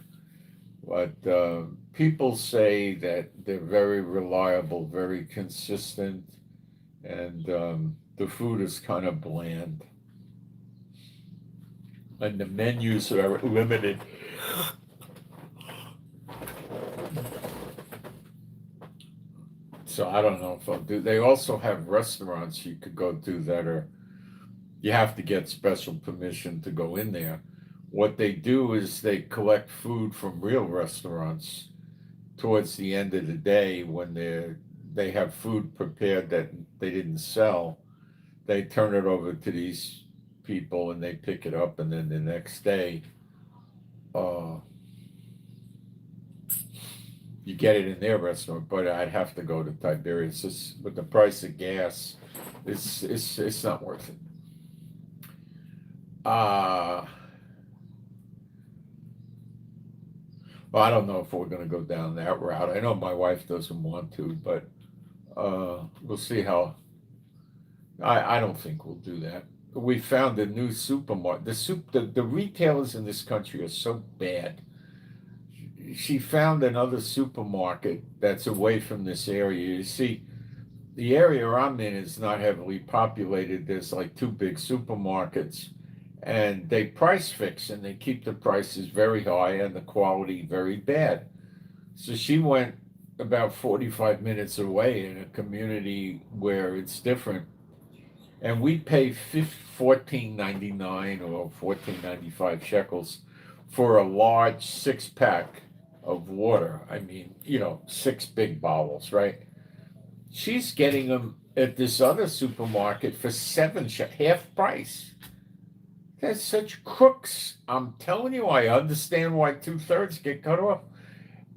But people say that they're very reliable, very consistent, and the food is kind of bland. And the menus are limited. So I don't know if I'll do. They also have restaurants you could go to that are, you have to get special permission to go in there. What they do is they collect food from real restaurants towards the end of the day when they have food prepared that they didn't sell. They turn it over to these people and they pick it up, and then the next day, uh, you get it in their restaurant. But I'd have to go to Tiberias. With the price of gas, it's not worth it. Uh, well, I don't know if we're going to go down that route. I know my wife doesn't want to, but we'll see how. I don't think we'll do that. We found a new supermarket. The retailers in this country are so bad. She found another supermarket that's away from this area. You see, the area I'm in is not heavily populated. There's like two big supermarkets, and they price fix and they keep the prices very high and the quality very bad. So she went about 45 minutes away in a community where it's different, and we pay 14.99 or 14.95 shekels for a large 6 pack of water. I mean, you know, 6 big bottles, right? She's getting them at this other supermarket for half price. They're such crooks. I'm telling you, I understand why 2/3 get cut off.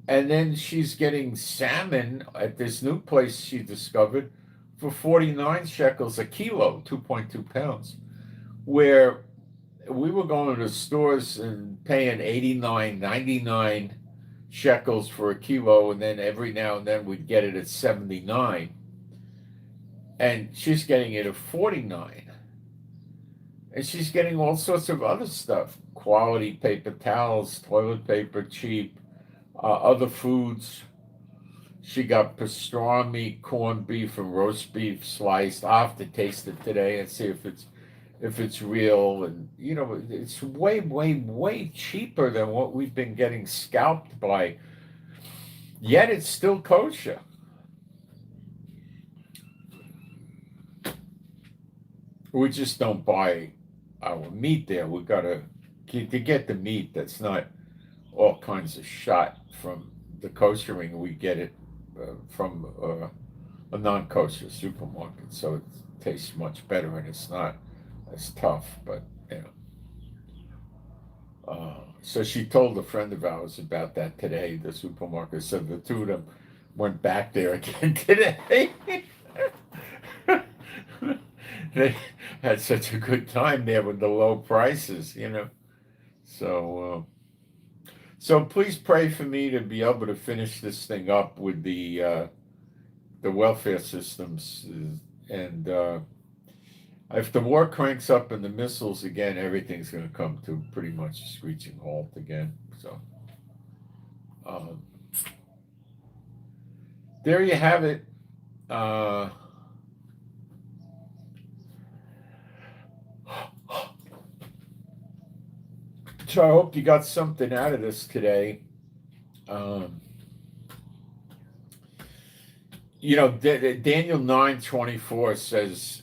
And then she's getting salmon at this new place she discovered for 49 shekels a kilo, 2.2 pounds, where we were going to the stores and paying 89, 99 shekels for a kilo, and then every now and then we'd get it at 79. And she's getting it at 49. And she's getting all sorts of other stuff, quality paper towels, toilet paper, cheap, other foods. She got pastrami, corned beef, and roast beef sliced. I'll have to taste it today and see if it's if it's real, and it's way, way, way cheaper than what we've been getting scalped by. Yet it's still kosher. We just don't buy our meat there. We gotta to get the meat that's not all kinds of shot from the koshering. We get it from a non-kosher supermarket, so it tastes much better and it's not as tough. But so she told a friend of ours about that today. The supermarket said the two of them went back there again today. They had such a good time there with the low prices. So please pray for me to be able to finish this thing up with the welfare systems, and if the war cranks up and the missiles again, everything's going to come to pretty much a screeching halt again. So there you have it. So I hope you got something out of this today. Daniel 9:24 says,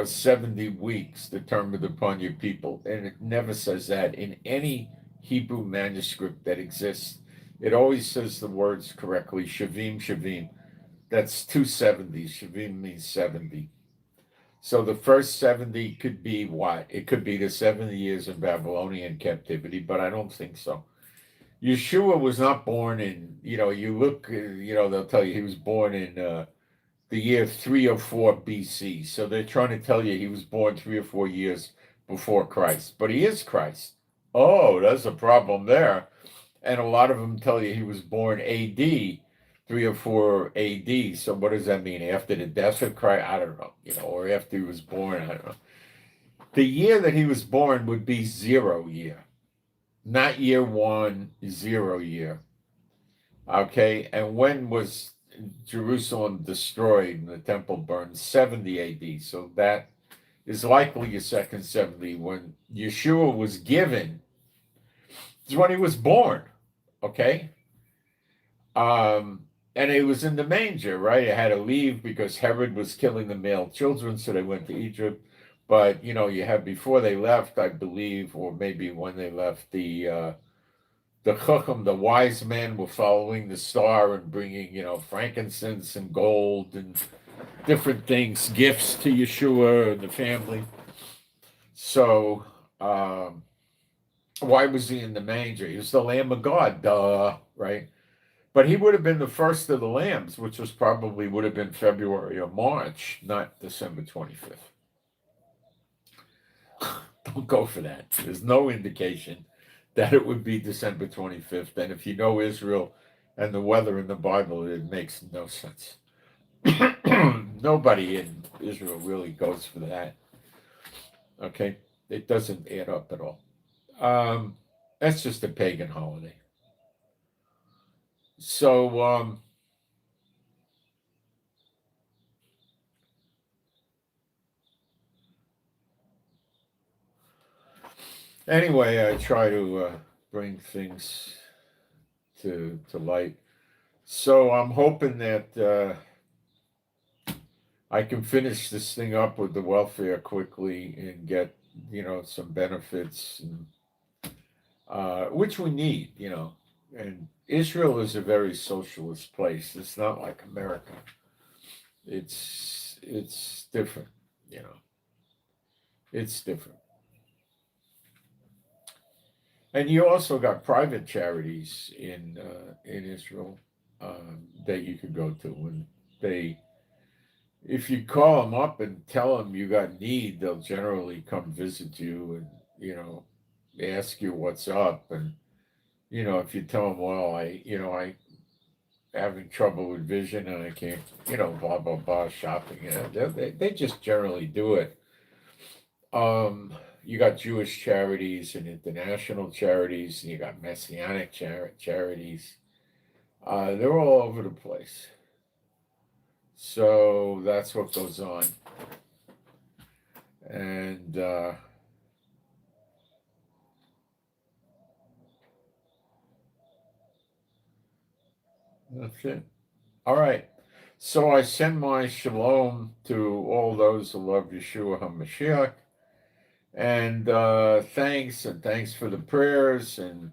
70 weeks determined upon your people. And it never says that in any Hebrew manuscript that exists. It always says the words correctly, Shavim, Shavim. That's 270. Shavim means 70. So the first 70 could be what? It could be the 70 years in Babylonian captivity, but I don't think so. Yeshua was not born in, you look, they'll tell you he was born in the year 304 BC. So they're trying to tell you he was born 3 or 4 years before Christ, but he is Christ. Oh, that's a problem there. And a lot of them tell you he was born AD, 304 AD. So what does that mean? After the death of Christ? I don't know, or after he was born, I don't know. The year that he was born would be 0 year, not year 1, 0 year. Okay, and when was Jerusalem destroyed and the temple burned? 70 AD. So that is likely a second 70. When Yeshua was given, is when he was born. Okay. And it was in the manger, right? It had to leave because Herod was killing the male children, so they went to Egypt. But you have before they left, I believe, or maybe when they left, the Chacham, the wise men, were following the star and bringing, frankincense and gold and different things, gifts to Yeshua and the family. So why was he in the manger? He was the Lamb of God, duh, right? But he would have been the first of the lambs, which would have been February or March, not December 25th. Don't go for that. There's no indication that it would be December 25th. And if you know Israel and the weather in the Bible, it makes no sense. Nobody in Israel really goes for that. Okay? It doesn't add up at all. That's just a pagan holiday. So, anyway, I try to bring things to light. So I'm hoping that I can finish this thing up with the welfare quickly and get, some benefits, and, which we need, And Israel is a very socialist place. It's not like America. It's different, It's different. And you also got private charities in Israel that you could go to. When if you call them up and tell them you got need, they'll generally come visit you and ask you what's up. And if you tell them, well, I having trouble with vision and I can't, blah blah blah, shopping. They just generally do it. You got Jewish charities and international charities, and you got Messianic charities. They're all over the place. So that's what goes on. And that's it. All right. So I send my shalom to all those who love Yeshua HaMashiach. And thanks for the prayers. And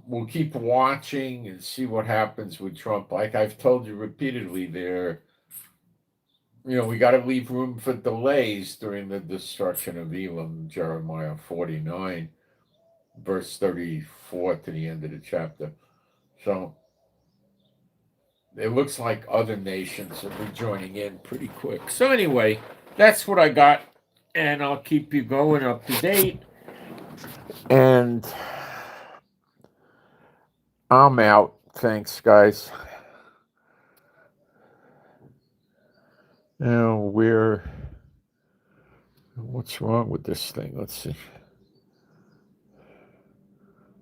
we'll keep watching and see what happens with Trump. Like I've told you repeatedly, we got to leave room for delays during the destruction of Elam, Jeremiah 49, verse 34 to the end of the chapter. So it looks like other nations will be joining in pretty quick. So anyway, that's what I got, and I'll keep you going up to date. And I'm out. Thanks, guys. Now, what's wrong with this thing? Let's see.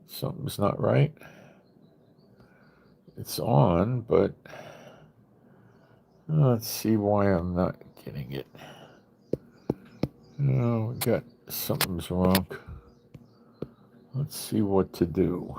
Something's not right. It's on, but let's see why I'm not getting it. Oh, we got something's wrong. Let's see what to do.